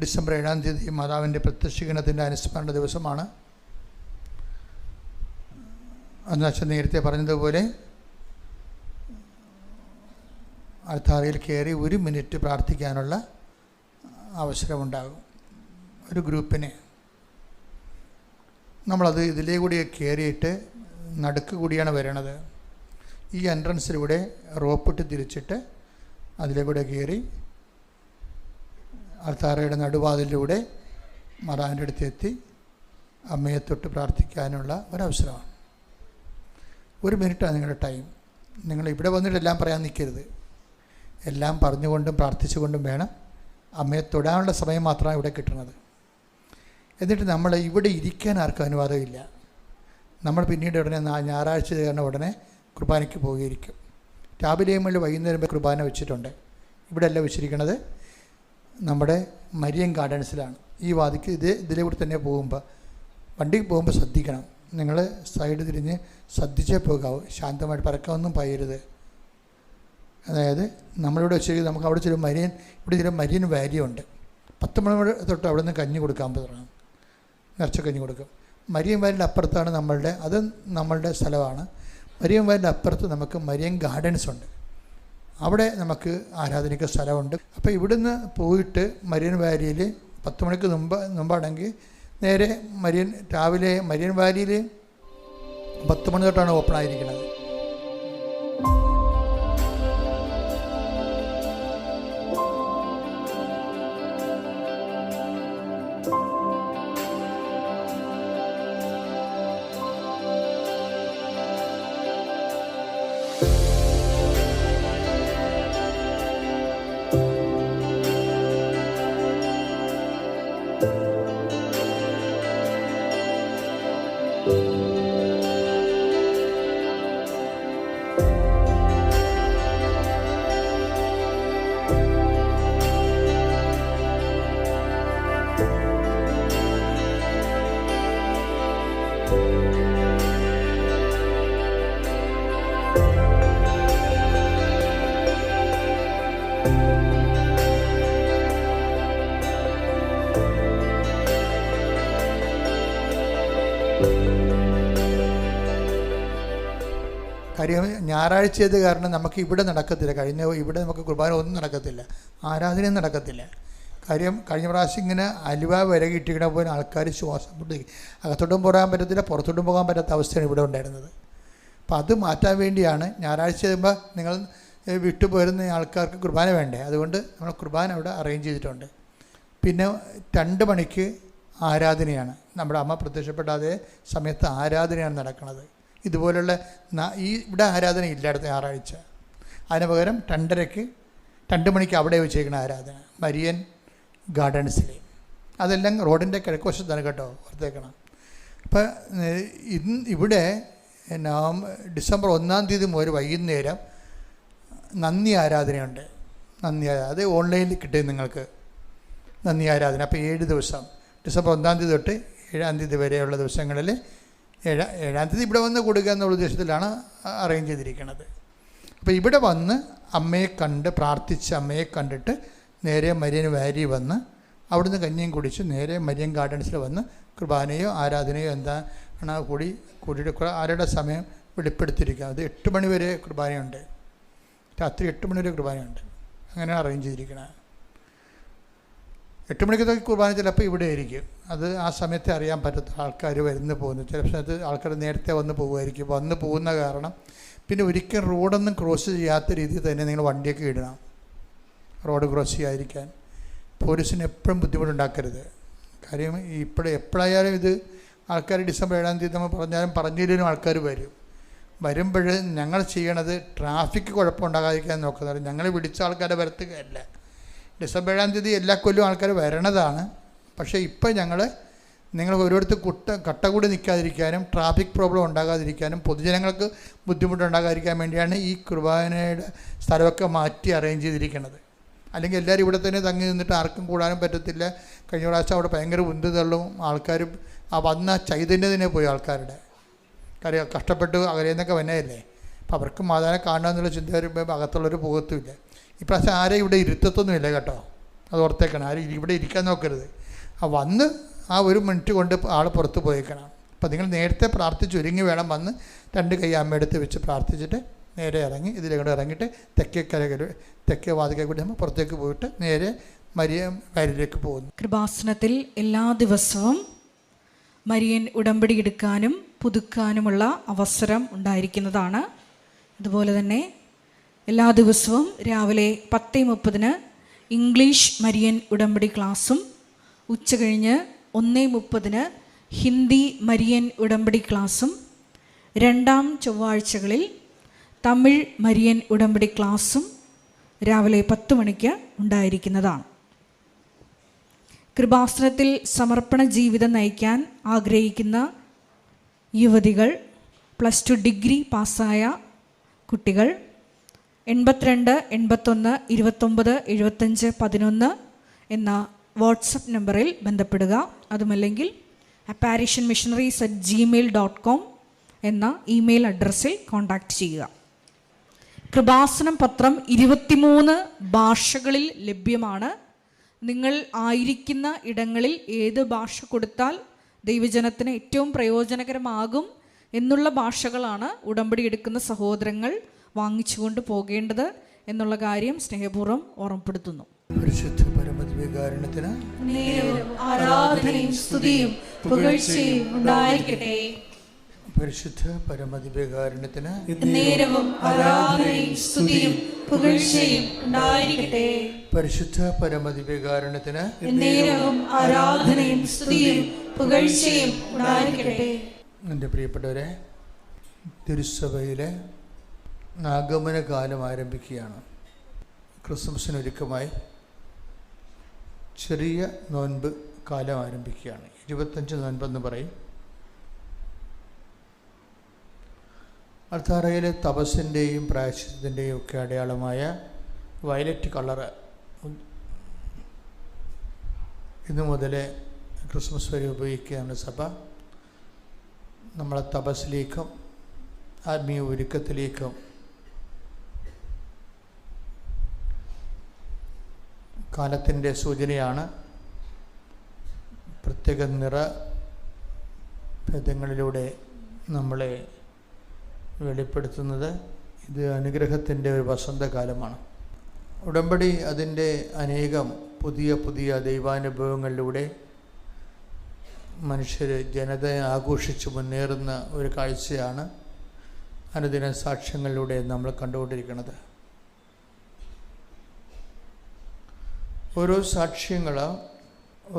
December 7-ാം തീയതി മാതാവിൻ്റെ പ്രത്യക്ഷീകരണത്തിൻ്റെ അനുസ്മരണ ദിവസമാണ്. എന്നുവെച്ചാൽ നേരത്തെ പറഞ്ഞതുപോലെ അൾത്താരയിൽ കയറി 1 മിനിറ്റ് പ്രാർത്ഥിക്കാനുള്ള അവസരമുണ്ടാകും. ഒരു ഗ്രൂപ്പിന് നമ്മളത് ഇതിലേ കൂടി കയറിയിട്ട് നടുക്ക് കൂടിയാണ് വരണത്. ഈ എൻട്രൻസിലൂടെ റോപ്പിട്ട് തിരിച്ചിട്ട് അതിലേ കൂടെ കയറി അൾത്താരയുടെ നടുവാതിലൂടെ മാതാവിൻ്റെ അടുത്ത് എത്തി അമ്മയെ തൊട്ട് പ്രാർത്ഥിക്കാനുള്ള ഒരവസരമാണ്. 1 മിനിറ്റാണ് നിങ്ങളുടെ ടൈം. നിങ്ങൾ ഇവിടെ വന്നിട്ട് എല്ലാം പറയാൻ നിൽക്കരുത്. എല്ലാം പറഞ്ഞുകൊണ്ടും പ്രാർത്ഥിച്ചുകൊണ്ടും വേണം. അമ്മയെ തൊടാനുള്ള സമയം മാത്രമാണ് ഇവിടെ കിട്ടുന്നത്. എന്നിട്ട് നമ്മൾ ഇവിടെ ഇരിക്കാൻ ആർക്കും അനുവാദമില്ല. നമ്മൾ പിന്നീട് ഉടനെ ഞായറാഴ്ച കാരണം ഉടനെ കുർബാനയ്ക്ക് പോയിരിക്കും. രാവിലെയും വൈകുന്നേരം കുർബാന വെച്ചിട്ടുണ്ട്. ഇവിടെ അല്ല വെച്ചിരിക്കുന്നത്, നമ്മുടെ മരിയൻ ഗാർഡൻസിലാണ്. ഈ വാതിക്ക് ഇതിലെ കൂടി തന്നെ പോകുമ്പോൾ, വണ്ടിക്ക് പോകുമ്പോൾ ശ്രദ്ധിക്കണം. നിങ്ങൾ സൈഡ് തിരിഞ്ഞ് ശ്രദ്ധിച്ചേ പോകാവൂ. ശാന്തമായിട്ട് പരക്കമൊന്നും പയരുത്. അതായത് നമ്മളിവിടെ വെച്ച് നമുക്ക് അവിടെ ചില മരിയൻ വാലി ഉണ്ട്. 10 മണി തൊട്ട് അവിടെ നിന്ന് കഞ്ഞി കൊടുക്കാൻ തുടങ്ങും. നിറച്ച കഞ്ഞി കൊടുക്കും. മരിയൻ വാലിൻ്റെ അപ്പുറത്താണ് നമ്മളുടെ സ്ഥലമാണ്. മരിയൻ വാലിൻ്റെ അപ്പുറത്ത് നമുക്ക് മരിയൻ ഗാർഡൻസ് ഉണ്ട്. അവിടെ നമുക്ക് ആരാധനയ്ക്ക് സ്ഥലമുണ്ട്. അപ്പോൾ ഇവിടുന്ന് പോയിട്ട് മരിയൻ വാലിയിൽ 10 മണിക്ക് മുമ്പാണെങ്കിൽ നേരെ രാവിലെ മരിയൻ വാലിയിൽ 10 മണി തൊട്ടാണ് ഓപ്പൺ ആയിരിക്കുന്നത്. കാര്യം ഞായറാഴ്ചയത് കാരണം നമുക്ക് ഇവിടെ നടക്കത്തില്ല. ഇവിടെ നമുക്ക് കുർബാന ഒന്നും നടക്കത്തില്ല, ആരാധനയും നടക്കത്തില്ല. കാര്യം കഴിഞ്ഞ പ്രാവശ്യം ഇങ്ങനെ അലുവ വിരകിട്ടിക്കണ പോലെ ആൾക്കാർ ശ്വാസം മുട്ടി അകത്തോട്ടും പോകാൻ പറ്റത്തില്ല, പുറത്തോട്ടും പോകാൻ പറ്റാത്ത അവസ്ഥയാണ് ഇവിടെ ഉണ്ടായിരുന്നത്. അപ്പോൾ അത് മാറ്റാൻ വേണ്ടിയാണ് ഞായറാഴ്ച ചെയ്യുമ്പോൾ നിങ്ങൾ വിട്ടുപോരുന്ന ആൾക്കാർക്ക് കുർബാന വേണ്ടേ, അതുകൊണ്ട് നമ്മൾ കുർബാന അവിടെ അറേഞ്ച് ചെയ്തിട്ടുണ്ട്. പിന്നെ 2 മണിക്ക് ആരാധനയാണ്. നമ്മുടെ അമ്മ പ്രത്യക്ഷപ്പെട്ട അതേ സമയത്ത് ആരാധനയാണ് നടക്കുന്നത്. ഇതുപോലുള്ള ഇവിടെ ആരാധന ഇല്ല അടുത്ത ഞായറാഴ്ച. അതിന് പകരം 2 മണിക്ക് അവിടെ വെച്ചേക്കുന്ന ആരാധന മരിയൻ ഗാർഡൻസിൽ. അതെല്ലാം റോഡിൻ്റെ കിഴക്കുവശത്താണ് കേട്ടോ, ഓർത്തേക്കണം. അപ്പം ഇവിടെ ഡിസംബർ 1-ാം തീയതി മുതൽ വൈകുന്നേരം നന്ദി ആരാധനയുണ്ട്. അത് ഓൺലൈനിൽ കിട്ടും നിങ്ങൾക്ക് നന്ദി ആരാധന. അപ്പോൾ 7 ദിവസം ഡിസംബർ 1-ാം തീയതി തൊട്ട് 7-ാം തീയതി വരെയുള്ള ദിവസങ്ങളിൽ 7-ാം തീയതി ഇവിടെ വന്ന് കൊടുക്കുക എന്നുള്ള ഉദ്ദേശത്തിലാണ് അറേഞ്ച് ചെയ്തിരിക്കുന്നത്. അപ്പോൾ ഇവിടെ വന്ന് അമ്മയെ കണ്ട് പ്രാർത്ഥിച്ച് അമ്മയെ കണ്ടിട്ട് നേരെ മരിയൻ വാലി വന്ന് അവിടുന്ന് കഞ്ഞിയും കുടിച്ച് നേരെ മരിയൻ ഗാർഡൻസിൽ വന്ന് കുർബാനയോ ആരാധനയോ എന്താണ് കൂടിയിട്ട് ആരുടെ സമയം വെളിപ്പെടുത്തിയിരിക്കുക. അത് 8 മണി വരെ കുർബാനയുണ്ട്, രാത്രി 8 മണി വരെ കുർബാനയുണ്ട്. അങ്ങനെയാണ് അറേഞ്ച് ചെയ്തിരിക്കുന്നത്. 8 മണിക്കത്തെ കുർബാന ചിലപ്പോൾ ഇവിടെ ആയിരിക്കും. അത് ആ സമയത്ത് അറിയാൻ പറ്റത്തില്ല, ആൾക്കാർ വരുന്നു പോകുന്നു. ചില സമയത്ത് ആൾക്കാർ നേരത്തെ വന്ന് പോകുമായിരിക്കും. വന്ന് പോകുന്ന കാരണം പിന്നെ ഒരിക്കലും റോഡൊന്നും ക്രോസ് ചെയ്യാത്ത രീതിയിൽ തന്നെ നിങ്ങൾ വണ്ടിയൊക്കെ ഇടണം, റോഡ് ക്രോസ് ചെയ്യാതിരിക്കാൻ. പോലീസിന് എപ്പോഴും ബുദ്ധിമുട്ടുണ്ടാക്കരുത്. കാര്യം എപ്പോഴായാലും ഇത് ആൾക്കാർ ഡിസംബർ 7-ാം തീയതി നമ്മൾ പറഞ്ഞില്ലെങ്കിലും ആൾക്കാർ വരുമ്പോൾ ഞങ്ങൾ ചെയ്യണത് ട്രാഫിക് കുഴപ്പമുണ്ടാകാതിരിക്കാൻ നോക്കുന്നത്. ഞങ്ങൾ വിളിച്ച ആൾക്കാരെ വരുത്തുകയല്ല. ഡിസംബർ 7-ാം തീയതി എല്ലാ കൊല്ലവും ആൾക്കാർ വരണതാണ്. പക്ഷേ ഇപ്പം നിങ്ങൾ ഓരോരുത്തർ കട്ട കൂടി നിൽക്കാതിരിക്കാനും ട്രാഫിക് പ്രോബ്ലം ഉണ്ടാകാതിരിക്കാനും പൊതുജനങ്ങൾക്ക് ബുദ്ധിമുട്ടുണ്ടാകാതിരിക്കാൻ വേണ്ടിയാണ് ഈ കുർബാനയുടെ സ്ഥലമൊക്കെ മാറ്റി അറേഞ്ച് ചെയ്തിരിക്കുന്നത്. അല്ലെങ്കിൽ എല്ലാവരും ഇവിടെ തന്നെ തങ്ങി നിന്നിട്ട് ആർക്കും കൂടാനും പറ്റത്തില്ല. കഴിഞ്ഞ പ്രാവശ്യം അവിടെ ഭയങ്കര ഉന്ത് തള്ളും. ആൾക്കാർ വന്ന ചൈതന്യത്തിനെ പോയി ആൾക്കാരുടെ കാര്യം കഷ്ടപ്പെട്ട് അകലേന്നൊക്കെ വന്നതല്ലേ. അപ്പോൾ അവർക്ക് മാതാവിനെ കാണണമെന്നുള്ള ചിന്ത വരുമ്പോൾ അകത്തുള്ളവർ പോകത്തുമില്ല. ഇപ്രാവശ്യം ആരെയും ഇവിടെ ഇരുത്തത്തൊന്നുമില്ല കേട്ടോ. അത് ഓർത്തേക്കണം. ആരും ഇവിടെ ഇരിക്കാൻ നോക്കരുത്. വന്ന് ആ 1 മിനിറ്റ് കൊണ്ട് ആൾ പുറത്ത് പോയേക്കണം. അപ്പോൾ നിങ്ങൾ നേരത്തെ പ്രാർത്ഥിച്ച് ഒരുങ്ങി വേണം വന്ന് 2 കൈ അമ്മയെടുത്ത് വെച്ച് പ്രാർത്ഥിച്ചിട്ട് നേരെ ഇറങ്ങി ഇതിലേക്കൂടെ ഇറങ്ങിയിട്ട് തെക്കേ വാതിക്കൽ കൂടി നമ്മൾ പുറത്തേക്ക് പോയിട്ട് നേരെ മരിയ വയലിലേക്ക് പോകുന്നു. കൃപാസനത്തിൽ എല്ലാ ദിവസവും മരിയൻ ഉടമ്പടി എടുക്കാനും പുതുക്കാനുമുള്ള അവസരം ഉണ്ടായിരിക്കുന്നതാണ്. അതുപോലെ തന്നെ എല്ലാ ദിവസവും രാവിലെ 10:30 ഇംഗ്ലീഷ് മരിയൻ ഉടമ്പടി ക്ലാസ്സും ഉച്ചകഴിഞ്ഞ് 1:30 ഹിന്ദി മരിയൻ ഉടമ്പടി ക്ലാസ്സും 2-ാം ചൊവ്വാഴ്ചകളിൽ തമിഴ് മരിയൻ ഉടമ്പടി ക്ലാസ്സും രാവിലെ 10 മണിക്ക് ഉണ്ടായിരിക്കുന്നതാണ്. കൃപാസനത്തിൽ സമർപ്പണ ജീവിതം നയിക്കാൻ ആഗ്രഹിക്കുന്ന യുവതികൾ, +2 ഡിഗ്രി പാസ്സായ കുട്ടികൾ 82 81 29 75 11 എന്ന വാട്സപ്പ് നമ്പറിൽ ബന്ധപ്പെടുക. അതുമല്ലെങ്കിൽ apparitionmissionaries@gmail.com എന്ന ഇമെയിൽ അഡ്രസ്സിൽ കോൺടാക്റ്റ് ചെയ്യുക. കൃപാസനം പത്രം 23 ഭാഷകളിൽ ലഭ്യമാണ്. നിങ്ങൾ ആയിരിക്കുന്ന ഇടങ്ങളിൽ ഏത് ഭാഷ കൊടുത്താൽ ദൈവജനത്തിന് ഏറ്റവും പ്രയോജനകരമാകും എന്നുള്ള ഭാഷകളാണ് ഉടമ്പടി എടുക്കുന്ന സഹോദരങ്ങൾ വാങ്ങിച്ചുകൊണ്ട് പോകേണ്ടത് എന്നുള്ള കാര്യം സ്നേഹപൂർവ്വം ഓർമ്മപ്പെടുത്തുന്നു. പരിശുദ്ധ പരമദിവ്യകാരുണ്യത്തിന് ആരാധനയും സ്തുതിയും പുകഴ്ചയും ഉണ്ടായിരിക്കട്ടെ. പരിശുദ്ധ പരമദിവ്യകാരുണ്യത്തിന് നേരവും ആരാധനയും സ്തുതിയും പുകഴ്ചയും ഉണ്ടായിരിക്കട്ടെ. പരിശുദ്ധ പരമദിവ്യകാരുണ്യത്തിന് നേരവും ആരാധനയും സ്തുതിയും പുകഴ്ചയും ഉണ്ടായിരിക്കട്ടെ. എൻ്റെ പ്രിയപ്പെട്ടവരെ, തിരുസഭയിലെ ആഗമന കാലം ആരംഭിക്കുകയാണ്. ക്രിസ്മസിനൊരുക്കമായി ചെറിയ നോൻപ് കാലം ആരംഭിക്കുകയാണ്. 25 നോൻപെന്ന് പറയും. അൾത്താരയിലെ തപസ്സിൻ്റെയും പ്രായശ്ചിത്തത്തിൻ്റെയും ഒക്കെ അടയാളമായ വയലറ്റ് കളറ് ഇന്നു മുതൽ ക്രിസ്മസ് വരെ ഉപയോഗിക്കുകയാണ് സഭ. നമ്മളെ തപസ്സിലേക്കും ആത്മീയ ഒരുക്കത്തിലേക്കും കാലത്തിൻ്റെ സൂചനയാണ്. പ്രത്യേക നിറഭേദങ്ങളിലൂടെ നമ്മളെ വെളിപ്പെടുത്തുന്നത്. ഇത് അനുഗ്രഹത്തിൻ്റെ ഒരു വസന്തകാലമാണ്. ഉടമ്പടി അതിൻ്റെ അനേകം പുതിയ പുതിയ ദൈവാനുഭവങ്ങളിലൂടെ മനുഷ്യർ ജനതയെ ആഘോഷിച്ച് മുന്നേറുന്ന ഒരു കാഴ്ചയാണ് അനുദിന സാക്ഷ്യങ്ങളിലൂടെ നമ്മൾ കണ്ടുകൊണ്ടിരിക്കുന്നത്. ഓരോ സാക്ഷ്യങ്ങൾ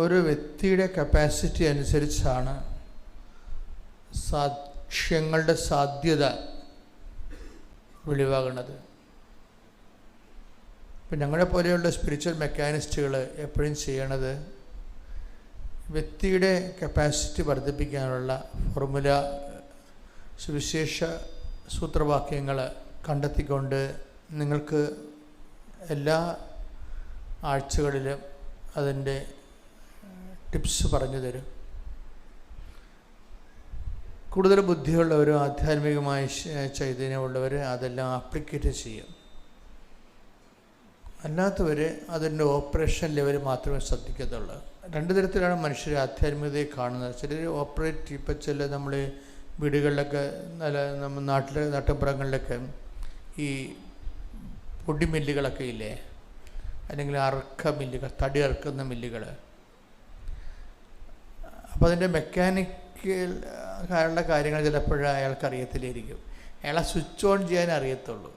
ഓരോ വ്യക്തിയുടെ കപ്പാസിറ്റി അനുസരിച്ചാണ് സാക്ഷ്യങ്ങളുടെ സാധ്യത വെളിവാകുന്നത്. ഇപ്പം ഞങ്ങളെ പോലെയുള്ള സ്പിരിച്വൽ മെക്കാനിസ്റ്റുകൾ എപ്പോഴും ചെയ്യണത് വ്യക്തിയുടെ കപ്പാസിറ്റി വർദ്ധിപ്പിക്കാനുള്ള ഫോർമുല, സുവിശേഷ സൂത്രവാക്യങ്ങൾ കണ്ടെത്തിക്കൊണ്ട് നിങ്ങൾക്ക് എല്ലാ ആഴ്ചകളിലും അതിൻ്റെ ടിപ്സ് പറഞ്ഞു തരും. കൂടുതൽ ബുദ്ധിയുള്ളവരും ആധ്യാത്മികമായ ചൈതന്യമുള്ളവർ അതെല്ലാം ആപ്ലിക്കേറ്റ് ചെയ്യും. അല്ലാത്തവർ അതിൻ്റെ ഓപ്പറേഷൻ ലെവൽ മാത്രമേ ശ്രദ്ധിക്കത്തുള്ളൂ. 2 തരത്തിലാണ് മനുഷ്യർ ആധ്യാത്മികതയെ കാണുന്നത്. ചിലർ ഓപ്പറേറ്റ്, ഇപ്പം ചില നമ്മൾ വീടുകളിലൊക്കെ നമ്മൾ നാട്ടിൻപുറങ്ങളിലൊക്കെ ഈ പൊടിമില്ലുകളൊക്കെ ഇല്ലേ, അല്ലെങ്കിൽ അറക്ക മില്ലുകൾ, തടി അറക്കുന്ന മില്ലുകൾ. അപ്പോൾ അതിൻ്റെ മെക്കാനിക്കൽ കാര്യങ്ങൾ ചിലപ്പോഴും അയാൾക്ക് അറിയത്തില്ലായിരിക്കും. അയാളെ സ്വിച്ച് ഓൺ ചെയ്യാൻ അറിയത്തുള്ളൂ.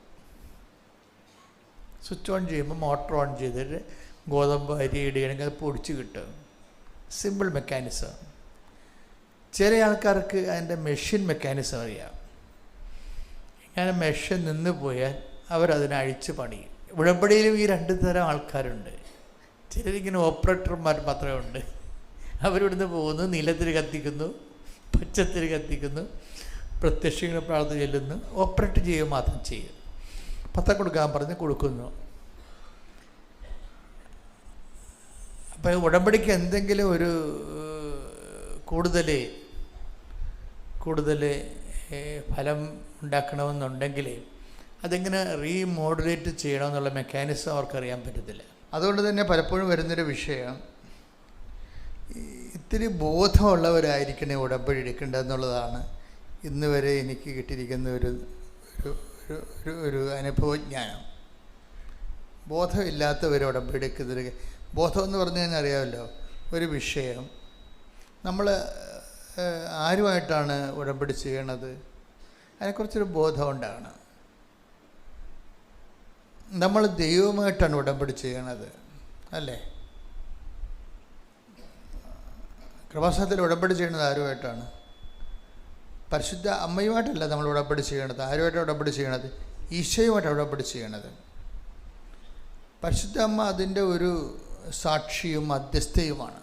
സ്വിച്ച് ഓൺ ചെയ്യുമ്പോൾ മോട്ടർ ഓൺ ചെയ്തിട്ട് ഗോതമ്പ് അരി ഇടുകയാണെങ്കിൽ അത് പൊടിച്ച് കിട്ടും. Simple mechanism. ചില ആൾക്കാർക്ക് അതിൻ്റെ മെഷീൻ മെക്കാനിസം അറിയാം. ഇങ്ങനെ മെഷീൻ നിന്ന് പോയാൽ അവരതിനെ അഴിച്ച് പണിയും. ഉടമ്പടിയിലും ഈ 2 തരം ആൾക്കാരുണ്ട്. ചിലരിങ്ങനെ ഓപ്പറേറ്റർമാർ മാത്രമേ ഉണ്ട്. അവരിവിടുന്ന് പോകുന്നു, നീലത്തിരി കത്തിക്കുന്നു, പച്ചത്തിരി കത്തിക്കുന്നു, പ്രത്യക്ഷങ്ങൾ പ്രാർത്ഥന ചെല്ലുന്നു, ഓപ്പറേറ്റ് ചെയ്യുക മാത്രം ചെയ്യും. പത്ത കൊടുക്കാൻ പറഞ്ഞ് കൊടുക്കുന്നു. അപ്പോൾ ഉടമ്പടിക്ക് എന്തെങ്കിലും ഒരു കൂടുതൽ ഫലം ഉണ്ടാക്കണമെന്നുണ്ടെങ്കിൽ അതെങ്ങനെ റീമോഡുലേറ്റ് ചെയ്യണമെന്നുള്ള മെക്കാനിസം അവർക്കറിയാൻ പറ്റത്തില്ല. അതുകൊണ്ട് തന്നെ പലപ്പോഴും വരുന്നൊരു വിഷയം, ഇത്തിരി ബോധമുള്ളവരായിരിക്കണേ ഉടമ്പടി എടുക്കേണ്ടതെന്നുള്ളതാണ് ഇന്ന് വരെ എനിക്ക് കിട്ടിയിരിക്കുന്ന ഒരു അനുഭവജ്ഞാനം. ബോധമില്ലാത്തവർ ഉടമ്പടി എടുക്കുന്നത്, ബോധം എന്ന് പറഞ്ഞു കഴിഞ്ഞാൽ അറിയാമല്ലോ, ഒരു വിഷയം നമ്മൾ ആരുമായിട്ടാണ് ഉടമ്പടി ചെയ്യണത്, അതിനെക്കുറിച്ചൊരു ബോധം ഉണ്ടാകണം. നമ്മൾ ദൈവവുമായിട്ടാണ് ഉടമ്പടി ചെയ്യണത്, അല്ലേ? കൃപാസനത്തിൽ ഉടമ്പടി ചെയ്യുന്നത് ആരുമായിട്ടാണ്? പരിശുദ്ധ അമ്മയുമായിട്ടല്ല നമ്മൾ ഉടമ്പടി ചെയ്യണത്. ആരുമായിട്ടാണ് ഉടമ്പടി ചെയ്യണത്? ഈശോയുമായിട്ടാണ് ഉടമ്പടി ചെയ്യണത്. പരിശുദ്ധ അമ്മ അതിൻ്റെ ഒരു സാക്ഷിയും മധ്യസ്ഥയുമാണ്.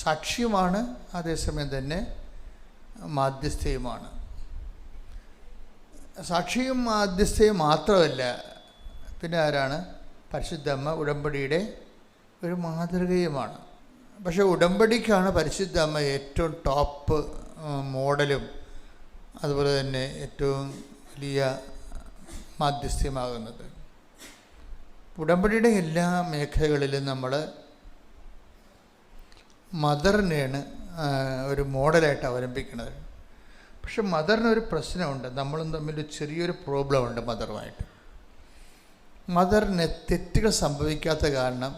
സാക്ഷിയുമാണ്, അതേസമയം തന്നെ മാധ്യസ്ഥയുമാണ്. സാക്ഷിയും മാധ്യസ്ഥയും മാത്രമല്ല, പിന്നെ ആരാണ്? പരിശുദ്ധ അമ്മ ഉടമ്പടിയുടെ ഒരു മാതൃകയുമാണ്. പക്ഷേ ഉടമ്പടിക്കാണ് പരിശുദ്ധ അമ്മ ഏറ്റവും ടോപ്പ് മോഡലും അതുപോലെ തന്നെ ഏറ്റവും വലിയ മാധ്യസ്ഥ്യമാകുന്നത്. ഉടമ്പടിയുടെ എല്ലാ മേഖലകളിലും നമ്മൾ മദറിനെയാണ് ഒരു മോഡലായിട്ട് അവലംബിക്കുന്നത്. പക്ഷെ മദറിനൊരു പ്രശ്നമുണ്ട്, നമ്മളും തമ്മിൽ ചെറിയൊരു പ്രോബ്ലമുണ്ട് മദറുമായിട്ട്. മദറിന് തെറ്റുകൾ സംഭവിക്കാത്ത കാരണം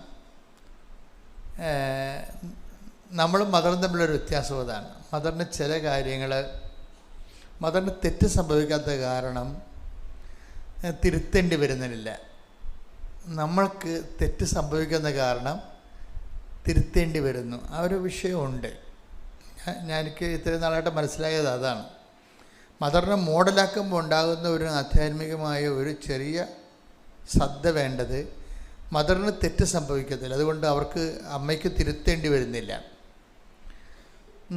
നമ്മളും മദറും തമ്മിലൊരു വ്യത്യാസം അതാണ്. മദറിന് ചില കാര്യങ്ങൾ, മദറിന് തെറ്റ് സംഭവിക്കാത്ത കാരണം തിരുത്തേണ്ടി വരുന്നില്ല. നമ്മൾക്ക് തെറ്റ് സംഭവിക്കുന്ന കാരണം തിരുത്തേണ്ടി വരുന്നു. ആ ഒരു വിഷയമുണ്ട്. എനിക്ക് ഇത്രയും നാളായിട്ട് മനസ്സിലായത് അതാണ്. മദറിനെ മോഡലാക്കുമ്പോൾ ഉണ്ടാകുന്ന ഒരു ആധ്യാത്മികമായ ഒരു ചെറിയ ശ്രദ്ധ വേണ്ടത്, മദറിന് തെറ്റ് സംഭവിക്കത്തില്ല, അതുകൊണ്ട് അവർക്ക് അമ്മയ്ക്ക് തിരുത്തേണ്ടി വരുന്നില്ല.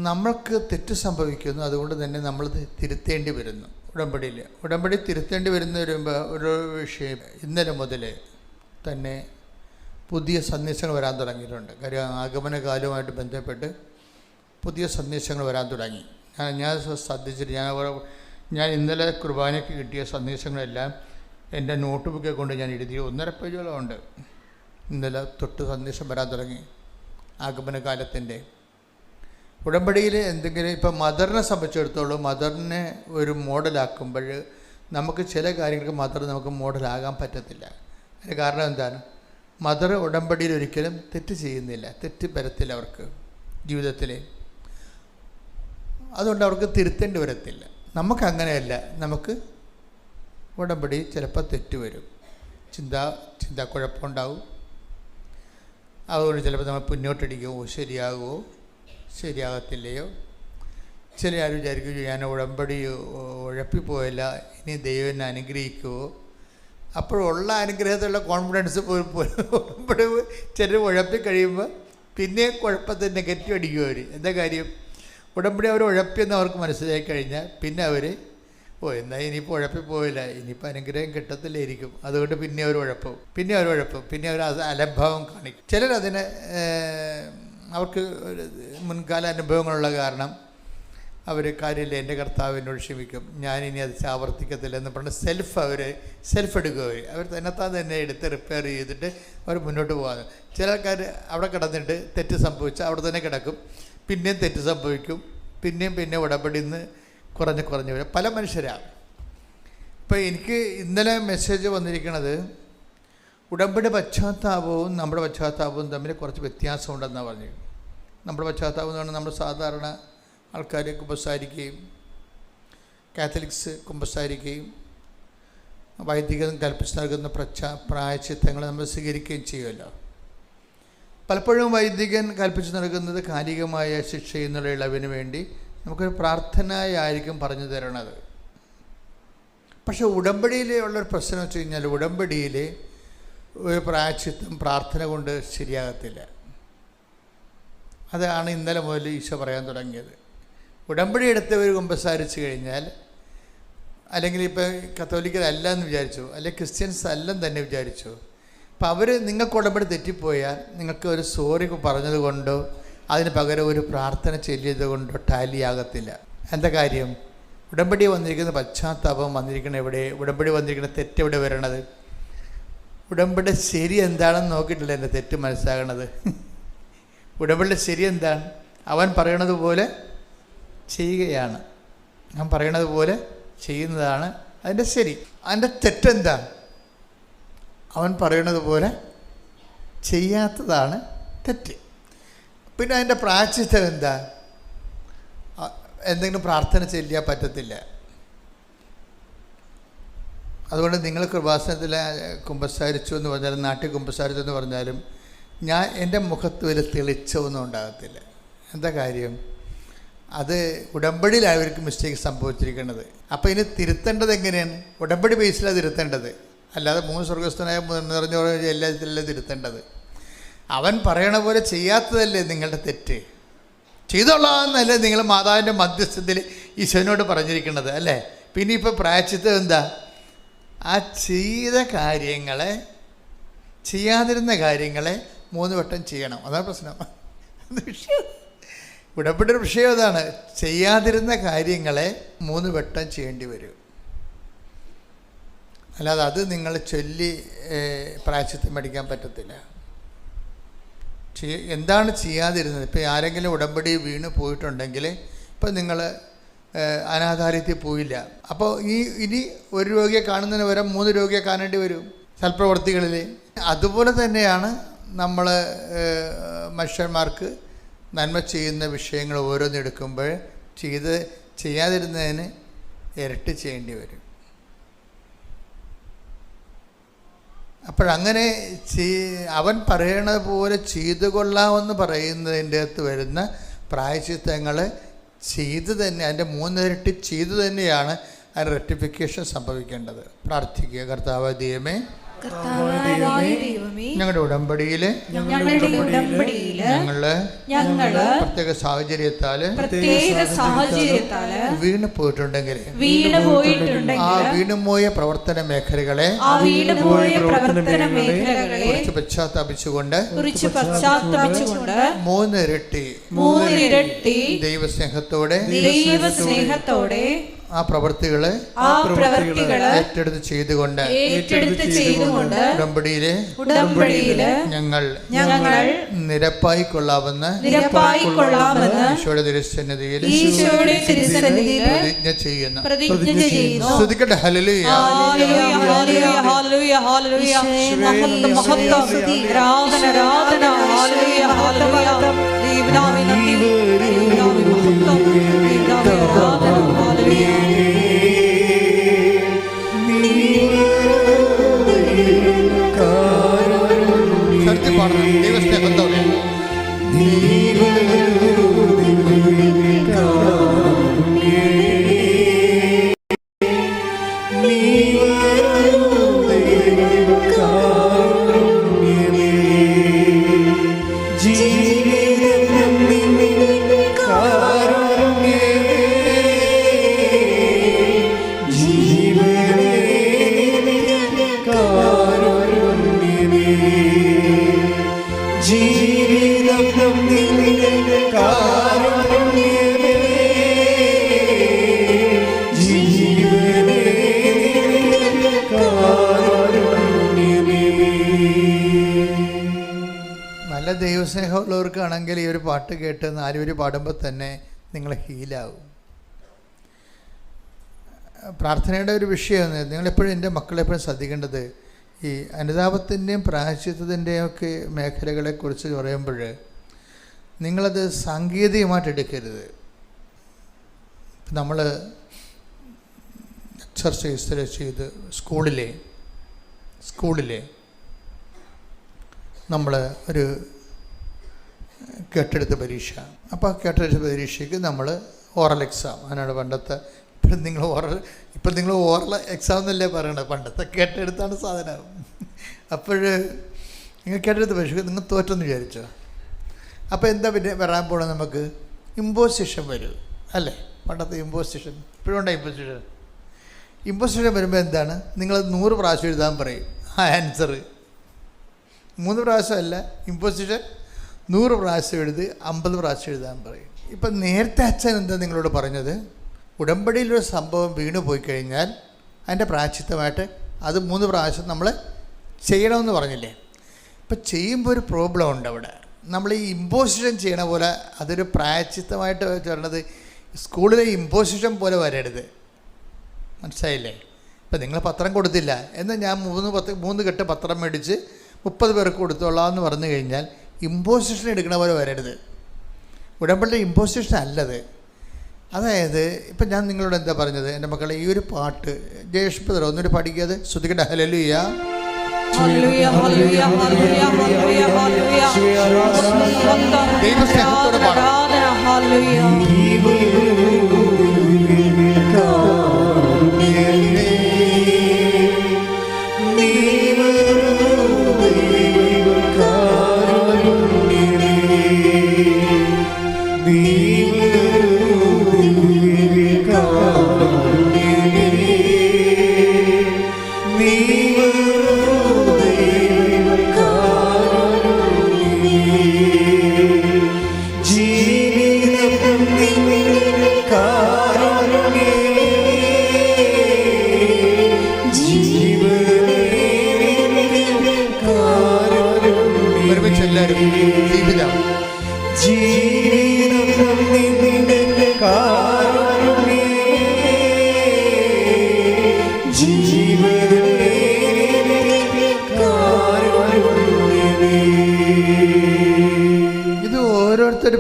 നമ്മൾക്ക് തെറ്റ് സംഭവിക്കുന്നു, അതുകൊണ്ട് തന്നെ നമ്മൾ തിരുത്തേണ്ടി വരുന്നു. ഉടമ്പടി തിരുത്തേണ്ടി വരുമ്പോൾ ഒരു വിഷയം ഇന്നലെ മുതൽ തന്നെ പുതിയ സന്ദേശങ്ങൾ വരാൻ തുടങ്ങിയിട്ടുണ്ട്. കാര്യം ആഗമനകാലവുമായിട്ട് ബന്ധപ്പെട്ട് പുതിയ സന്ദേശങ്ങൾ വരാൻ തുടങ്ങി. ഞാൻ ശ്രദ്ധിച്ചിട്ട് ഞാൻ ഇന്നലെ കുർബാനയ്ക്ക് കിട്ടിയ സന്ദേശങ്ങളെല്ലാം എൻ്റെ നോട്ട് ബുക്കിൽ കൊണ്ട് ഞാൻ എഴുതി 1.5 പേജോളം ഉണ്ട്. ഇന്നലെ തൊട്ട് സന്ദേശം വരാൻ തുടങ്ങി ആഗമനകാലത്തിൻ്റെ. ഉടമ്പടിയിൽ എന്തെങ്കിലും ഇപ്പം മദറിനെ സംബന്ധിച്ചിടത്തോളം മദറിനെ ഒരു മോഡലാക്കുമ്പോൾ നമുക്ക് ചില കാര്യങ്ങൾക്ക് മദർ നമുക്ക് മോഡലാകാൻ പറ്റത്തില്ല. അതിന് കാരണം എന്താണ്? മദർ ഉടമ്പടിയിൽ ഒരിക്കലും തെറ്റ് ചെയ്യുന്നില്ല, തെറ്റ് വരത്തില്ല അവർക്ക് ജീവിതത്തിൽ. അതുകൊണ്ട് അവർക്ക് തിരുത്തേണ്ടി വരത്തില്ല. നമുക്കങ്ങനെയല്ല. നമുക്ക് ഉടമ്പടി ചിലപ്പോൾ തെറ്റ് വരും, ചിന്താക്കുഴപ്പമുണ്ടാവും. അതുകൊണ്ട് ചിലപ്പോൾ നമ്മൾ മുന്നോട്ടടിക്കുമോ, ശരിയാകുമോ ശരിയാകത്തില്ലയോ. ചില ആരും വിചാരിക്കും ഞാൻ ഉടമ്പടി ഉഴപ്പിപ്പോയില്ല, ഇനി ദൈവം എന്നെ അനുഗ്രഹിക്കുമോ. അപ്പോഴുള്ള അനുഗ്രഹത്തിലുള്ള കോൺഫിഡൻസ് ഉടമ്പടി ചിലർ ഉഴപ്പിക്കഴിയുമ്പോൾ പിന്നെ കുഴപ്പത്തിൽ നെഗറ്റീവ് അടിക്കും അവർ. എന്താ കാര്യം? ഉടമ്പടി അവർ ഉഴപ്പിയെന്ന് അവർക്ക് മനസ്സിലാക്കി കഴിഞ്ഞാൽ പിന്നെ അവർ എന്നാൽ ഇനിയിപ്പോൾ ഉഴപ്പിപ്പോയില്ല, ഇനിയിപ്പോൾ അനുഗ്രഹം കിട്ടത്തില്ലായിരിക്കും, അതുകൊണ്ട് പിന്നെ അവർ ഉഴപ്പും, പിന്നെ അവർ അലംഭാവം കാണിക്കും. ചിലരതിന് അവർക്ക് മുൻകാല അനുഭവങ്ങളുള്ള കാരണം അവർ കാര്യമില്ല, എൻ്റെ കർത്താവ് എന്നോട് ക്ഷമിക്കും, ഞാനിനി അത് ആവർത്തിക്കത്തില്ല എന്ന് പറഞ്ഞ് സെൽഫ് എടുക്കും. അവർ തന്നെത്താൻ തന്നെ എടുത്ത് റിപ്പയർ ചെയ്തിട്ട് അവർ മുന്നോട്ട് പോകാതെ. ചില ആൾക്കാർ അവിടെ കിടന്നിട്ട് തെറ്റ് സംഭവിച്ചാൽ അവിടെ തന്നെ കിടക്കും, പിന്നെയും തെറ്റ് സംഭവിക്കും, പിന്നെ ഉടമ്പടിയിൽ നിന്ന് കുറഞ്ഞ് വരും. പല മനുഷ്യരാണ്. ഇപ്പോൾ എനിക്ക് ഇന്നലെ മെസ്സേജ് വന്നിരിക്കുന്നത് ഉടമ്പടി പശ്ചാത്താപവും നമ്മുടെ പശ്ചാത്താപവും തമ്മിൽ കുറച്ച് വ്യത്യാസമുണ്ടെന്നാണ് പറഞ്ഞു. നമ്മുടെ പശ്ചാത്താപം എന്ന് പറഞ്ഞാൽ നമ്മൾ സാധാരണ ആൾക്കാർ കുമ്പസാരിക്കുകയും കാത്തലിക്സ് കുമ്പസാരിക്കുകയും വൈദികൻ കൽപ്പിച്ച് നൽകുന്ന പ്രായശ്ചിത്തങ്ങൾ നമ്മൾ സ്വീകരിക്കുകയും ചെയ്യുമല്ലോ. പലപ്പോഴും വൈദികൻ കൽപ്പിച്ച് നൽകുന്നത് കാലികമായ ശിക്ഷയിൽ നിന്നുള്ള ഇളവിന് വേണ്ടി നമുക്കൊരു പ്രാർത്ഥനയായിരിക്കും പറഞ്ഞു തരണത്. പക്ഷെ ഉടമ്പടിയിൽ ഉള്ളൊരു പ്രശ്നം വെച്ച് കഴിഞ്ഞാൽ ഉടമ്പടിയിൽ ഒരു പ്രായശ്ചിത്തം പ്രാർത്ഥന കൊണ്ട് ശരിയാകത്തില്ല. അതാണ് ഇന്നലെ മുതൽ ഈശോ പറയാൻ തുടങ്ങിയത്. ഉടമ്പടി എടുത്തവർ കുമ്പസാരിച്ച് കഴിഞ്ഞാൽ, അല്ലെങ്കിൽ ഇപ്പോൾ കത്തോലിക്കരല്ല എന്ന് വിചാരിച്ചു, അല്ലെങ്കിൽ ക്രിസ്ത്യൻസ് അല്ലെന്ന് തന്നെ വിചാരിച്ചു, അപ്പം അവർ നിങ്ങൾക്ക് ഉടമ്പടി തെറ്റിപ്പോയാൽ നിങ്ങൾക്ക് ഒരു സോറി പറഞ്ഞത് കൊണ്ടോ അതിന് പകരം ഒരു പ്രാർത്ഥന ചൊല്ലിയത് കൊണ്ടോ ടാലിയാകത്തില്ല. എന്താ കാര്യം? ഉടമ്പടി വന്നിരിക്കുന്ന പശ്ചാത്താപം വന്നിരിക്കുന്ന എവിടെ? ഉടമ്പടി വന്നിരിക്കുന്ന തെറ്റെവിടെ വരണത്? ഉടമ്പടി ശരി എന്താണെന്ന് നോക്കിയിട്ടില്ല എൻ്റെ തെറ്റ് മനസ്സിലാകണത്. ഉടമ്പടി ശരി എന്താണ്? അവൻ പറയണത് പോലെ ചെയ്യുകയാണ്. ഞാൻ പറയണത് പോലെ ചെയ്യുന്നതാണ് അതിൻ്റെ ശരി. അതിൻ്റെ തെറ്റെന്താ? അവൻ പറയണത് പോലെ ചെയ്യാത്തതാണ് തെറ്റ്. പിന്നെ അതിൻ്റെ പ്രായശ്ചിത്തം എന്താ? എന്തെങ്കിലും പ്രാർത്ഥന ചെല്ലാൻ പറ്റത്തില്ല. അതുകൊണ്ട് നിങ്ങൾ കൃപാസനത്തിൽ കുമ്പസാരിച്ചു എന്ന് പറഞ്ഞാലും നാട്ടിൽ കുമ്പസാരിച്ചു എന്ന് പറഞ്ഞാലും ഞാൻ എൻ്റെ മുഖത്ത് വലിയ തെളിച്ചമൊന്നും ഉണ്ടാകത്തില്ല. എന്താ കാര്യം? അത് ഉടമ്പടിയിലാണ് അവർക്ക് മിസ്റ്റേക്ക് സംഭവിച്ചിരിക്കുന്നത്. അപ്പോൾ ഇനി തിരുത്തേണ്ടത് എങ്ങനെയാണ്? ഉടമ്പടി ബേസിലാണ് തിരുത്തേണ്ടത്, അല്ലാതെ മൂന്ന് സ്വർഗസ്ഥനായ നിറഞ്ഞ എല്ലാത്തിലും തിരുത്തേണ്ടത്. അവൻ പറയണ പോലെ ചെയ്യാത്തതല്ലേ നിങ്ങളുടെ തെറ്റ്. ചെയ്തോളാമെന്നല്ലേ നിങ്ങൾ മാതാവിൻ്റെ മധ്യസ്ഥത്തിൽ ഈശോനോട് പറഞ്ഞിരിക്കുന്നത് അല്ലേ? പിന്നെ ഇപ്പോൾ പ്രായശ്ചിത്തം എന്താ? ആ ചെയ്ത കാര്യങ്ങളെ, ചെയ്യാതിരുന്ന കാര്യങ്ങളെ 3 വട്ടം ചെയ്യണം. അതാണ് പ്രശ്നം. അത് വിഷയം. ഉടമ്പടിയുടെ വിഷയം അതാണ്. ചെയ്യാതിരുന്ന കാര്യങ്ങളെ 3 വട്ടം ചെയ്യേണ്ടി വരും. അല്ലാതെ അത് നിങ്ങൾ ചൊല്ലി പ്രായശ്ചിത്തം മേടിക്കാൻ പറ്റത്തില്ല. എന്താണ് ചെയ്യാതിരുന്നത്? ഇപ്പോൾ ആരെങ്കിലും ഉടമ്പടി വീണ് പോയിട്ടുണ്ടെങ്കിൽ, ഇപ്പം നിങ്ങൾ അനാഥാലയത്തിൽ പോയില്ല, അപ്പോൾ ഇനി ഒരു രോഗിയെ കാണുന്നതിന് പകരം 3 രോഗിയെ കാണേണ്ടി വരും സൽപ്രവർത്തികളിൽ. അതുപോലെ തന്നെയാണ് നമ്മൾ മനുഷ്യന്മാർക്ക് നന്മ ചെയ്യുന്ന വിഷയങ്ങൾ ഓരോന്നെടുക്കുമ്പോൾ ചെയ്യാതിരുന്നതിന് ഇരട്ടി ചെയ്യേണ്ടി വരും. അപ്പോഴങ്ങനെ അവൻ പറയണത് പോലെ ചെയ്തു കൊള്ളാമെന്ന് പറയുന്നതിൻ്റെ അകത്ത് വരുന്ന പ്രായശ്ചിത്തങ്ങൾ ചെയ്ത് തന്നെ, അതിൻ്റെ 3 ഇരട്ടി ചെയ്തു തന്നെയാണ് അതിന് റെക്ടിഫിക്കേഷൻ സംഭവിക്കേണ്ടത്. പ്രാർത്ഥിക്കുക. കർത്താവ് ദൈവമേ, ഞങ്ങളുടെ ഉടമ്പടിയിൽ ഞങ്ങള് പ്രത്യേക സാഹചര്യത്താല് വീണ് പോയിട്ടുണ്ടെങ്കിൽ ആ വീണുപോയ പ്രവർത്തന മേഖലകളെ കുറിച്ച് പശ്ചാത്തപിച്ചുകൊണ്ട് 3 ഇരട്ടി ദൈവസ്നേഹത്തോടെ ആ പ്രവൃത്തികളെ ഏറ്റെടുത്ത് ചെയ്തുകൊണ്ട് ഉടമ്പടിയിലെ ഞങ്ങൾ നിരപ്പായി കൊള്ളാമെന്ന് ഈശോയുടെ തിരുസന്നിധിയിൽ പ്രതിജ്ഞ ചെയ്യുന്നു. ശ്രദ്ധിക്കട്ടെ. ഹല്ലേലൂയ. ദൈവസ്നേഹത്തോടെ ദൈവസ്നേഹമുള്ളവർക്കാണെങ്കിൽ ഈ ഒരു പാട്ട് കേട്ട് 4 പേര് പാടുമ്പോൾ തന്നെ നിങ്ങൾ ഹീലാവും. പ്രാർത്ഥനയുടെ ഒരു വിഷയം നിങ്ങളെപ്പോഴും, എൻ്റെ മക്കളെപ്പോഴും ശ്രദ്ധിക്കേണ്ടത്, ഈ അനുതാപത്തിൻ്റെയും പ്രായശ്ചിത്തത്തിൻ്റെയും ഒക്കെ മേഖലകളെക്കുറിച്ച് പറയുമ്പോൾ നിങ്ങളത് സാങ്കേതികമായിട്ട് എടുക്കരുത്. നമ്മൾ എക്സർസൈസ് ചെയ്ത് സ്കൂളിലെ നമ്മൾ ഒരു കെട്ടെടുത്ത പരീക്ഷ, അപ്പോൾ കെട്ടെടുത്ത പരീക്ഷയ്ക്ക് നമ്മൾ ഓറൽ എക്സാം, അതിനാണ് പണ്ടത്തെ. ഇപ്പം നിങ്ങൾ ഓറൽ എക്സാം എന്നല്ലേ പറയണത്, പണ്ടത്തെ കെട്ടെടുത്താണ് സാധനം. അപ്പോൾ നിങ്ങൾ കെട്ടെടുത്ത പരീക്ഷയ്ക്ക് നിങ്ങൾ തോറ്റെന്ന് വിചാരിച്ചോ. അപ്പോൾ എന്താ പിന്നെ വരാൻ പോകണം? നമുക്ക് ഇമ്പോസിഷൻ വരും അല്ലേ? പണ്ടത്തെ ഇമ്പോസിഷൻ ഇപ്പോഴുണ്ടോ? ഇമ്പോസിഷൻ വരുമ്പോൾ എന്താണ്? നിങ്ങൾ 100 പ്രാവശ്യം എഴുതാൻ പറയും ആ ആൻസർ. 3 പ്രാവശ്യമല്ല, ഇമ്പോസിഷൻ 100 പ്രാവശ്യം എഴുതി 50 പ്രാവശ്യം എഴുതാൻ പറയും. ഇപ്പം നേരത്തെ അച്ഛൻ എന്താ നിങ്ങളോട് പറഞ്ഞത്? ഉടമ്പടിയിലൊരു സംഭവം വീണു പോയി കഴിഞ്ഞാൽ അതിൻ്റെ പ്രായശ്ചിത്തമായിട്ട് അത് 3 പ്രാവശ്യം നമ്മൾ ചെയ്യണമെന്ന് പറഞ്ഞില്ലേ? ഇപ്പം ചെയ്യുമ്പോൾ ഒരു പ്രോബ്ലം ഉണ്ട് അവിടെ. നമ്മൾ ഈ ഇമ്പോസിഷൻ ചെയ്യണ പോലെ അതൊരു പ്രായച്ചിത്തമായിട്ട് വരണത് സ്കൂളിലെ ഇമ്പോസിഷൻ പോലെ വരരുത്. മനസ്സിലായില്ലേ? ഇപ്പം നിങ്ങൾ പത്രം കൊടുത്തില്ല എന്നാൽ ഞാൻ 3 കെട്ട് പത്രം മേടിച്ച് 30 പേർക്ക് കൊടുത്തോളാം എന്ന് പറഞ്ഞു കഴിഞ്ഞാൽ ഇമ്പോസിഷൻ എടുക്കണ പോലെ വരരുത്. ഉടമ്പടി ഇമ്പോസിഷൻ അല്ലത്. അതായത് ഇപ്പം ഞാൻ നിങ്ങളോട് എന്താ പറഞ്ഞത്, എൻ്റെ മക്കളെ ഈ ഒരു പാട്ട് ജയേഷ് ബ്രദർ ഒന്നൊരു പഠിക്കാതെ ശ്രുതിക്കട്ടെ. ഹല്ലേലൂയ ദൈവസ്നേഹത്തോടെ പാടാം.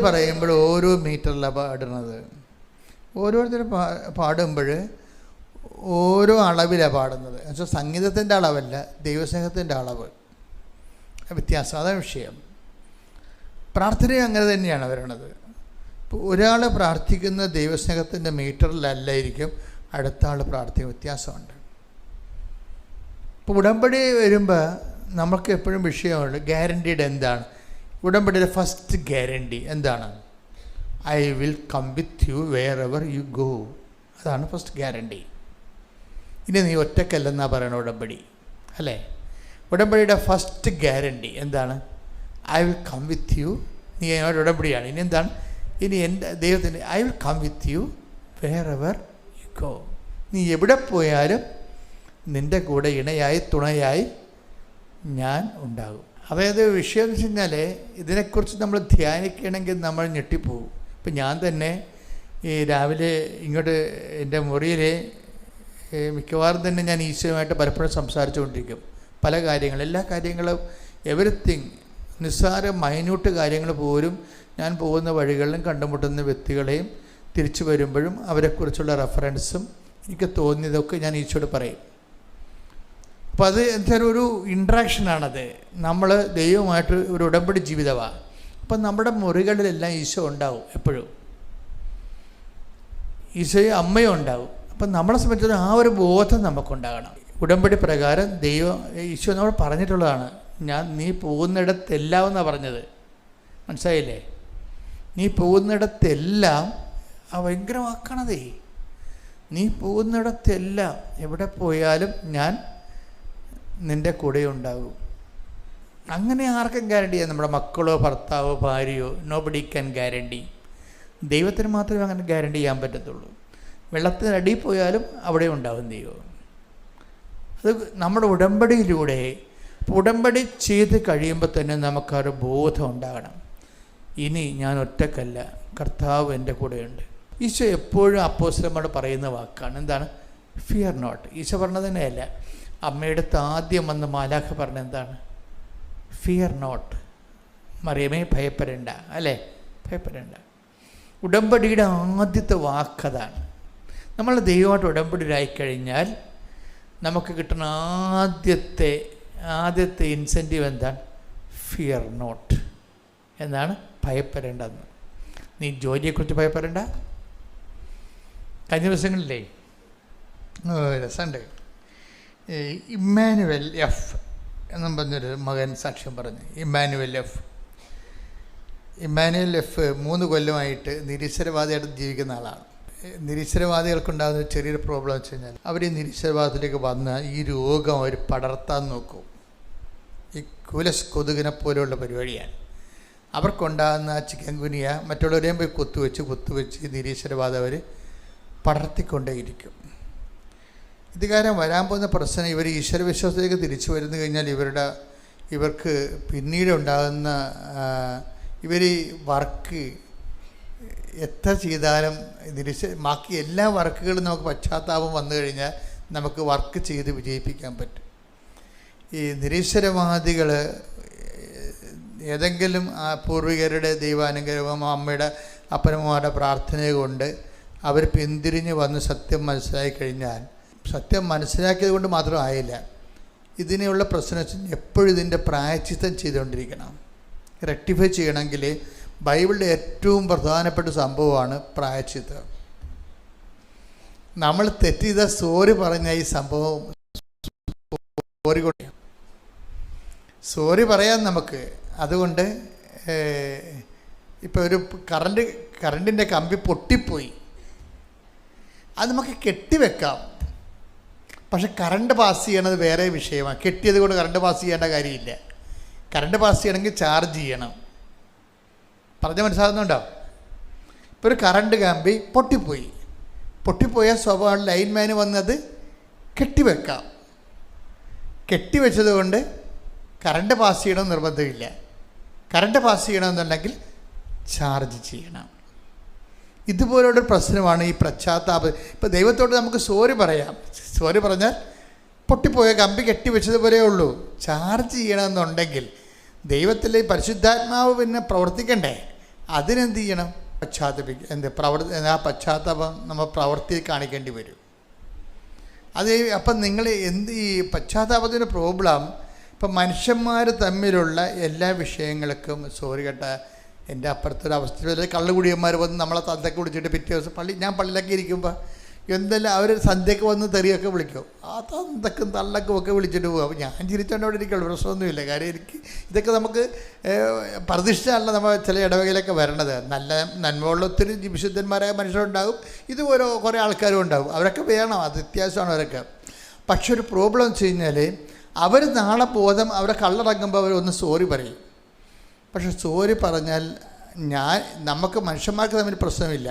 പറയുമ്പോൾ ഓരോ മീറ്ററിലാണ് പാടുന്നത്. ഓരോരുത്തർ പാടുമ്പോൾ ഓരോ അളവിലാണ് പാടുന്നത്. എന്നുവെച്ചാൽ സംഗീതത്തിൻ്റെ അളവല്ല, ദൈവസ്നേഹത്തിൻ്റെ അളവ് വ്യത്യാസം. അതാണ് വിഷയം. പ്രാർത്ഥനയും അങ്ങനെ തന്നെയാണ് വരണത്. ഇപ്പോൾ ഒരാൾ പ്രാർത്ഥിക്കുന്ന ദൈവസ്നേഹത്തിൻ്റെ മീറ്ററിലല്ലായിരിക്കും അടുത്ത ആൾ പ്രാർത്ഥിക്കുന്ന, വ്യത്യാസമുണ്ട്. ഇപ്പോൾ ഉടമ്പടി വരുമ്പോൾ നമുക്ക് എപ്പോഴും വിഷയമുണ്ട് ഗ്യാരണ്ടീഡ് എന്താണ്. ഉടമ്പടിയുടെ ഫസ്റ്റ് ഗ്യാരണ്ടി എന്താണ്? I will come with you wherever you go. അതാണ് ഫസ്റ്റ് ഗ്യാരണ്ടി. ഇനി നീ ഒറ്റക്കല്ലെന്നാണ് പറയുന്നത് ഉടമ്പടി, അല്ലേ? ഉടമ്പടിയുടെ ഫസ്റ്റ് ഗ്യാരണ്ടി എന്താണ്? I will come with you. നീ എന്നോട് ഉടമ്പടിയാണ്. ഇനി എന്താണ്? ഇനി എൻ്റെ ദൈവത്തിൻ്റെ I will come with you wherever you go. നീ എവിടെ പോയാലും നിൻ്റെ കൂടെ ഇണയായി തുണയായി ഞാൻ ഉണ്ടാകും. അതായത് വിഷയം എന്ന് വെച്ച് കഴിഞ്ഞാൽ ഇതിനെക്കുറിച്ച് നമ്മൾ ധ്യാനിക്കണമെങ്കിൽ നമ്മൾ ഞെട്ടിപ്പോവും. ഇപ്പം ഞാൻ തന്നെ ഈ രാവിലെ ഇങ്ങോട്ട് എൻ്റെ മുറിയിൽ മിക്കവാറും തന്നെ ഞാൻ ഈശോയുമായിട്ട് പലപ്പോഴും സംസാരിച്ചുകൊണ്ടിരിക്കും. പല കാര്യങ്ങൾ, എല്ലാ കാര്യങ്ങളും, എവരിത്തിങ്, നിസ്സാര മൈന്യൂട്ട് കാര്യങ്ങൾ പോലും ഞാൻ പോകുന്ന വഴികളിലും കണ്ടുമുട്ടുന്ന വ്യക്തികളെയും തിരിച്ചു വരുമ്പോഴും അവരെക്കുറിച്ചുള്ള റെഫറൻസും എനിക്ക് തോന്നിയതൊക്കെ ഞാൻ ഈശോയോട് പറയും. അപ്പോൾ അത് എന്തായാലും ഒരു ഇൻട്രാക്ഷനാണത്. നമ്മൾ ദൈവമായിട്ട് ഒരു ഉടമ്പടി ജീവിതമാണ്. അപ്പം നമ്മുടെ മുറികളിലെല്ലാം ഈശോ ഉണ്ടാവും, എപ്പോഴും ഈശോയും അമ്മയും ഉണ്ടാവും. അപ്പം നമ്മളെ സംബന്ധിച്ചിടത്തോളം ആ ഒരു ബോധം നമുക്കുണ്ടാകണം. ഉടമ്പടി പ്രകാരം ദൈവം ഈശോ നമ്മൾ പറഞ്ഞിട്ടുള്ളതാണ്, നീ പോകുന്നിടത്തെല്ലാം എന്നാണ് പറഞ്ഞത്. മനസ്സിലായില്ലേ? നീ പോകുന്നിടത്തെല്ലാം ഭയങ്കര വാക്കാണതേ. നീ പോകുന്നിടത്തെല്ലാം എവിടെ പോയാലും ഞാൻ നിൻ്റെ കൂടെ ഉണ്ടാകും. അങ്ങനെ ആർക്കും ഗ്യാരണ്ടി ചെയ്യാം? നമ്മുടെ മക്കളോ ഭർത്താവോ ഭാര്യയോ, നോബഡി ക്യാൻ ഗ്യാരണ്ടി. ദൈവത്തിന് മാത്രമേ അങ്ങനെ ഗ്യാരണ്ടി ചെയ്യാൻ പറ്റത്തുള്ളൂ. വെള്ളത്തിനടിയിൽ പോയാലും അവിടെ ഉണ്ടാകും ദൈവം. അത് നമ്മുടെ ഉടമ്പടിയിലൂടെ, ഉടമ്പടി ചെയ്ത് കഴിയുമ്പോൾ തന്നെ നമുക്കൊരു ബോധം ഉണ്ടാകണം, ഇനി ഞാൻ ഒറ്റക്കല്ല, കർത്താവ് എൻ്റെ കൂടെയുണ്ട്. ഈശോ എപ്പോഴും അപ്പോസ്തലന്മാരോട് പറയുന്ന വാക്കാണ്, എന്താണ്? Fear not. ഈശോ പറഞ്ഞത് തന്നെയല്ല, അമ്മയുടെ അടുത്ത് ആദ്യം വന്ന് മാലാഖ പറഞ്ഞ എന്താണ്? ഫിയർ നോട്ട്, മറിയമേ ഭയപ്പെടേണ്ട, അല്ലേ? ഭയപ്പെടേണ്ട. ഉടമ്പടിയുടെ ആദ്യത്തെ വാക്കതാണ്. നമ്മൾ ദൈവമായിട്ട് ഉടമ്പടിയിലായിക്കഴിഞ്ഞാൽ നമുക്ക് കിട്ടുന്ന ആദ്യത്തെ ഇൻസെൻറ്റീവ് എന്താണ്? Fear not. എന്താണ്? ഭയപ്പെടേണ്ടെന്ന്. നീ ജോലിയെക്കുറിച്ച് ഭയപ്പെടേണ്ട. കഴിഞ്ഞ ദിവസങ്ങളിലേ രസമുണ്ട്, ഇമ്മാനുവൽ എഫ് എന്നും പറഞ്ഞൊരു മകൻ സാക്ഷ്യം പറഞ്ഞു. ഇമ്മാനുവൽ എഫ് 3 കൊല്ലമായിട്ട് നിരീശ്വരവാദിയായിട്ട് ജീവിക്കുന്ന ആളാണ്. നിരീശ്വരവാദികൾക്കുണ്ടാകുന്ന ചെറിയൊരു പ്രോബ്ലം വെച്ച് കഴിഞ്ഞാൽ അവർ ഈ നിരീശ്വരവാദത്തിലേക്ക് വന്ന് ഈ രോഗം അവർ പടർത്താൻ നോക്കും. ഈ കുലസ് കൊതുകിനെ പോലെയുള്ള പരിപാടിയാണ്. അവർക്കുണ്ടാകുന്ന ചിക്കൻ ഗുനിയ മറ്റുള്ളവരെയും പോയി കുത്തുവെച്ച് ഈ നിരീശ്വരവാദം അവർ പടർത്തിക്കൊണ്ടേയിരിക്കും. ഇത് കാരണം വരാൻ പോകുന്ന പ്രശ്നം, ഇവർ ഈശ്വരവിശ്വാസത്തിലേക്ക് തിരിച്ചു വരുന്നു കഴിഞ്ഞാൽ ഇവർക്ക് പിന്നീട് ഉണ്ടാകുന്ന ഇവർ വർക്ക് എത്ര ചെയ്താലും ബാക്കി എല്ലാ വർക്കുകളും നമുക്ക് പശ്ചാത്താപം വന്നു കഴിഞ്ഞാൽ നമുക്ക് വർക്ക് ചെയ്ത് വിജയിപ്പിക്കാൻ പറ്റും. ഈ നിരീശ്വരവാദികൾ ഏതെങ്കിലും പൂർവികരുടെ ദൈവാനുഗ്രഹമോ അമ്മയുടെ അപ്പനമ്മമാരുടെ പ്രാർത്ഥന കൊണ്ട് അവർ പിന്തിരിഞ്ഞ് വന്ന് സത്യം മനസ്സിലാക്കി കഴിഞ്ഞാൽ, സത്യം മനസ്സിലാക്കിയത് കൊണ്ട് മാത്രം ആയില്ല, ഇതിനുള്ള പ്രശ്നം എപ്പോഴും ഇതിൻ്റെ പ്രായശ്ചിത്തം ചെയ്തുകൊണ്ടിരിക്കണം. റെക്ടിഫൈ ചെയ്യണമെങ്കിൽ ബൈബിളിൻ്റെ ഏറ്റവും പ്രധാനപ്പെട്ട സംഭവമാണ് പ്രായശ്ചിത്തം. നമ്മൾ തെറ്റ് ചെയ്ത സോറി പറഞ്ഞ ഈ സംഭവം സോറി പറയാൻ നമുക്ക്. അതുകൊണ്ട് ഇപ്പോൾ ഒരു കറണ്ടിൻ്റെ കമ്പി പൊട്ടിപ്പോയി, അത് നമുക്ക് കെട്ടിവെക്കാം. പക്ഷെ കറണ്ട് പാസ് ചെയ്യണത് വേറെ വിഷയമാണ്. കെട്ടിയത് കൊണ്ട് കറണ്ട് പാസ് ചെയ്യേണ്ട കാര്യമില്ല. കറണ്ട് പാസ് ചെയ്യണമെങ്കിൽ ചാർജ് ചെയ്യണം. പറഞ്ഞ് മനസ്സിലാകുന്നുണ്ടോ? ഇപ്പോൾ ഒരു കറണ്ട് കമ്പി പൊട്ടിപ്പോയാൽ സ്വാഭാവിക ലൈൻമാന് വന്നത് കെട്ടിവെക്കാം. കെട്ടിവെച്ചത് കൊണ്ട് കറണ്ട് പാസ് ചെയ്യണമെന്ന് നിർബന്ധമില്ല. കറണ്ട് പാസ് ചെയ്യണമെന്നുണ്ടെങ്കിൽ ചാർജ് ചെയ്യണം. ഇതുപോലുള്ളൊരു പ്രശ്നമാണ് ഈ പശ്ചാത്താപം. ഇപ്പോൾ ദൈവത്തോട് നമുക്ക് സോറി പറയാം. സോറി പറഞ്ഞാൽ പൊട്ടിപ്പോയ കമ്പി കെട്ടിവെച്ചതുപോലേ ഉള്ളൂ. ചാർജ് ചെയ്യണമെന്നുണ്ടെങ്കിൽ ദൈവത്തിലെ പരിശുദ്ധാത്മാവ് പിന്നെ പ്രവർത്തിക്കണ്ടേ? അതിനെന്ത് ചെയ്യണം? ആ പശ്ചാത്താപം നമ്മൾ പ്രവർത്തിയിൽ കാണിക്കേണ്ടി വരും. അത് അപ്പം നിങ്ങൾ ഈ പശ്ചാത്താപത്തിൻ്റെ പ്രോബ്ലം, ഇപ്പം മനുഷ്യന്മാർ തമ്മിലുള്ള എല്ലാ വിഷയങ്ങൾക്കും സോറി കേട്ട എൻ്റെ അപ്പുറത്തൊരു അവസ്ഥയിൽ കള്ളുകുടിയന്മാർ വന്ന് നമ്മളെ തന്തയ്ക്ക് വിളിച്ചിട്ട് പിറ്റേ ദിവസം ഞാൻ പള്ളിയിലൊക്കെ ഇരിക്കുമ്പോൾ എന്തെല്ലാം അവർ സന്ധ്യയ്ക്ക് വന്ന് തെറിയൊക്കെ വിളിക്കും. ആ തന്തക്കും തള്ളക്കും ഒക്കെ വിളിച്ചിട്ട് പോകും. അപ്പോൾ ഞാൻ ചിരിച്ചോണ്ട് അവിടെ ഇരിക്കുള്ളൂ, പ്രശ്നമൊന്നുമില്ല. കാര്യം ഇതൊക്കെ നമുക്ക് പ്രതിഷ്ഠയല്ല നമ്മൾ ചില ഇടവകയിലൊക്കെ വരണത്. നന്മയുള്ള ഒത്തിരി വിശുദ്ധന്മാരായ മനുഷ്യരുണ്ടാകും, ഇതുപോലെ കുറേ ആൾക്കാരും ഉണ്ടാകും. അവരൊക്കെ വേണം, അത് വ്യത്യാസമാണ് അവരൊക്കെ. പക്ഷെ ഒരു പ്രോബ്ലം വെച്ച് കഴിഞ്ഞാൽ അവർ നാളെ ബോധം അവരെ കള്ളടങ്ങുമ്പോൾ അവരൊന്ന് സോറി പറയും. പക്ഷെ സോറി പറഞ്ഞാൽ നമുക്ക് മനുഷ്യന്മാർക്ക് തമ്മിൽ പ്രശ്നമില്ല,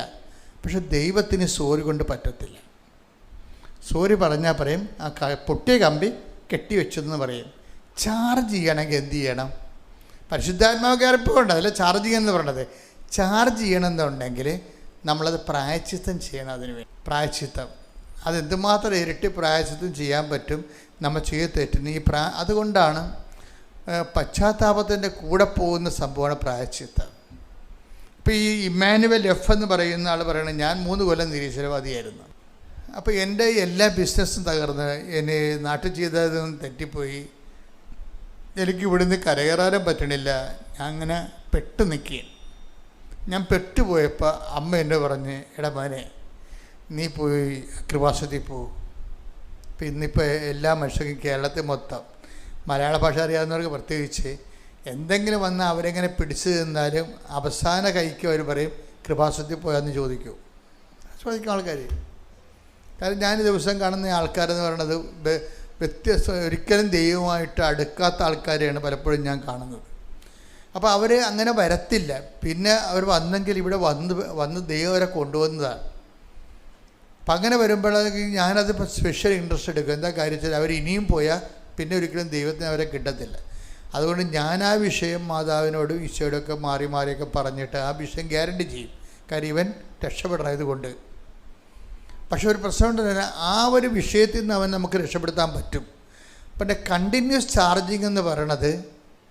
പക്ഷെ ദൈവത്തിന് സോറി കൊണ്ട് പറ്റത്തില്ല. സോറി പറഞ്ഞാൽ പറയും ആ പൊട്ടിയ കമ്പി കെട്ടിവെച്ചെന്ന് പറയും. ചാർജ് ചെയ്യണമെങ്കിൽ എന്ത് ചെയ്യണം? പരിശുദ്ധാത്മാവ് കയറിപ്പോണ്ട് അതല്ല ചാർജ് ചെയ്യുമെന്ന് പറയണത്. ചാർജ് ചെയ്യണമെന്നുണ്ടെങ്കിൽ നമ്മളത് പ്രായശ്ചിത്തം ചെയ്യണം. അതിന് വേണ്ടി പ്രായശ്ചിത്തം, അതെന്തുമാത്രം ഇരട്ടി പ്രായശ്ചിത്തം ചെയ്യാൻ പറ്റും നമ്മൾ ചെയ്ത് തെറ്റുന്ന അതുകൊണ്ടാണ് പശ്ചാത്താപത്തിൻ്റെ കൂടെ പോകുന്ന സംഭവമാണ് പ്രായശ്ചിത്തം. ഇപ്പോൾ ഈ ഇമ്മാനുവൽ എഫ് എന്ന് പറയുന്ന ആൾ പറയണത്, ഞാൻ 3 കൊല്ലം നിരീശ്വരവാദിയായിരുന്നു. അപ്പോൾ എൻ്റെ എല്ലാ ബിസിനസ്സും തകർന്ന്, എന്നെ നാട്ടിൽ ചെയ്തതും തെറ്റിപ്പോയി, എനിക്ക് ഇവിടുന്ന് കരകയറാനും പറ്റണില്ല. ഞാൻ അങ്ങനെ പെട്ട് നിൽക്കുകയാണ്. ഞാൻ പെട്ടുപോയപ്പോൾ അമ്മ എന്നെ പറഞ്ഞ്, എടാ മോനെ നീ പോയി കൃപാസനത്തിൽ പോകും. ഇപ്പം ഇന്നിപ്പോൾ എല്ലാ മനുഷ്യർക്കും കേരളത്തിൽ മൊത്തം മലയാള ഭാഷ അറിയാവുന്നവർക്ക് പ്രത്യേകിച്ച് എന്തെങ്കിലും വന്നാൽ അവരെങ്ങനെ പിടിച്ചു നിന്നാലും അവസാന കൈക്ക് അവർ പറയും കൃപാസനത്തിൽ പോയാന്ന് ചോദിക്കും ആൾക്കാർ. കാരണം ഞാൻ ദിവസം കാണുന്ന ആൾക്കാരെന്ന് പറയുന്നത് ഒരിക്കലും ദൈവമായിട്ട് അടുക്കാത്ത ആൾക്കാരെയാണ് പലപ്പോഴും ഞാൻ കാണുന്നത്. അപ്പോൾ അവർ അങ്ങനെ വരത്തില്ല. പിന്നെ അവർ വന്നെങ്കിൽ ഇവിടെ വന്ന് ദൈവം അവരെ കൊണ്ടുവന്നതാണ്. അപ്പം അങ്ങനെ വരുമ്പോഴേക്ക് ഞാനത് സ്പെഷ്യൽ ഇൻട്രസ്റ്റ് എടുക്കും. എന്താ കാര്യം വെച്ചാൽ അവർ ഇനിയും പോയാൽ പിന്നെ ഒരിക്കലും ദൈവത്തിന് അവരെ കിട്ടത്തില്ല. അതുകൊണ്ട് ഞാൻ ആ വിഷയം മാതാവിനോടും ഈശോയോടൊക്കെ മാറിയൊക്കെ പറഞ്ഞിട്ട് ആ വിഷയം ഗ്യാരണ്ടി ചെയ്യും. കാര്യം ഇവൻ രക്ഷപ്പെടണതുകൊണ്ട്. പക്ഷെ ഒരു പ്രശ്നം ഉണ്ടെന്ന്, ആ ഒരു വിഷയത്തിൽ നിന്ന് അവൻ നമുക്ക് രക്ഷപ്പെടുത്താൻ പറ്റും. പിന്നെ കണ്ടിന്യൂസ് ചാർജിങ് എന്ന് പറയണത്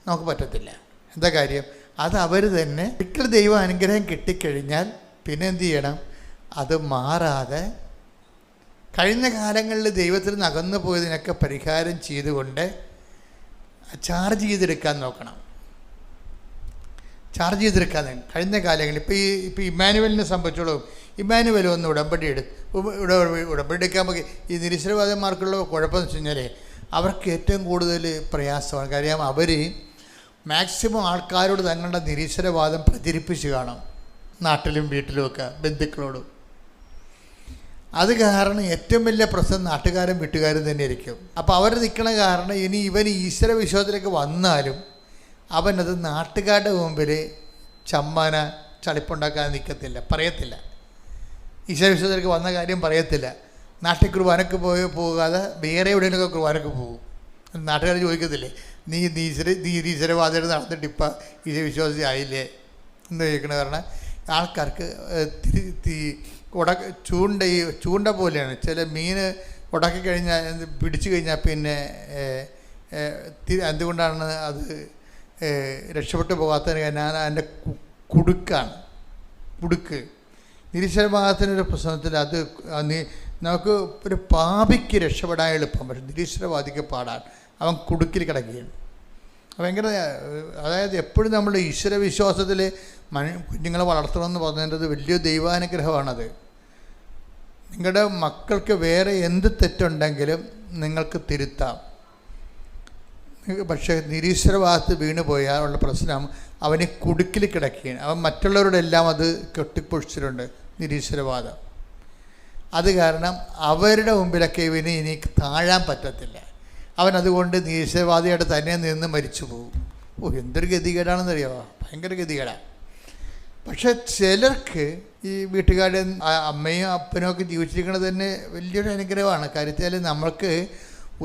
നമുക്ക് പറ്റത്തില്ല. എന്താ കാര്യം? അത് അവർ തന്നെ ഒരിക്കൽ ദൈവ അനുഗ്രഹം കിട്ടിക്കഴിഞ്ഞാൽ പിന്നെ എന്ത് ചെയ്യണം? അത് മാറാതെ കഴിഞ്ഞ കാലങ്ങളിൽ ദൈവത്തിൽ നിന്ന് അകന്നു പോയതിനൊക്കെ പരിഹാരം ചെയ്തുകൊണ്ട് ചാർജ് ചെയ്തെടുക്കാൻ നോക്കണം. ചാർജ് ചെയ്തെടുക്കാൻ കഴിഞ്ഞ കാലങ്ങളിൽ ഇപ്പോൾ ഇമ്മാനുവലിനെ സംബന്ധിച്ചോളം ഇമ്മാനുവൽ ഒന്ന് ഉടമ്പടി എടുക്കാൻ നമുക്ക് ഈ നിരീശ്വരവാദന്മാർക്കുള്ള കുഴപ്പമെന്ന് വെച്ച് കഴിഞ്ഞാൽ അവർക്ക് ഏറ്റവും കൂടുതൽ പ്രയാസമാണ്. കാര്യം അവർ മാക്സിമം ആൾക്കാരോട് തങ്ങളുടെ നിരീശ്വരവാദം പ്രചരിപ്പിച്ച് കാണും, നാട്ടിലും വീട്ടിലുമൊക്കെ ബന്ധുക്കളോടും. അത് കാരണം ഏറ്റവും വലിയ പ്രശ്നം നാട്ടുകാരും വീട്ടുകാരും തന്നെ ആയിരിക്കും. അപ്പോൾ അവർ നിൽക്കണ കാരണം ഇനി ഇവൻ ഈശ്വര വിശ്വാസത്തിലേക്ക് വന്നാലും അവനത് നാട്ടുകാരുടെ മുമ്പിൽ ചളിപ്പുണ്ടാക്കാൻ നിൽക്കത്തില്ല, പറയത്തില്ല. ഈശ്വര വിശ്വാസത്തിലേക്ക് വന്ന കാര്യം പറയത്തില്ല. നാട്ടിൽ കുർബാനക്ക് പോകാതെ വേറെ എവിടെയെങ്കിലുമൊക്കെ കുർബാനക്ക് പോകും. നാട്ടുകാർ ചോദിക്കത്തില്ലേ, നീ നിരീശ്വരവാദികൾ നടന്നിട്ട് ഇപ്പം വിശ്വാസി ആയില്ലേ എന്ന് ചോദിക്കണ. കാരണം ആൾക്കാർക്ക് ചൂണ്ട പോലെയാണ്. ചില മീൻ ഉടക്കി കഴിഞ്ഞാൽ പിടിച്ചു കഴിഞ്ഞാൽ പിന്നെ എന്തുകൊണ്ടാണ് അത് രക്ഷപ്പെട്ടു പോകാത്തതിന് കാരണം അതിൻ്റെ കുടുക്ക്. നിരീശ്വരവാദത്തിനൊരു പ്രശ്നത്തിൽ അത് നമുക്ക് ഒരു പാപിക്ക് രക്ഷപ്പെടാൻ എളുപ്പം, പക്ഷെ നിരീശ്വരവാദിക്ക് പാടാൻ. അവൻ കുടുക്കിൽ കിടക്കുകയാണ്. ഭയങ്കര, അതായത് എപ്പോഴും നമ്മൾ ഈശ്വര വിശ്വാസത്തിൽ കുഞ്ഞുങ്ങളെ വളർത്തണമെന്ന് പറഞ്ഞത് വലിയ ദൈവാനുഗ്രഹമാണത്. നിങ്ങളുടെ മക്കൾക്ക് വേറെ എന്ത് തെറ്റുണ്ടെങ്കിലും നിങ്ങൾക്ക് തിരുത്താം. പക്ഷേ നിരീശ്വരവാദത്തിൽ വീണ് പോയാൽ ഉള്ള പ്രശ്നം അവന് കുടുക്കിൽ കിടക്കുകയാണ്. അവൻ മറ്റുള്ളവരോടെല്ലാം അത് കെട്ടിപ്പൊഴിച്ചിട്ടുണ്ട് നിരീശ്വരവാദം. അത് കാരണം അവരുടെ മുമ്പിലൊക്കെ ഇവന് ഇനി താഴാൻ പറ്റത്തില്ല. അവൻ അതുകൊണ്ട് നിരീശ്വരവാദിയായിട്ട് തന്നെ നിന്ന് മരിച്ചു പോകും. എന്തൊരു ഗതികേടാണെന്നറിയാമോ, ഭയങ്കര ഗതികേടാണ്. പക്ഷെ ചിലർക്ക് ഈ വീട്ടുകാരുടെ അമ്മയും അപ്പനും ഒക്കെ ജീവിച്ചിരിക്കുന്നത് തന്നെ വലിയൊരു അനുഗ്രഹമാണ്. കാര്യത്തിൽ നമ്മൾക്ക്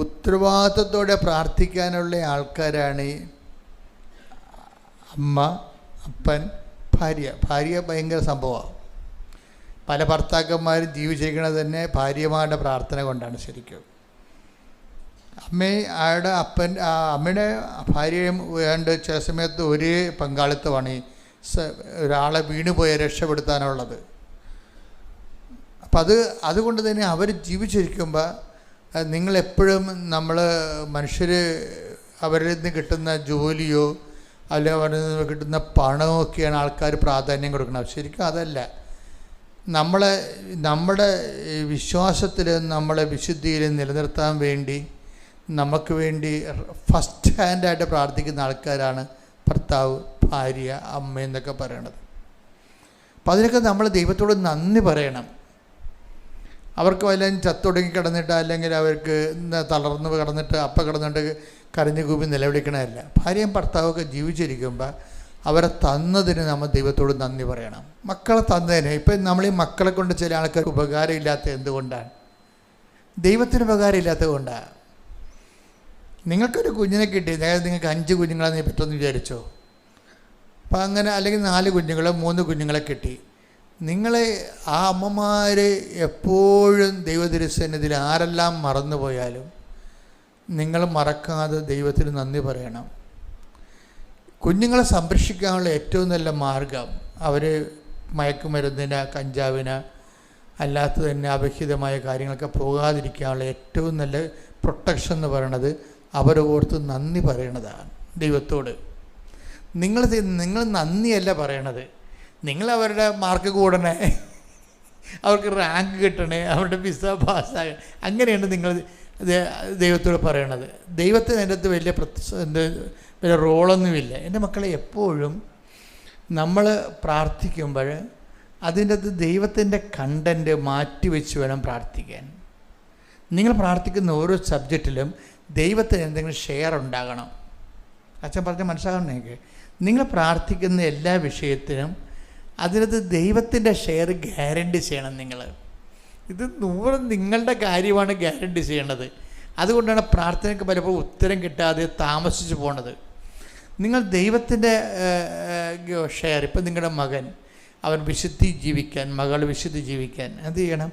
ഉത്തരവാദിത്വത്തോടെ പ്രാർത്ഥിക്കാനുള്ള ആൾക്കാരാണ് ഈ അമ്മ, അപ്പൻ, ഭാര്യ ഭയങ്കര സംഭവമാണ്. പല ഭർത്താക്കന്മാരും ജീവിച്ചിരിക്കുന്നത് തന്നെ ഭാര്യമാരുടെ പ്രാർത്ഥന കൊണ്ടാണ്. ശരിക്കും അമ്മയുടെ ഭാര്യയും വേണ്ട ചില സമയത്ത് ഒരേ പങ്കാളിത്തമാണ് ഈ ഒരാളെ വീണുപോയി രക്ഷപ്പെടുത്താനുള്ളത്. അപ്പം അതുകൊണ്ട് തന്നെ അവർ ജീവിച്ചിരിക്കുമ്പോൾ നിങ്ങളെപ്പോഴും മനുഷ്യർ അവരിൽ നിന്ന് കിട്ടുന്ന ജോലിയോ അല്ലെങ്കിൽ അവരിൽ നിന്ന് കിട്ടുന്ന പണമോ ഒക്കെയാണ് ആൾക്കാർ പ്രാധാന്യം കൊടുക്കണം. ശരിക്കും അതല്ല. നമ്മുടെ വിശ്വാസത്തിൽ നമ്മളെ വിശുദ്ധിയിൽ നിലനിർത്താൻ വേണ്ടി നമുക്ക് വേണ്ടി ഫസ്റ്റ് ഹാൻഡായിട്ട് പ്രാർത്ഥിക്കുന്ന ആൾക്കാരാണ് ഭർത്താവ്, ഭാര്യ, അമ്മ എന്നൊക്കെ പറയണത്. അപ്പം അതിനൊക്കെ നമ്മൾ ദൈവത്തോട് നന്ദി പറയണം. അവർക്ക് വല്ലതും ചത്തൊടുങ്ങി കിടന്നിട്ട് അല്ലെങ്കിൽ അവർക്ക് തളർന്ന് കിടന്നിട്ട് കിടന്നിട്ട് കരഞ്ഞു കൂപ്പി നിലവിളിക്കണമല്ല. ഭാര്യയും ഭർത്താവൊക്കെ ജീവിച്ചിരിക്കുമ്പോൾ അവരെ തന്നതിന് നമ്മൾ ദൈവത്തോട് നന്ദി പറയണം. മക്കളെ തന്നതിന് ഇപ്പം നമ്മൾ ഈ മക്കളെ കൊണ്ട് ചില ആൾക്കാർക്ക് ഉപകാരമില്ലാത്ത എന്തുകൊണ്ടാണ്? ദൈവത്തിന് ഉപകാരമില്ലാത്തത് കൊണ്ടാണ്. നിങ്ങൾക്കൊരു കുഞ്ഞിനെ കിട്ടി, അതായത് നിങ്ങൾക്ക് 5 കുഞ്ഞുങ്ങളെ പറ്റുമെന്ന് വിചാരിച്ചോ. അപ്പം അങ്ങനെ അല്ലെങ്കിൽ 4 കുഞ്ഞുങ്ങളോ 3 കുഞ്ഞുങ്ങളെ കിട്ടി. നിങ്ങളെ ആ അമ്മമാർ എപ്പോഴും ദൈവതിരുസന്നിധിയിൽ ആരെല്ലാം മറന്നുപോയാലും നിങ്ങൾ മറക്കാതെ ദൈവത്തിന് നന്ദി പറയണം. കുഞ്ഞുങ്ങളെ സംരക്ഷിക്കാനുള്ള ഏറ്റവും നല്ല മാർഗം അവർ മയക്കുമരുന്നിന്, കഞ്ചാവിന്, അല്ലാത്ത തന്നെ അവിഹിതമായ കാര്യങ്ങളൊക്കെ പോകാതിരിക്കാനുള്ള ഏറ്റവും നല്ല പ്രൊട്ടക്ഷൻ എന്ന് പറയണത് അവരെ ഓർത്ത് നന്ദി പറയണതാണ് ദൈവത്തോട്. നിങ്ങൾ നന്ദിയല്ല പറയണത്. നിങ്ങൾ അവരുടെ മാർക്ക് കൂടണേ, അവർക്ക് റാങ്ക് കിട്ടണേ, അവരുടെ വിസ പാസ്സാകണം, അങ്ങനെയാണ് നിങ്ങൾ ദൈവത്തോട് പറയണത്. ദൈവത്തിന് അതിൻ്റെ അകത്ത് വലിയ റോളൊന്നുമില്ല. എൻ്റെ മക്കളെ എപ്പോഴും നമ്മൾ പ്രാർത്ഥിക്കുമ്പോൾ അതിൻ്റെ അകത്ത് ദൈവത്തിൻ്റെ കണ്ടൻറ്റ് മാറ്റിവെച്ച് വേണം പ്രാർത്ഥിക്കാൻ. നിങ്ങൾ പ്രാർത്ഥിക്കുന്ന ഓരോ സബ്ജക്റ്റിലും ദൈവത്തിന് എന്തെങ്കിലും ഷെയർ ഉണ്ടാകണം. അച്ഛൻ പറഞ്ഞാൽ മനസ്സിലാകണം. നിങ്ങൾ പ്രാർത്ഥിക്കുന്ന എല്ലാ വിഷയത്തിനും അതിനകത്ത് ദൈവത്തിൻ്റെ ഷെയർ ഗ്യാരണ്ടി ചെയ്യണം. ഇത് 100 നിങ്ങളുടെ കാര്യമാണ് ഗ്യാരണ്ടി ചെയ്യണത്. അതുകൊണ്ടാണ് പ്രാർത്ഥനയ്ക്ക് പലപ്പോഴും ഉത്തരം കിട്ടാതെ താമസിച്ച് പോണത്. നിങ്ങൾ ദൈവത്തിൻ്റെ ഷെയർ, ഇപ്പം നിങ്ങളുടെ മകൻ അവൻ വിശുദ്ധി ജീവിക്കാൻ, മകൾ വിശുദ്ധി ജീവിക്കാൻ എന്ത് ചെയ്യണം?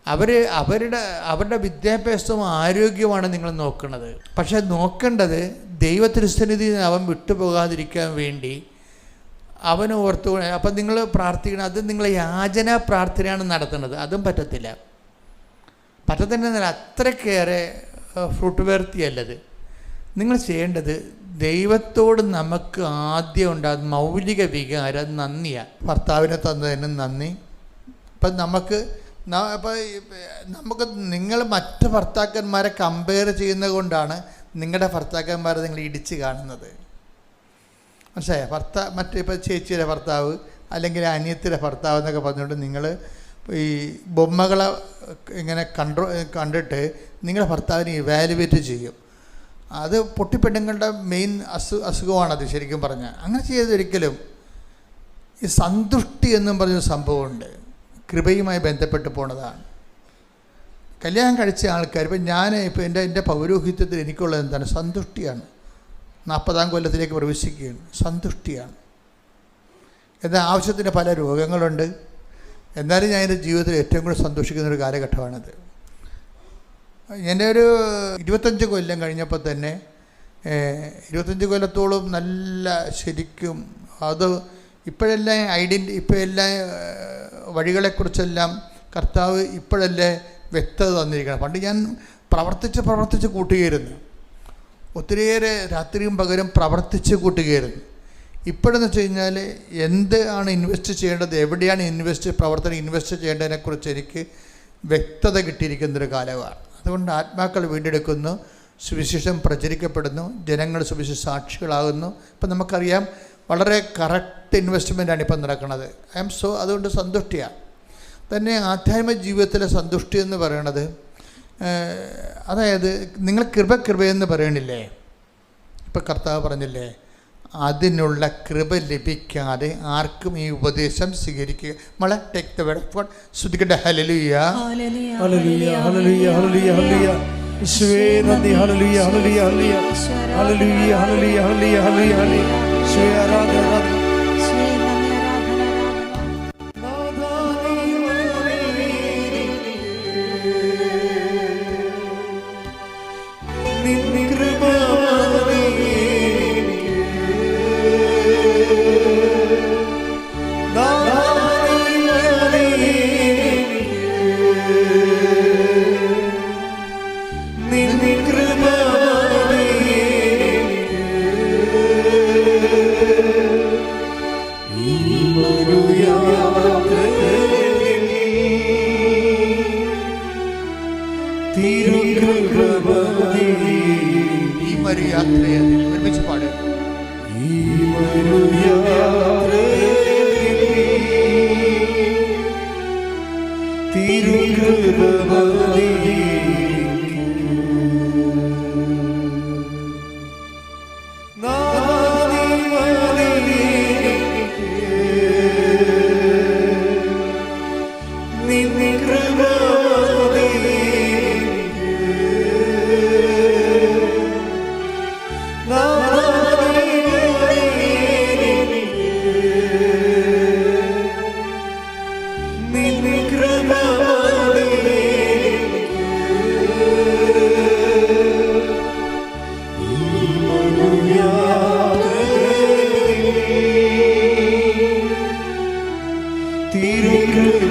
അവരുടെ വിദ്യാഭ്യാസവും ആരോഗ്യമാണ് നിങ്ങൾ നോക്കുന്നത്. പക്ഷേ നോക്കേണ്ടത് ദൈവത്തിരുസന്നിധിയിൽ അവൻ വിട്ടുപോകാതിരിക്കാൻ വേണ്ടി അവന് ഓർത്തു. അപ്പം നിങ്ങൾ പ്രാർത്ഥിക്കണം. അത് നിങ്ങൾ യാചന പ്രാർത്ഥനയാണ് നടത്തുന്നത്. അതും പറ്റത്തില്ല. അത്രയ്ക്കേറെ ഫ്രൂട്ട് വേർത്തിയല്ലത്. നിങ്ങൾ ചെയ്യേണ്ടത് ദൈവത്തോട് നമുക്ക് ആദ്യം ഉണ്ടാകുന്ന മൗലിക വികാരം നന്ദിയാണ്. ഭർത്താവിനെ തന്നതിന് നന്ദി. ഇപ്പം നമുക്ക് നിങ്ങൾ മറ്റ് ഭർത്താക്കന്മാരെ കമ്പയർ ചെയ്യുന്നത് കൊണ്ടാണ് നിങ്ങളുടെ ഭർത്താക്കന്മാരെ നിങ്ങൾ ഇടിച്ച് കാണുന്നത്. മനസ്സിലായോ? ഇപ്പോൾ ചേച്ചിയുടെ ഭർത്താവ് അല്ലെങ്കിൽ അനിയത്തിയുടെ ഭർത്താവ് എന്നൊക്കെ പറഞ്ഞുകൊണ്ട് നിങ്ങൾ ഈ ബൊമ്മകളെ ഇങ്ങനെ കണ്ടിട്ട് നിങ്ങളുടെ ഭർത്താവിനെ ഇവാലുവേറ്റ് ചെയ്യും. അത് പൊട്ടിപ്പെണ്ണുങ്ങളുടെ മെയിൻ അസുഖമാണത് ശരിക്കും പറഞ്ഞാൽ. അങ്ങനെ ചെയ്തൊരിക്കലും ഈ സന്തുഷ്ടി എന്നും പറഞ്ഞൊരു സംഭവമുണ്ട്. കൃപയുമായി ബന്ധപ്പെട്ട് പോണതാണ്. കല്യാണം കഴിച്ച ആൾക്കാർ ഇപ്പം ഇപ്പോൾ എൻ്റെ പൗരോഹിത്യത്തിൽ എനിക്കുള്ളത് എന്താണ്? സന്തുഷ്ടിയാണ്. 40-ാം കൊല്ലത്തിലേക്ക് പ്രവേശിക്കുകയാണ്. സന്തുഷ്ടിയാണ്. എന്നാൽ ആവശ്യത്തിന് പല രോഗങ്ങളുണ്ട്. എന്നാലും ഞാൻ എൻ്റെ ജീവിതത്തിൽ ഏറ്റവും കൂടുതൽ സന്തോഷിക്കുന്നൊരു കാലഘട്ടമാണിത്. എൻ്റെ ഒരു 25 കൊല്ലം കഴിഞ്ഞപ്പോൾ തന്നെ 25 കൊല്ലത്തോളം നല്ല ശരിക്കും അത് ഇപ്പോഴെല്ലാം ഇപ്പോഴെല്ലാം വഴികളെക്കുറിച്ചെല്ലാം കർത്താവ് ഇപ്പോഴല്ലേ വ്യക്തത തന്നിരിക്കണം. പണ്ട് ഞാൻ പ്രവർത്തിച്ച് കൂട്ടുകയായിരുന്നു. ഒത്തിരിയേറെ രാത്രിയും പകരം പ്രവർത്തിച്ച് കൂട്ടുകയായിരുന്നു. ഇപ്പോഴെന്ന് വെച്ച് കഴിഞ്ഞാൽ എന്ത് ആണ് ഇൻവെസ്റ്റ് ചെയ്യേണ്ടത്, എവിടെയാണ് പ്രവർത്തനം ഇൻവെസ്റ്റ് ചെയ്യേണ്ടതിനെക്കുറിച്ച് എനിക്ക് വ്യക്തത കിട്ടിയിരിക്കുന്നൊരു കാലമാണ്. അതുകൊണ്ട് ആത്മാക്കൾ വീണ്ടെടുക്കുന്നു, സുവിശേഷം പ്രചരിക്കപ്പെടുന്നു, ജനങ്ങൾ സുവിശേഷ സാക്ഷികളാകുന്നു. ഇപ്പം നമുക്കറിയാം വളരെ കറക്റ്റ് ഇൻവെസ്റ്റ്മെൻറ്റാണ് ഇപ്പം നടക്കുന്നത്. അതുകൊണ്ട് സന്തുഷ്ടിയാണ്. തന്നെ ആധ്യാത്മിക ജീവിതത്തിലെ സന്തുഷ്ടി എന്ന് പറയണത്, അതായത് നിങ്ങൾ കൃപയെന്ന് പറയണില്ലേ? ഇപ്പം കർത്താവ് പറഞ്ഞില്ലേ, അതിനുള്ള കൃപ ലഭിക്കാതെ ആർക്കും ഈ ഉപദേശം സ്വീകരിക്കുക. നമ്മളെ take the word of God. ശ്രുതിക്കട്ടെ. ഹല്ലേലൂയ, ഹല്ലേലൂയ, ഹല്ലേലൂയ, ഹല്ലേലൂയ, ഹല്ലേലൂയ. യേശുവേ നന്ദി. ഹല്ലേലൂയ, ഹല്ലേലൂയ, ഹല്ലേലൂയ, ഹല്ലേലൂയ, ഹല്ലേലൂയ, ഹല്ലേലൂയ, ഹല്ലേലൂയ, ഹല്ലേലൂയ. യേശുവേ ആരാധന, ആരാധന.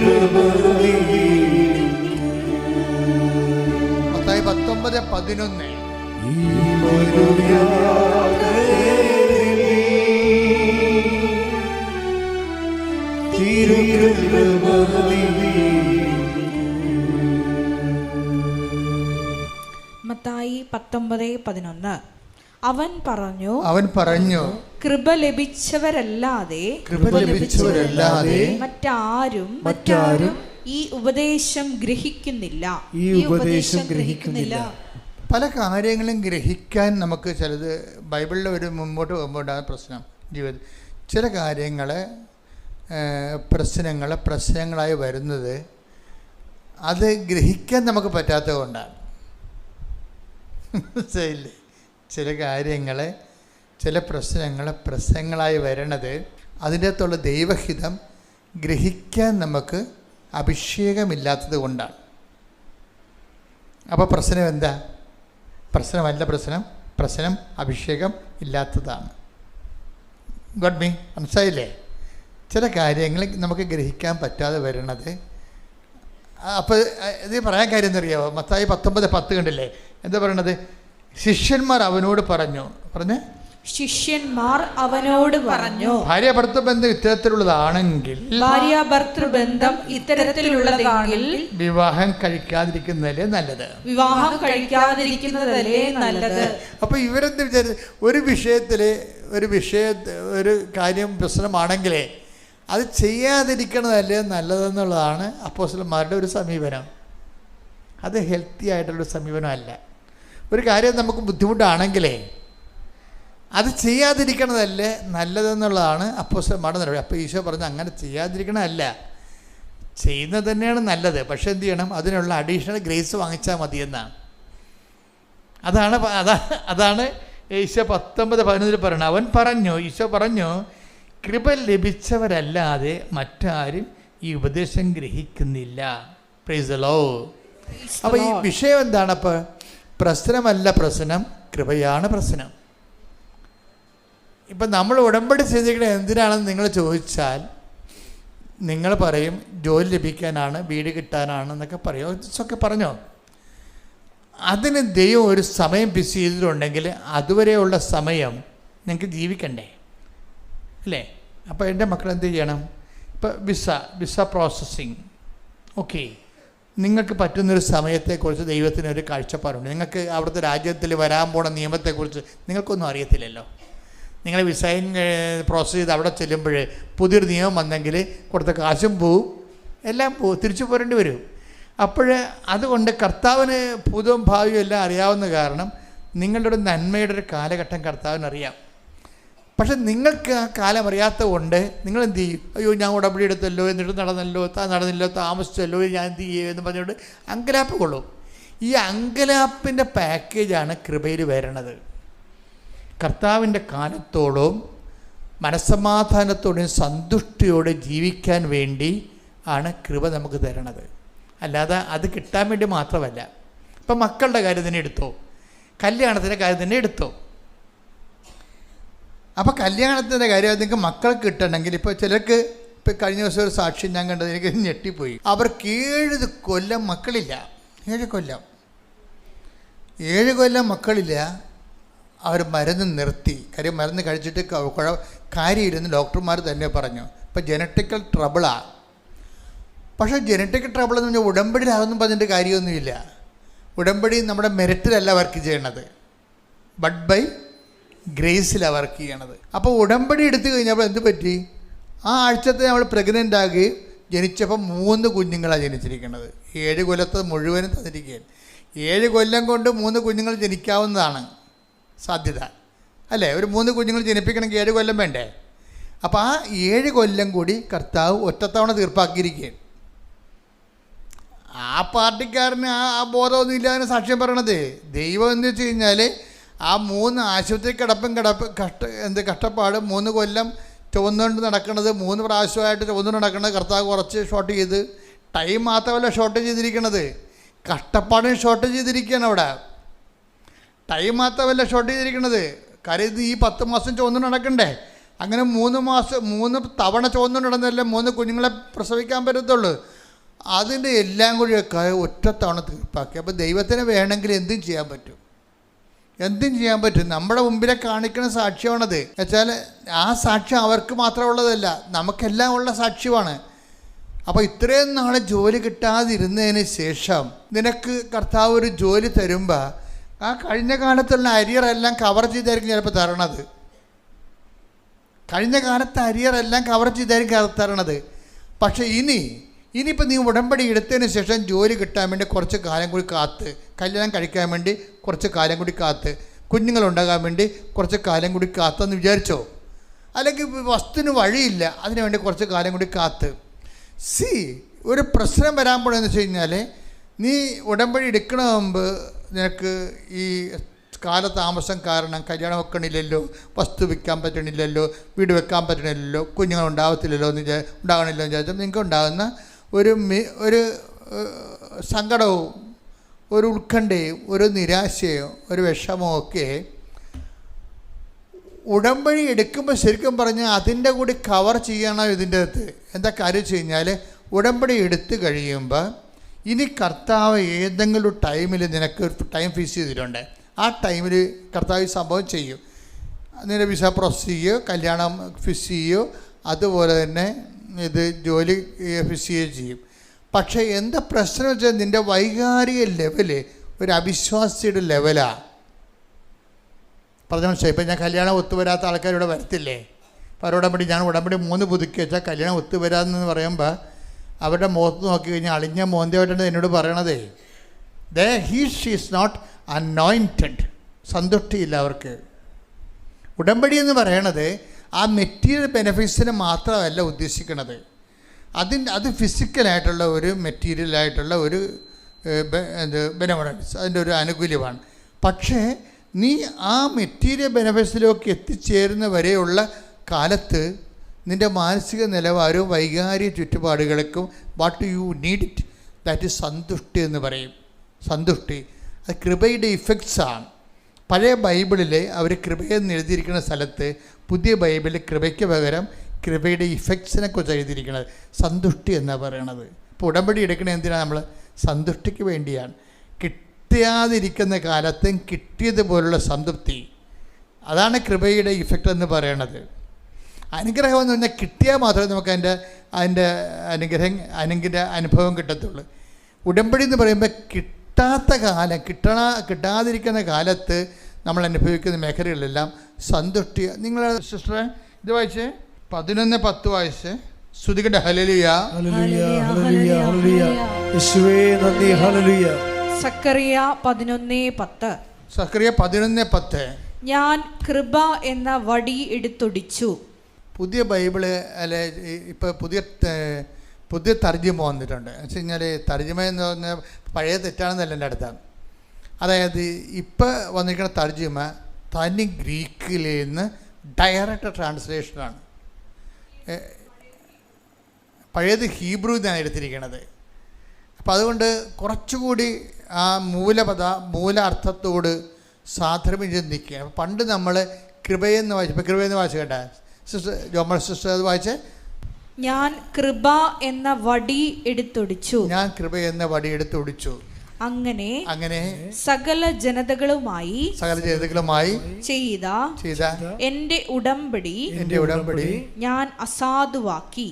മത്തായി 19:11. മത്തായി 19:11. അവൻ പറഞ്ഞു കൃപ ലഭിച്ചവരല്ലാതെ മറ്റാരും ഈ ഉപദേശം ഗ്രഹിക്കുന്നില്ല. പല കാര്യങ്ങളും ഗ്രഹിക്കാൻ നമുക്ക് ചിലത് ബൈബിളിൽ ഒരു മുമ്പോട്ട് പോകുമ്പോൾ പ്രശ്നം ജീവിതം ചില കാര്യങ്ങൾ പ്രശ്നങ്ങളായി വരുന്നത് അത് ഗ്രഹിക്കാൻ നമുക്ക് പറ്റാത്തത് കൊണ്ടാണ്. മനസ്സിലായില്ലേ? ചില കാര്യങ്ങൾ ചില പ്രശ്നങ്ങളായി വരണത് അതിൻ്റെ അകത്തുള്ള ദൈവഹിതം ഗ്രഹിക്കാൻ നമുക്ക് അഭിഷേകമില്ലാത്തത് കൊണ്ടാണ്. അപ്പോൾ പ്രശ്നം എന്താ? പ്രശ്നമല്ല പ്രശ്നം അഭിഷേകം ഇല്ലാത്തതാണ്. Got me? മനസ്സിലായില്ലേ? ചില കാര്യങ്ങൾ നമുക്ക് ഗ്രഹിക്കാൻ പറ്റാതെ വരണത്. അപ്പോൾ ഇത് പറയാൻ കാര്യം എന്നറിയാമോ? മത്തായി 19:10 കണ്ടില്ലേ? എന്താ പറയണത്? ശിഷ്യന്മാർ അവനോട് പറഞ്ഞു ഭാര്യാഭർത്തൃബന്ധം ഇത്തരത്തിലുള്ളതാണെങ്കിൽ വിവാഹം കഴിക്കാതിരിക്കുന്നതല്ലേ നല്ലത്. അപ്പൊ ഇവരെന്ത് വിചാരിച്ചു? ഒരു കാര്യം പ്രശ്നമാണെങ്കിലേ അത് ചെയ്യാതിരിക്കണതല്ലേ നല്ലതെന്നുള്ളതാണ് അപ്പോസ്തലന്മാരുടെ ഒരു സമീപനം. അത് ഹെൽത്തി ആയിട്ടുള്ളൊരു സമീപനമല്ല. ഒരു കാര്യം നമുക്ക് ബുദ്ധിമുട്ടാണെങ്കിലേ അത് ചെയ്യാതിരിക്കണതല്ലേ നല്ലതെന്നുള്ളതാണ് അപ്പോസ്തലന്മാരുടെ നിലപാട്. അപ്പോൾ ഈശോ പറഞ്ഞു അങ്ങനെ ചെയ്യാതിരിക്കണമല്ല, ചെയ്യുന്നത് തന്നെയാണ് നല്ലത്. പക്ഷെ എന്ത് ചെയ്യണം, അതിനുള്ള അഡീഷണൽ ഗ്രേസ് വാങ്ങിച്ചാൽ മതിയെന്നാണ്. അതാണ് ഈശോ 19:11 പറയുന്നത്. അവൻ പറഞ്ഞു, ഈശോ പറഞ്ഞു, കൃപ ലഭിച്ചവരല്ലാതെ മറ്റാരും ഈ ഉപദേശം ഗ്രഹിക്കുന്നില്ല. Praise the Lord. അപ്പോൾ ഈ വിഷയം എന്താണ്? അപ്പോൾ പ്രശ്നമല്ല പ്രശ്നം, കൃപയാണ് പ്രശ്നം. ഇപ്പം നമ്മൾ ഉടമ്പടി ചെയ്തിരിക്കുന്നത് എന്തിനാണെന്ന് നിങ്ങൾ ചോദിച്ചാൽ നിങ്ങൾ പറയും ജോലി ലഭിക്കാനാണ്, വീട് കിട്ടാനാണ് എന്നൊക്കെ പറയും. ഇതൊക്കെ പറഞ്ഞോ. അതിന് ദൈവം ഒരു സമയം ഫിക്സ് ചെയ്തിട്ടുണ്ടെങ്കിൽ അതുവരെയുള്ള സമയം നിങ്ങൾക്ക് ജീവിക്കണ്ടേ, അല്ലേ? അപ്പോൾ എൻ്റെ മക്കൾ എന്ത് ചെയ്യണം? ഇപ്പോൾ വിസ പ്രോസസ്സിങ്, ഓക്കെ, നിങ്ങൾക്ക് പറ്റുന്നൊരു സമയത്തെക്കുറിച്ച് ദൈവത്തിനൊരു കാഴ്ചപ്പാടുണ്ട്. നിങ്ങൾക്ക് അവിടുത്തെ രാജ്യത്തിൽ വരാൻ പോണ നിയമത്തെക്കുറിച്ച് നിങ്ങൾക്കൊന്നും അറിയത്തില്ലല്ലോ. നിങ്ങൾ വിസയും പ്രോസസ്സ് ചെയ്ത് അവിടെ ചെല്ലുമ്പോൾ പുതിയൊരു നിയമം വന്നെങ്കിൽ കൊടുത്ത കാശും പോവും, എല്ലാം പോവും, തിരിച്ചു പോരേണ്ടി വരും. അപ്പോൾ അതുകൊണ്ട് കർത്താവിന് ഭൂതവും ഭാവിയും എല്ലാം അറിയാവുന്ന കാരണം നിങ്ങളുടെ ഒരു നന്മയുടെ ഒരു കാലഘട്ടം കർത്താവിനറിയാം. പക്ഷെ നിങ്ങൾക്ക് ആ കാലം അറിയാത്തത് കൊണ്ട് നിങ്ങൾ എന്ത് ചെയ്യും? അയ്യോ, ഞാൻ ഉടമ്പടി എടുത്തല്ലോ, എന്നിട്ട് നടന്നില്ലോ, താമസിച്ചല്ലോ, ഞാൻ എന്ത് ചെയ്യും എന്ന് പറഞ്ഞുകൊണ്ട് അങ്കലാപ്പ് കൊള്ളും. ഈ അങ്കലാപ്പിൻ്റെ പാക്കേജാണ് കൃപയിൽ വരണത്. കർത്താവിൻ്റെ കാലത്തോടും മനസ്സമാധാനത്തോടെയും സന്തുഷ്ടിയോടെ ജീവിക്കാൻ വേണ്ടി ആണ് കൃപ നമുക്ക് തരണത്. അല്ലാതെ അത് കിട്ടാൻ വേണ്ടി മാത്രമല്ല. ഇപ്പം മക്കളുടെ കാര്യം തന്നെ എടുത്തോ, കല്യാണത്തിൻ്റെ കാര്യം തന്നെ എടുത്തോ. അപ്പോൾ കല്യാണത്തിൻ്റെ കാര്യം നിങ്ങൾക്ക് മക്കൾക്ക് കിട്ടണമെങ്കിൽ ഇപ്പോൾ ചിലർക്ക്, ഇപ്പോൾ കഴിഞ്ഞ ദിവസം ഒരു സാക്ഷ്യം ഞാൻ കണ്ടത് എനിക്ക് ഞെട്ടിപ്പോയി. അവർക്ക് 7 കൊല്ലം മക്കളില്ല. 7 കൊല്ലം മക്കളില്ല. അവർ മരുന്ന് നിർത്തി. കാര്യം മരുന്ന് കഴിച്ചിട്ട് കാര്യമില്ലെന്ന് ഡോക്ടർമാർ തന്നെ പറഞ്ഞു. ഇപ്പോൾ ജനറ്റിക്കൽ ട്രബിളാണ്. പക്ഷേ ജനറ്റിക്കൽ ട്രബിൾ എന്ന് പറഞ്ഞാൽ ഉടമ്പടിയിലാകുന്നു പറഞ്ഞിട്ട് കാര്യമൊന്നുമില്ല. ഉടമ്പടി നമ്മുടെ മെറിറ്റിലല്ല വർക്ക് ചെയ്യണത്, ബട്ട് ബൈ ഗ്രേസിലാണ് വർക്ക് ചെയ്യണത്. അപ്പോൾ ഉടമ്പടി എടുത്തു കഴിഞ്ഞപ്പോൾ എന്ത് പറ്റി? ആ ആഴ്ചത്തെ നമ്മൾ പ്രഗ്നൻ്റ് ആകുകയും ജനിച്ചപ്പോൾ 3 കുഞ്ഞുങ്ങളാണ് ജനിച്ചിരിക്കുന്നത്. 7 കൊല്ലത്ത് മുഴുവനും തന്നിരിക്കുകയാണ്. 7 കൊല്ലം കൊണ്ട് 3 കുഞ്ഞുങ്ങൾ ജനിക്കാവുന്നതാണ് സാധ്യത, അല്ലേ? ഒരു 3 കുഞ്ഞുങ്ങൾ ജനിപ്പിക്കണമെങ്കിൽ 7 കൊല്ലം വേണ്ടേ? അപ്പോൾ ആ 7 കൊല്ലം കൂടി കർത്താവ് ഒറ്റത്തവണ തീർപ്പാക്കിയിരിക്കുകയാണ്. ആ പാർട്ടിക്കാരന് ആ ബോധമൊന്നും ഇല്ലാതെ സാക്ഷ്യം പറയണത്. ദൈവം എന്ന് വെച്ച് കഴിഞ്ഞാൽ ആ 3 ആശുപത്രി കഷ്ടപ്പാട് 3 കൊല്ലം ചുവന്നുകൊണ്ട് നടക്കുന്നത്, 3 പ്രാവശ്യമായിട്ട് ചുവന്നുകൊണ്ട് നടക്കുന്നത് കർത്താവ് കുറച്ച് ഷോർട്ട് ചെയ്ത്, ടൈം മാത്രമല്ല ഷോർട്ട് ചെയ്തിരിക്കണത്, കഷ്ടപ്പാടും ഷോർട്ട് ചെയ്തിരിക്കുകയാണ് അവിടെ. ടൈം മാത്രമല്ല ഷോർട്ട് ചെയ്തിരിക്കണത്, കാര്യം ഇത് ഈ 10 മാസം ചുവന്നുകൊണ്ട് നടക്കണ്ടേ. അങ്ങനെ 3 തവണ ചുവന്നുകൊണ്ട് നടന്നല്ലേ 3 കുഞ്ഞുങ്ങളെ പ്രസവിക്കാൻ പറ്റത്തുള്ളൂ. അതിൻ്റെ എല്ലാം കൂടിയൊക്കെ ഒറ്റത്തവണ തീർപ്പാക്കി. അപ്പോൾ ദൈവത്തിന് വേണമെങ്കിൽ എന്തും ചെയ്യാൻ പറ്റും. നമ്മുടെ മുമ്പിലെ കാണിക്കുന്ന സാക്ഷ്യമാണത്. വെച്ചാൽ ആ സാക്ഷ്യം അവർക്ക് മാത്രം ഉള്ളതല്ല, നമുക്കെല്ലാം ഉള്ള സാക്ഷ്യമാണ്. അപ്പോൾ ഇത്രയും നാൾ ജോലി കിട്ടാതിരുന്നതിന് ശേഷം നിനക്ക് കർത്താവ് ഒരു ജോലി തരുമ്പോൾ ആ കഴിഞ്ഞ കാലത്തുള്ള അരിയറെല്ലാം കവർ ചെയ്തായിരിക്കും ചിലപ്പോൾ തരണത്. കഴിഞ്ഞ കാലത്തെ അരിയറെല്ലാം കവർ ചെയ്തായിരിക്കും തരണത്. പക്ഷേ ഇനിയിപ്പോൾ നീ ഉടമ്പടി എടുത്തതിന് ശേഷം ജോലി കിട്ടാൻ വേണ്ടി കുറച്ച് കാലം കൂടി കാത്ത്, കല്യാണം കഴിക്കാൻ വേണ്ടി കുറച്ച് കാലം കൂടി കാത്ത്, കുഞ്ഞുങ്ങളുണ്ടാകാൻ വേണ്ടി കുറച്ച് കാലം കൂടി കാത്തെന്ന് വിചാരിച്ചോ. അല്ലെങ്കിൽ വസ്തുവിന് വഴിയില്ല, അതിനു വേണ്ടി കുറച്ച് കാലം കൂടി കാത്ത്. ഒരു പ്രശ്നം വരാൻ പോണെന്ന് വെച്ച് കഴിഞ്ഞാൽ നീ ഉടമ്പടി എടുക്കണ മുമ്പ് നിനക്ക് ഈ കാലതാമസം കാരണം കല്യാണം വെക്കണില്ലല്ലോ, വസ്തു വിൽക്കാൻ പറ്റണില്ലല്ലോ, വീട് വെക്കാൻ പറ്റണില്ലല്ലോ, കുഞ്ഞുങ്ങൾ ഉണ്ടാകണില്ലല്ലോ എന്ന് വിചാരിച്ചാൽ നിങ്ങൾക്ക് ഉണ്ടാകുന്ന ഒരു സങ്കടവും ഒരു ഉത്കണ്ഠയും ഒരു നിരാശയും ഒരു വിഷമവും ഒക്കെ ഉടമ്പടി എടുക്കുമ്പോൾ ശരിക്കും പറഞ്ഞാൽ അതിൻ്റെ കൂടി കവർ ചെയ്യണം. ഇതിൻ്റെ അകത്ത് എന്താ കാര്യം വെച്ച് കഴിഞ്ഞാൽ ഉടമ്പടി എടുത്തു കഴിയുമ്പോൾ ഇനി കർത്താവ് ഏതെങ്കിലും ടൈമിൽ നിനക്ക് ടൈം ഫിക്സ് ചെയ്തിട്ടുണ്ട്. ആ ടൈമിൽ കർത്താവ് സംഭവം ചെയ്യും. നിന്റെ വിസ പ്രോസസ് ചെയ്യുകയോ കല്യാണം ഫിക്സ് ചെയ്യുകയോ അതുപോലെ തന്നെ ഇത് ജോലി ഫിക്സ് ചെയ്യുകയോ ചെയ്യും. പക്ഷേ എന്താ പ്രശ്നം വെച്ചാൽ നിൻ്റെ വൈകാരിക ലെവല് ഒരു അവിശ്വാസിയുടെ ലെവലാണ്. പറഞ്ഞ മനസ്സിലായി. ഇപ്പം ഞാൻ കല്യാണം ഒത്തുവരാത്ത ആൾക്കാരിവിടെ വരത്തില്ലേ? അപ്പോൾ അവരോടമ്പടി ഞാൻ ഉടമ്പടി 3 പുതുക്കി വെച്ചാൽ കല്യാണം ഒത്തുവരാമെന്ന് പറയുമ്പോൾ അവരുടെ മുഖത്ത് നോക്കി കഴിഞ്ഞാൽ അളിഞ്ഞ മോന്തയായിട്ടാണ് എന്നോട് പറയണതേ. She's not anointed. സന്തുഷ്ടിയില്ല അവർക്ക്. ഉടമ്പടി എന്ന് പറയണത് ആ മെറ്റീരിയൽ ബെനിഫിറ്റ്സിന് മാത്രമല്ല ഉദ്ദേശിക്കുന്നത്, അത് ഫിസിക്കലായിട്ടുള്ള ഒരു മെറ്റീരിയലായിട്ടുള്ള ഒരു ബെനവലൻസ്, അതിൻ്റെ ഒരു ആനുകൂല്യമാണ്. പക്ഷേ നീ ആ മെറ്റീരിയൽ ബെനഫിറ്റ്സിലേക്ക് എത്തിച്ചേരുന്ന വരെയുള്ള കാലത്ത് നിൻ്റെ മാനസിക നിലവാരവും വൈകാരിക ചുറ്റുപാടുകൾക്കും what you need it, that is സന്തുഷ്ടി എന്ന് പറയും. സന്തുഷ്ടി അത് കൃപയുടെ ഇഫക്ട്സാണ്. പഴയ ബൈബിളിൽ അവർ കൃപയെന്ന് എഴുതിയിരിക്കുന്ന സ്ഥലത്ത് പുതിയ ബൈബിളിൽ കൃപയ്ക്ക് പകരം കൃപയുടെ ഇഫക്ട്സിനെ കുറിച്ച് എഴുതിയിരിക്കുന്നത് സന്തുഷ്ടി എന്നാണ് പറയണത്. ഇപ്പോൾ ഉടമ്പടി എടുക്കണത് എന്തിനാണ്? നമ്മൾ സന്തുഷ്ടിക്ക് വേണ്ടിയാണ്. കിട്ടാതിരിക്കുന്ന കാലത്തും കിട്ടിയതുപോലുള്ള സംതൃപ്തി, അതാണ് കൃപയുടെ ഇഫക്റ്റ് എന്ന് പറയണത്. അനുഗ്രഹം എന്ന് പറഞ്ഞാൽ കിട്ടിയാൽ മാത്രമേ നമുക്ക് അതിൻ്റെ അനുഭവം കിട്ടത്തുള്ളൂ. ഉടമ്പടി എന്ന് പറയുമ്പോൾ കിട്ടാതിരിക്കുന്ന കാലത്ത് നമ്മൾ അനുഭവിക്കുന്ന മേഖലകളിലെല്ലാം സന്തുഷ്ടി. നിങ്ങൾ സിസ്റ്ററെ ഇത് വായിച്ചേ, 11:10 വായിച്ച് സ്തുതിക്കട്ടെ. ഹല്ലേലൂയ ഹല്ലേലൂയ ഹല്ലേലൂയ ഹല്ലേലൂയ യേശുവേ നന്ദി. ഹല്ലേലൂയ. സക്കറിയ 11:10. സക്കറിയ 11:10. ഞാൻ കൃപ എന്ന വടി എടുത്തൊടിച്ചു. പുതിയ ബൈബിള് അല്ലെ, ഇപ്പോൾ പുതിയ തർജ്ജിമ വന്നിട്ടുണ്ട്. എന്ന് വെച്ച് കഴിഞ്ഞാൽ തർജ്ജിമ എന്ന് പറഞ്ഞാൽ പഴയ തെറ്റാണെന്നല്ല എൻ്റെ അടുത്താണ്. അതായത് ഇപ്പോൾ വന്നിരിക്കുന്ന തർജ്ജിമ തനി ഗ്രീക്കിൽ നിന്ന് ഡയറക്റ്റ് ട്രാൻസ്ലേഷനാണ്. പഴയത് ഹീബ്രു എന്നാണ് എടുത്തിരിക്കുന്നത്. അപ്പോൾ അതുകൊണ്ട് കുറച്ചുകൂടി ആ മൂലാർത്ഥത്തോട് സാധർമ്യം ചിന്തിക്കുക. പണ്ട് നമ്മൾ കൃപയെന്ന് വായിച്ചു, ഇപ്പോൾ കൃപയെന്ന് വായിച്ചു കേട്ടാ സിസ്റ്റർ ജോമൽ സിസ്റ്റർ അത് വായിച്ചേ. ഞാൻ കൃപ എന്ന വടി എടുത്തൊടിച്ചു. ഞാൻ കൃപ എന്ന വടി എടുത്തൊടിച്ചു. അങ്ങനെ സകല ജനതകളുമായി ചെയ്ത എന്റെ ഉടമ്പടി ഞാൻ അസാധുവാക്കി.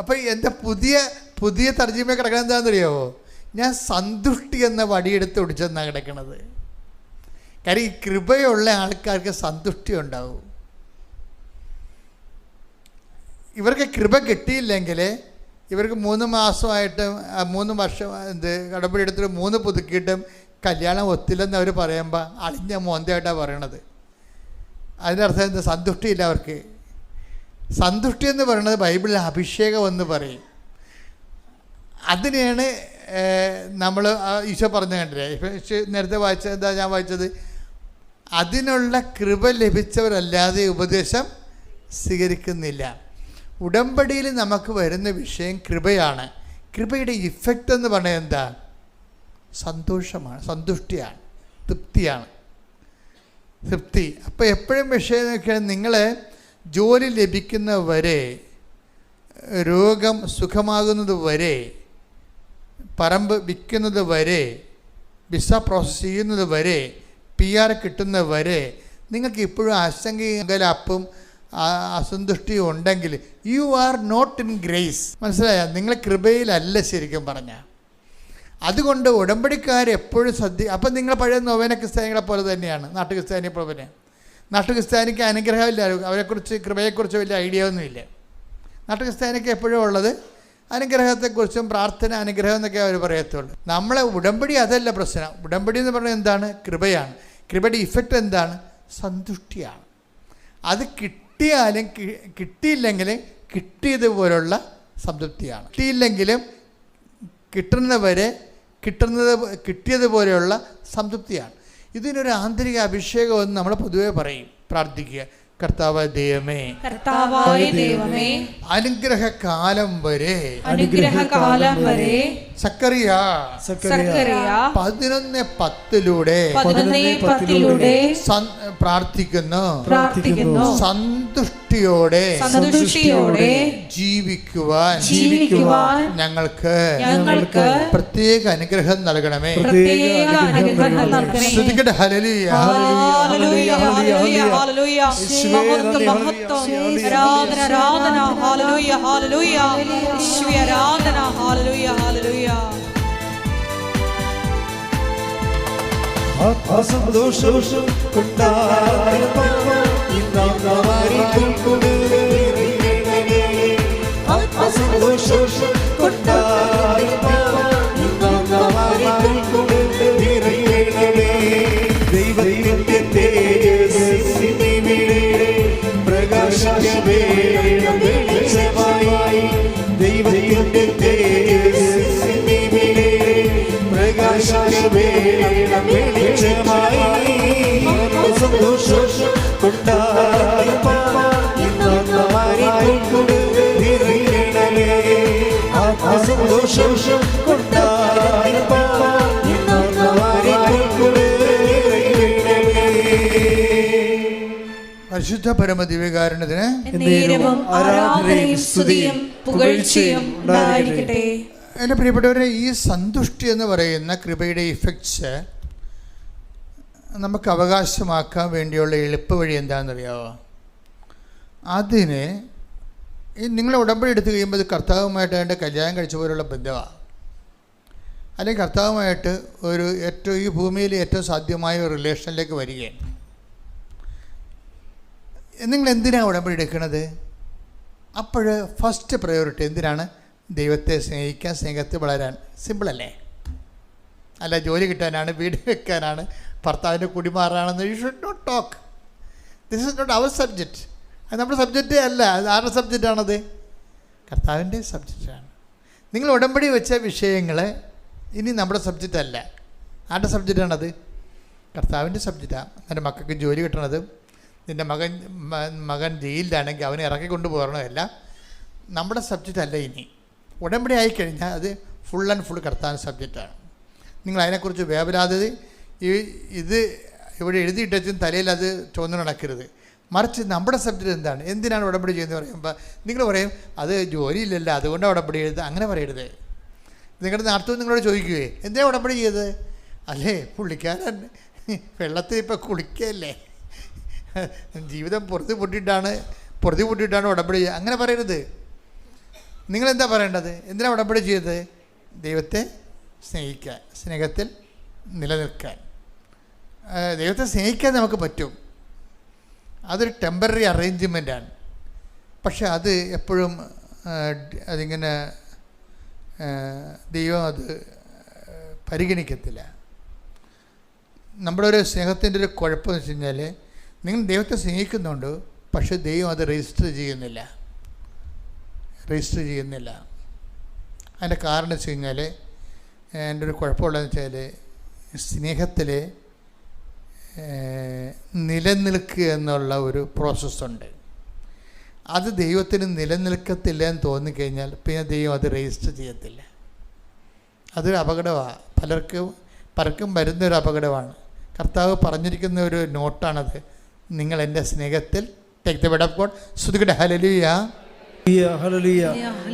അപ്പൊ എന്റെ പുതിയ തർജ്ജിമ കിടക്കണം എന്താണെന്നറിയാവോ? ഞാൻ സന്തുഷ്ടി എന്ന വടിയെടുത്ത് ഒടിച്ചെന്നാണ് കിടക്കണത്. കാര്യം ഈ കൃപയുള്ള ആൾക്കാർക്ക് സന്തുഷ്ടി ഉണ്ടാവും. ഇവർക്ക് കൃപ കിട്ടിയില്ലെങ്കിൽ ഇവർക്ക് 3 മാസമായിട്ടും 3 വർഷം കടമ്പടി എടുത്തിട്ട് 3 പുതുക്കിയിട്ടും കല്യാണം ഒത്തില്ലെന്ന് അവർ പറയുമ്പോൾ അളിഞ്ഞ മോന്തയായിട്ടാണ് പറയണത്. അതിനർത്ഥം എന്താ? സന്തുഷ്ടിയില്ല അവർക്ക്. സന്തുഷ്ടി എന്ന് പറയുന്നത് ബൈബിളിൽ അഭിഷേകം എന്ന് പറയും. അതിനെയാണ് നമ്മൾ ഈശോ പറഞ്ഞു കണ്ടില്ലേ? നേരത്തെ വായിച്ചത് എന്താ ഞാൻ വായിച്ചത്? അതിനുള്ള കൃപ ലഭിച്ചവരല്ലാതെ ഉപദേശം സ്വീകരിക്കുന്നില്ല. ഉടമ്പടിയിൽ നമുക്ക് വരുന്ന വിഷയം കൃപയാണ്. കൃപയുടെ ഇഫക്റ്റ് എന്ന് പറഞ്ഞാൽ എന്താ? സന്തോഷമാണ്, സന്തുഷ്ടിയാണ്, തൃപ്തിയാണ്. അപ്പോൾ എപ്പോഴും വിഷയം നോക്കിയാൽ നിങ്ങൾ ജോലി ലഭിക്കുന്നവരെ, രോഗം സുഖമാകുന്നത് വരെ, പറമ്പ് വിൽക്കുന്നത് വരെ, വിസ പ്രോസസ് ചെയ്യുന്നത് വരെ, PR കിട്ടുന്നത് വരെ നിങ്ങൾക്ക് ഇപ്പോഴും ആശങ്കയും അസന്തുഷ്ടിയും ഉണ്ടെങ്കിൽ you are not in grace. മനസ്സിലായോ? നിങ്ങൾ കൃപയിലല്ല ശരിക്കും പറഞ്ഞാൽ. അതുകൊണ്ട് ഉടമ്പടിക്കാരെപ്പോഴും അപ്പം നിങ്ങൾ പഴയ നൊവേന ക്രിസ്ത്യാനികളെ പോലെ തന്നെയാണ്. നാട്ടുക്രിസ്ത്യാനിയെ പോലെ തന്നെ. നാട്ടുക്രിസ്ത്യാനിക്ക് അനുഗ്രഹമില്ല, അവരെക്കുറിച്ച് കൃപയെക്കുറിച്ച് വലിയ ഐഡിയ ഒന്നുമില്ല. നാട്ടുക്രിസ്ത്യാനിക്ക് എപ്പോഴും ഉള്ളത് അനുഗ്രഹത്തെക്കുറിച്ചും പ്രാർത്ഥന, അനുഗ്രഹം എന്നൊക്കെ അവർ പറയത്തുള്ളൂ. നമ്മളെ ഉടമ്പടി അതല്ല പ്രശ്നം. ഉടമ്പടി എന്ന് പറഞ്ഞാൽ എന്താണ്? കൃപയാണ്. കൃപയുടെ ഇഫക്റ്റ് എന്താണ്? സന്തുഷ്ടിയാണ്. അത് കിട്ടിയാലും കിട്ടിയില്ലെങ്കിലും കിട്ടിയതുപോലുള്ള സംതൃപ്തിയാണ്. കിട്ടിയില്ലെങ്കിലും കിട്ടിയതുപോലെയുള്ള സംതൃപ്തിയാണ്. ഇതിനൊരു ആന്തരിക അഭിഷേകമെന്ന് നമ്മൾ പൊതുവെ പറയും. പ്രാർത്ഥിക്കുക, കർത്താവായ ദൈവമേ, അനുഗ്രഹകാലം വരെ സക്കറിയ 11:10 പ്രാർത്ഥിക്കുന്നു. സന്തുഷ്ടിയോടെ ജീവിക്കുവാൻ ഞങ്ങൾക്ക് പ്രത്യേക അനുഗ്രഹം നൽകണമേ. ശ്രദ്ധിക്കട്ടെ. ഹല്ലേലൂയ ഹല്ലേലൂയ ഹല്ലേലൂയ ഹല്ലേലൂയ. മഹത്വം ആരാധന ആരാധന. ഹല്ലേലൂയ ഹല്ലേലൂയ. ഈശോയെ ആരാധന. ഹല്ലേലൂയ ഹല്ലേലൂയ. സന്തോഷം കൊണ്ടാടുമ്പോൾ ദൈവത്തിന്റെ തേജസ്സിനിവിടെ പ്രകാശമേ വെളിച്ചമായി ശോഷം പരിശുദ്ധ പരമദിവ്യകാരുണ്യത്തിന് എന്നേരവും ആരാധനയും സ്തുതിയും പുകഴ്ചയും ഉണ്ടായിരിക്കട്ടെ. എൻ്റെ പ്രിയപ്പെട്ടവരെ, ഈ സന്തുഷ്ടി എന്ന് പറയുന്ന കൃപയുടെ ഇഫക്ട്സ് നമുക്ക് അവകാശമാക്കാൻ വേണ്ടിയുള്ള എളുപ്പ വഴി എന്താണെന്നറിയാമോ? അതിന് നിങ്ങൾ ഉടമ്പടി എടുത്തു കഴിയുമ്പോൾ ഇത് കർത്താവുമായിട്ട് അതിൻ്റെ കല്യാണം കഴിച്ച പോലുള്ള ബന്ധമാണ്, അല്ലെങ്കിൽ കർത്താവുമായിട്ട് ഒരു ഏറ്റവും ഈ ഭൂമിയിൽ ഏറ്റവും സാധ്യമായ ഒരു റിലേഷനിലേക്ക് വരികയാണ്. നിങ്ങൾ എന്തിനാണ് ഉടമ്പടി എടുക്കുന്നത്? അപ്പോൾ ഫസ്റ്റ് പ്രയോറിറ്റി എന്തിനാണ്? ദൈവത്തെ സ്നേഹിക്കാൻ, സ്നേഹത്തിൽ വളരാൻ. സിമ്പിളല്ലേ? അല്ല ജോലി കിട്ടാനാണ്, വീട് വെക്കാനാണ്, ഭർത്താവിൻ്റെ കുടിമാറാണെന്ന്. You should not talk. This is not our subject. അത് നമ്മുടെ സബ്ജക്റ്റേ അല്ല. അത് ആരുടെ സബ്ജക്റ്റാണത്? കർത്താവിൻ്റെ സബ്ജക്റ്റാണ്. നിങ്ങൾ ഉടമ്പടി വെച്ച വിഷയങ്ങൾ ഇനി നമ്മുടെ സബ്ജക്റ്റ് അല്ല. ആരുടെ സബ്ജക്റ്റാണത്? കർത്താവിൻ്റെ സബ്ജക്റ്റാണ്. എൻ്റെ മക്കൾക്ക് ജോലി കിട്ടണത്, നിൻ്റെ മകൻ ജയിലിലാണെങ്കിൽ അവനെ ഇറക്കിക്കൊണ്ട് പോകണമല്ല നമ്മുടെ സബ്ജക്റ്റ് അല്ല. ഇനി ഉടമ്പടി ആയിക്കഴിഞ്ഞാൽ അത് ഫുൾ ആൻഡ് ഫുൾ കർത്താവിൻ്റെ സബ്ജക്റ്റാണ്. നിങ്ങൾ അതിനെക്കുറിച്ച് വേവലാതെ ഇത് ഇവിടെ എഴുതിയിട്ടും തലയിൽ അത് ചുവന്നു നടക്കരുത്. മറിച്ച് നമ്മുടെ സബ്ജക്റ്റ് എന്താണ്, എന്തിനാണ് ഉടമ്പടി ചെയ്യുന്നത് പറയുമ്പോൾ നിങ്ങൾ പറയും അത് ജോലിയില്ലല്ലോ അതുകൊണ്ടാണ് ഉടമ്പടി എഴുതുക. അങ്ങനെ പറയരുത്. നിങ്ങളുടെ നാട്ടിൽ നിങ്ങളോട് ചോദിക്കുകയെ എന്തിനാണ് ഉടമ്പടി ചെയ്തത്? അല്ലേ പുള്ളിക്കാരൻ വെള്ളത്തിൽ ഇപ്പോൾ കുളിക്കല്ലേ, ജീവിതം പൊറുതി പൊട്ടിയിട്ടാണ് ഉടമ്പടി ചെയ്യുക. അങ്ങനെ പറയരുത്. നിങ്ങളെന്താ പറയേണ്ടത്? എന്തിനാണ് ഉടമ്പടി ചെയ്തത്? ദൈവത്തെ സ്നേഹിക്കാൻ, സ്നേഹത്തിൽ നിലനിൽക്കാൻ. ദൈവത്തെ സ്നേഹിക്കാൻ നമുക്ക് പറ്റും. അതൊരു ടെമ്പററി അറേഞ്ച്മെൻറ്റാണ്. പക്ഷെ അത് എപ്പോഴും അതിങ്ങനെ ദൈവം അത് പരിഗണിക്കത്തില്ല. നമ്മുടെ ഒരു സ്നേഹത്തിൻ്റെ ഒരു കുഴപ്പമെന്ന് വെച്ച് കഴിഞ്ഞാൽ നിങ്ങൾ ദൈവത്തെ സ്നേഹിക്കുന്നുണ്ട്, പക്ഷേ ദൈവം അത് രജിസ്റ്റർ ചെയ്യുന്നില്ല. അതിൻ്റെ കാരണം വെച്ച് കഴിഞ്ഞാൽ എൻ്റെ ഒരു കുഴപ്പമുള്ളതെന്ന് വെച്ചാൽ സ്നേഹത്തിൽ നിലനിൽക്കുക എന്നുള്ള ഒരു പ്രോസസ്സുണ്ട്. അത് ദൈവത്തിന് നിലനിൽക്കത്തില്ല എന്ന് തോന്നിക്കഴിഞ്ഞാൽ പിന്നെ ദൈവം അത് രജിസ്റ്റർ ചെയ്യത്തില്ല. അതൊരു അപകടമാണ്. പലർക്കും വരുന്നൊരു അപകടമാണ്. കർത്താവ് പറഞ്ഞിരിക്കുന്ന ഒരു നോട്ടാണത്. നിങ്ങൾ എൻ്റെ സ്നേഹത്തിൽ take the word of God. സ്തുതിക്കട്ടെ. ഹല്ലേലൂയ, ഹല്ലേലൂയ,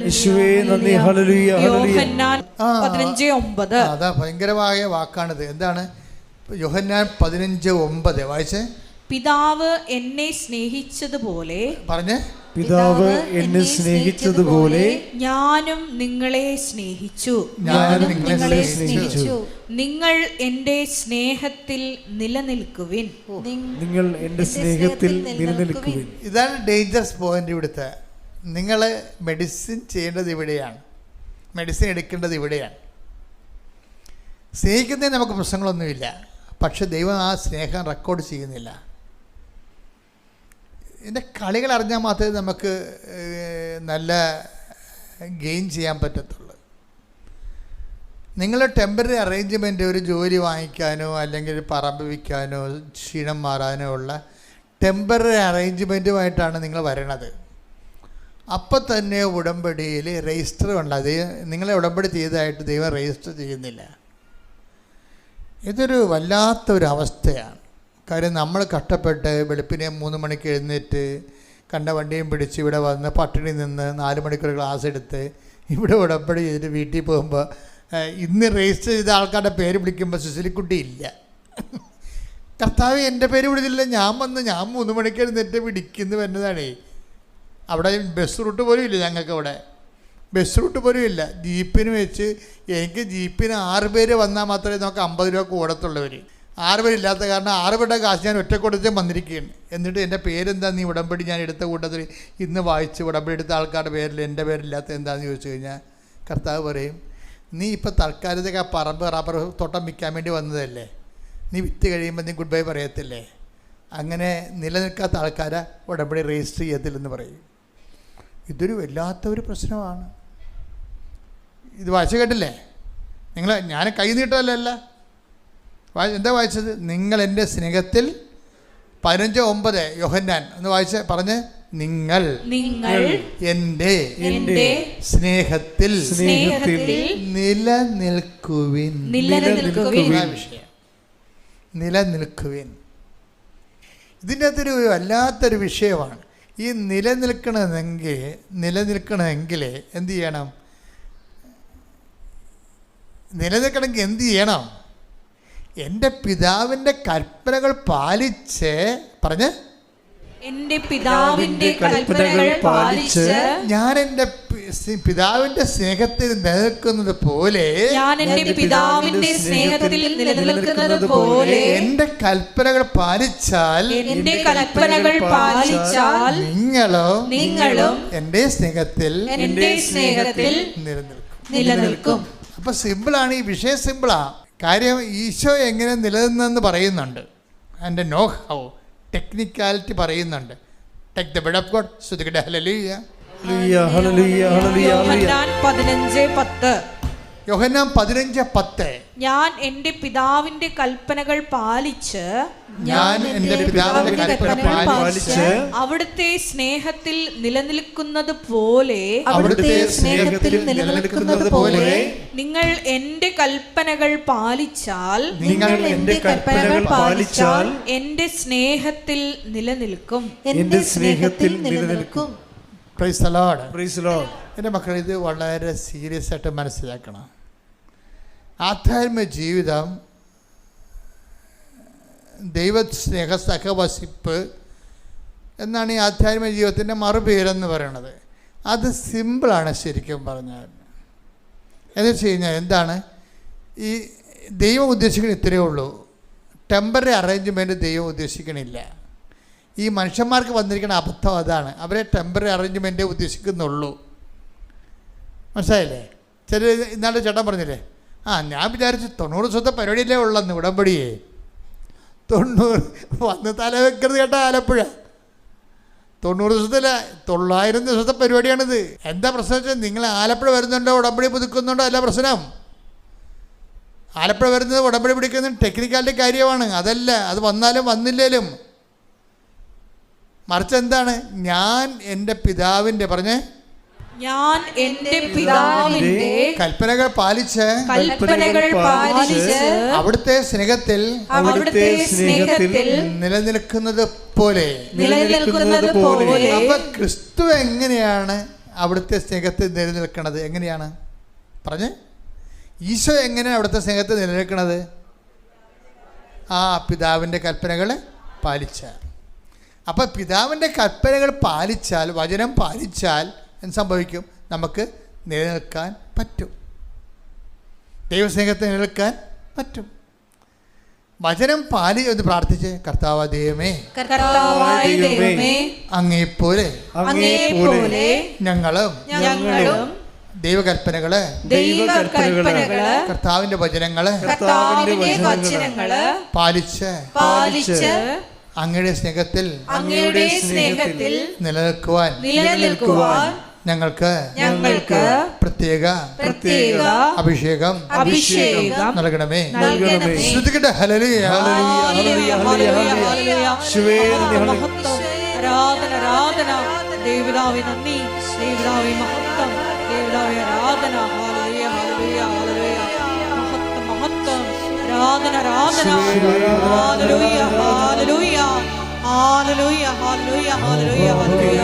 യേശുവേ നന്ദി, ഹല്ലേലൂയ, ഹല്ലേലൂയ. യോഹന്നാൻ 15:9. അതാ ഭയങ്കരമായ വാക്കാണിത്. എന്താണ്? യോഹന്നാൻ 15:9 വായിച്ചേ. പിതാവ് എന്നെ സ്നേഹിച്ചതുപോലെ പറഞ്ഞേ. പിതാവ് എന്നെ സ്നേഹിച്ചതുപോലെ ഞാനും നിങ്ങളെ സ്നേഹിച്ചു. നിങ്ങൾ എൻ്റെ സ്നേഹത്തിൽ നിലനിൽക്കുവിൻ. നിങ്ങൾ എൻ്റെ സ്നേഹത്തിൽ നിലനിൽക്കുവിൻ. ഇതാണ് ഡേഞ്ചറസ് പോയിന്റ്. ഇവിടുത്തെ നിങ്ങൾ മെഡിസിൻ ചെയ്യേണ്ടത് ഇവിടെയാണ്, മെഡിസിൻ എടുക്കേണ്ടത് ഇവിടെയാണ്. സ്നേഹിക്കുന്നതിന് നമുക്ക് പ്രശ്നങ്ങളൊന്നുമില്ല, പക്ഷെ ദൈവം ആ സ്നേഹം റെക്കോർഡ് ചെയ്യുന്നില്ല. ഇതിൻ്റെ കളികൾ അറിഞ്ഞാൽ മാത്രമേ നമുക്ക് നല്ല ഗെയിൻ ചെയ്യാൻ പറ്റത്തുള്ളൂ. നിങ്ങൾ ടെമ്പററി അറേഞ്ച്മെൻറ്റ്, ഒരു ജോലി വാങ്ങിക്കാനോ അല്ലെങ്കിൽ ഒരു പറമ്പ് വിൽക്കാനോ ക്ഷീണം മാറാനോ ഉള്ള ടെമ്പററി അറേഞ്ച്മെൻറ്റുമായിട്ടാണ് നിങ്ങൾ വരണത്. അപ്പം തന്നെ ഉടമ്പടിയിൽ രജിസ്റ്റർ ഉണ്ട്. അത് നിങ്ങളെ ഉടമ്പടി ചെയ്തതായിട്ട് ദൈവം രജിസ്റ്റർ ചെയ്യുന്നില്ല. ഇതൊരു വല്ലാത്തൊരവസ്ഥയാണ്. കാര്യം നമ്മൾ കഷ്ടപ്പെട്ട് വെളുപ്പിനെ 3 മണിക്ക് എഴുന്നേറ്റ് കണ്ട വണ്ടിയും പിടിച്ച് ഇവിടെ വന്ന് പട്ടിണി നിന്ന് 4 മണിക്കൂർ ക്ലാസ് എടുത്ത് ഇവിടെ ഉടമ്പടി ചെയ്തിട്ട് വീട്ടിൽ പോകുമ്പോൾ ഇന്ന് രജിസ്റ്റർ ചെയ്ത ആൾക്കാരുടെ പേര് വിളിക്കുമ്പോൾ സുശീലിക്കുട്ടി ഇല്ല. കർത്താവ് എൻ്റെ പേര് വിളിച്ചില്ല, ഞാൻ 3 മണിക്ക് എഴുന്നേറ്റ് പിടിക്കുന്നു വരുന്നതാണേ. അവിടെ ബസ് റൂട്ട് പോലും ഇല്ല. ഞങ്ങൾക്ക് അവിടെ ബസ് റൂട്ട് പോലും ഇല്ല. ജീപ്പിന് വെച്ച് എനിക്ക് ജീപ്പിന് 6 പേര് വന്നാൽ മാത്രമേ നമുക്ക് 50 രൂപ കൂടത്തുള്ളവർ. 6 പേരില്ലാത്ത കാരണം 6 പേരുടെ കാശ് ഞാൻ ഒറ്റ കൊടുത്ത് വന്നിരിക്കുകയാണ്. എന്നിട്ട് എൻ്റെ പേരെന്താ നീ ഉടമ്പടി ഞാൻ എടുത്ത കൂട്ടത്തിൽ ഇന്ന് വായിച്ച് ഉടമ്പടി എടുത്ത ആൾക്കാരുടെ പേരിൽ എൻ്റെ പേരില്ലാത്ത എന്താണെന്ന് ചോദിച്ചു കഴിഞ്ഞാൽ കർത്താവ് പറയും, നീ ഇപ്പോൾ തൽക്കാലത്തേക്ക് ആ പറമ്പ് റബ്ബർ തോട്ടം വിൽക്കാൻ വേണ്ടി വന്നതല്ലേ, നീ വിറ്റ് കഴിയുമ്പോൾ നീ ഗുഡ് ബൈ പറയത്തില്ലേ? അങ്ങനെ നിലനിൽക്കാത്ത ആൾക്കാരെ ഉടമ്പടി രജിസ്റ്റർ ചെയ്യത്തില്ലെന്ന് പറയും. ഇതൊരു വല്ലാത്തൊരു പ്രശ്നമാണ്. ഇത് വായിച്ചു കേട്ടില്ലേ നിങ്ങൾ? ഞാൻ കൈ നീട്ടമല്ല എന്താ വായിച്ചത്? നിങ്ങൾ എൻ്റെ സ്നേഹത്തിൽ 15:9 യോഹന്നാൻ ഒന്ന് വായിച്ച് പറഞ്ഞ്. നിങ്ങൾ എൻ്റെ സ്നേഹത്തിൽ നിലനിൽക്കുവിൻ. വിഷയം നിലനിൽക്കുവിൻ. ഇതിൻ്റെ അകത്തൊരു വല്ലാത്തൊരു വിഷയമാണ്. ഈ നിലനിൽക്കണമെങ്കിൽ എന്ത് ചെയ്യണം? നിലനിൽക്കണമെങ്കിൽ എന്ത് ചെയ്യണം? എൻ്റെ പിതാവിൻ്റെ കൽപ്പനകൾ പാലിച്ച് എൻ്റെ പിതാവിൻ്റെ കൽപ്പനകൾ പാലിച്ച് ഞാൻ എൻ്റെ പിതാവിൻ്റെ സ്നേഹത്തിൽ നിലനിൽക്കുന്നത് പോലെ എൻ്റെ കൽപ്പനകൾ പാലിച്ചാൽ നിങ്ങളും എൻ്റെ സ്നേഹത്തിൽ നിലനിൽക്കും. അപ്പൊ സിമ്പിളാണ്, ഈ വിഷയം സിമ്പിളാ. കാര്യം ഈശോ എങ്ങനെ നിലനിന്നെന്ന് പറയുന്നുണ്ട്. അതിൻ്റെ നോ ഹൗ ടെക്നിക്കാലിറ്റി പറയുന്നുണ്ട്. Take the word of God. ശ്രദ്ധിക്കട്ടെ. ഹല്ലേലൂയ ഹല്ലേലൂയ ഹല്ലേലൂയ. യോഹന്നാൻ 15:10 ഞാൻ എൻ്റെ പിതാവിൻ്റെ കൽപ്പനകൾ പാലിച്ച് അവിടുത്തെ സ്നേഹത്തിൽ നിലനിൽക്കുന്നത് പോലെ നിങ്ങൾ എൻ്റെ കൽപ്പനകൾ പാലിച്ചാൽ എൻ്റെ സ്നേഹത്തിൽ നിലനിൽക്കും. Praise the Lord. എൻ്റെ മക്കൾ, ഇത് വളരെ സീരിയസ് ആയിട്ട് മനസ്സിലാക്കണം. ആധ്യാത്മിക ജീവിതം, ദൈവസ്നേഹ സഹവസിപ്പ് എന്നാണ് ഈ ആധ്യാത്മിക ജീവിതത്തിൻ്റെ മറുപേരെന്ന് പറയണത്. അത് സിമ്പിളാണ് ശരിക്കും പറഞ്ഞാൽ. എന്ന് വെച്ച് കഴിഞ്ഞാൽ എന്താണ് ഈ ദൈവം ഉദ്ദേശിക്കുന്നത്? ഇത്രയേ ഉള്ളൂ. ടെമ്പററി അറേഞ്ച്മെൻറ്റ് ദൈവം ഉദ്ദേശിക്കണില്ല. ഈ മനുഷ്യന്മാർക്ക് വന്നിരിക്കുന്ന അബദ്ധം അതാണ്. അവരെ ടെമ്പററി അറേഞ്ച്മെൻറ്റേ ഉദ്ദേശിക്കുന്നുള്ളൂ. മനസ്സിലായില്ലേ? ചില ഇന്നാളുടെ ചേട്ടൻ പറഞ്ഞില്ലേ, ഞാൻ വിചാരിച്ചു 90% പരിപാടിയിലേ ഉള്ളെന്ന്. ഉടമ്പടിയേ 90 വന്ന് തല വെക്കരുത് കേട്ടോ. ആലപ്പുഴ 90 ദിവസത്തില്ല, 900 ദിവസത്തെ പരിപാടിയാണിത്. എന്താ പ്രശ്നം വെച്ചാൽ, നിങ്ങൾ ആലപ്പുഴ വരുന്നുണ്ടോ, ഉടമ്പടി പുതുക്കുന്നുണ്ടോ, അല്ല പ്രശ്നം. ആലപ്പുഴ വരുന്നത് ഉടമ്പടി പിടിക്കുന്നത് ടെക്നിക്കാലിറ്റി കാര്യമാണ്. അതല്ല, അത് വന്നാലും വന്നില്ലേലും. മറിച്ച് എന്താണ്? ഞാൻ എൻ്റെ പിതാവിൻ്റെ കൽപ്പനകൾ പാലിച്ച് അവിടുത്തെ സ്നേഹത്തിൽ നിലനിൽക്കുന്നത് പോലെ. അപ്പൊ ക്രിസ്തു എങ്ങനെയാണ് അവിടുത്തെ സ്നേഹത്തിൽ നിലനിൽക്കുന്നത്? എങ്ങനെയാണ് ഈശോ എങ്ങനെയാണ് അവിടുത്തെ സ്നേഹത്തിൽ നിലനിൽക്കുന്നത്? പിതാവിൻ്റെ കൽപ്പനകൾ പാലിച്ച. അപ്പം പിതാവിൻ്റെ കൽപ്പനകൾ പാലിച്ചാൽ, വചനം പാലിച്ചാൽ എന്ത് സംഭവിക്കും? നമുക്ക് നിലനിൽക്കാൻ പറ്റും. ദൈവസ്നേഹത്തിൽ നിലനിൽക്കാൻ പറ്റും. വചനം എന്ന് പ്രാർത്ഥിച്ച്, കർത്താവായ ദൈവമേ, അങ്ങേപ്പോലെ ഞങ്ങളും ദൈവകൽപ്പനകള്, കർത്താവിന്റെ വചനങ്ങള് പാലിച്ച് അങ്ങയുടെ സ്നേഹത്തിൽ നിലനിൽക്കുവാൻ ഞങ്ങൾക്ക് പ്രത്യേക അഭിഷേകം നൽകണമേ. ശ്രദ്ധിക്കട്ടെ. ഹല്ലേലൂയ. ആരാധന ദൈവപിതാവേ, നന്ദി ദൈവപിതാവേ, മഹത്വം ദൈവപിതാവേ, ആരാധന. ഹല്ലേലൂയ ഹല്ലേലൂയ ഹല്ലേലൂയ. മഹത്വം ആരാധന ഹല്ലേലൂയ ഹല്ലേലൂയ ഹല്ലേലൂയ ഹല്ലേലൂയ ഹല്ലേലൂയ ഹല്ലേലൂയ.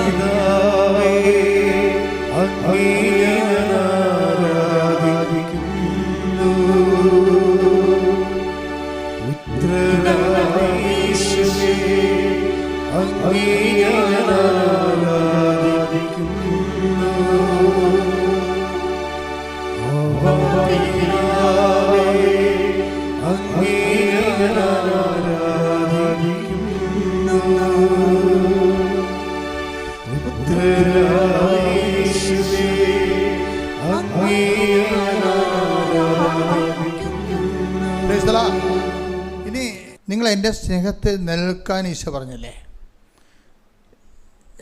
ഇനി നിങ്ങൾ എൻ്റെ സ്നേഹത്തിൽ നിലനിൽക്കാൻ ഈശോ പറഞ്ഞല്ലേ?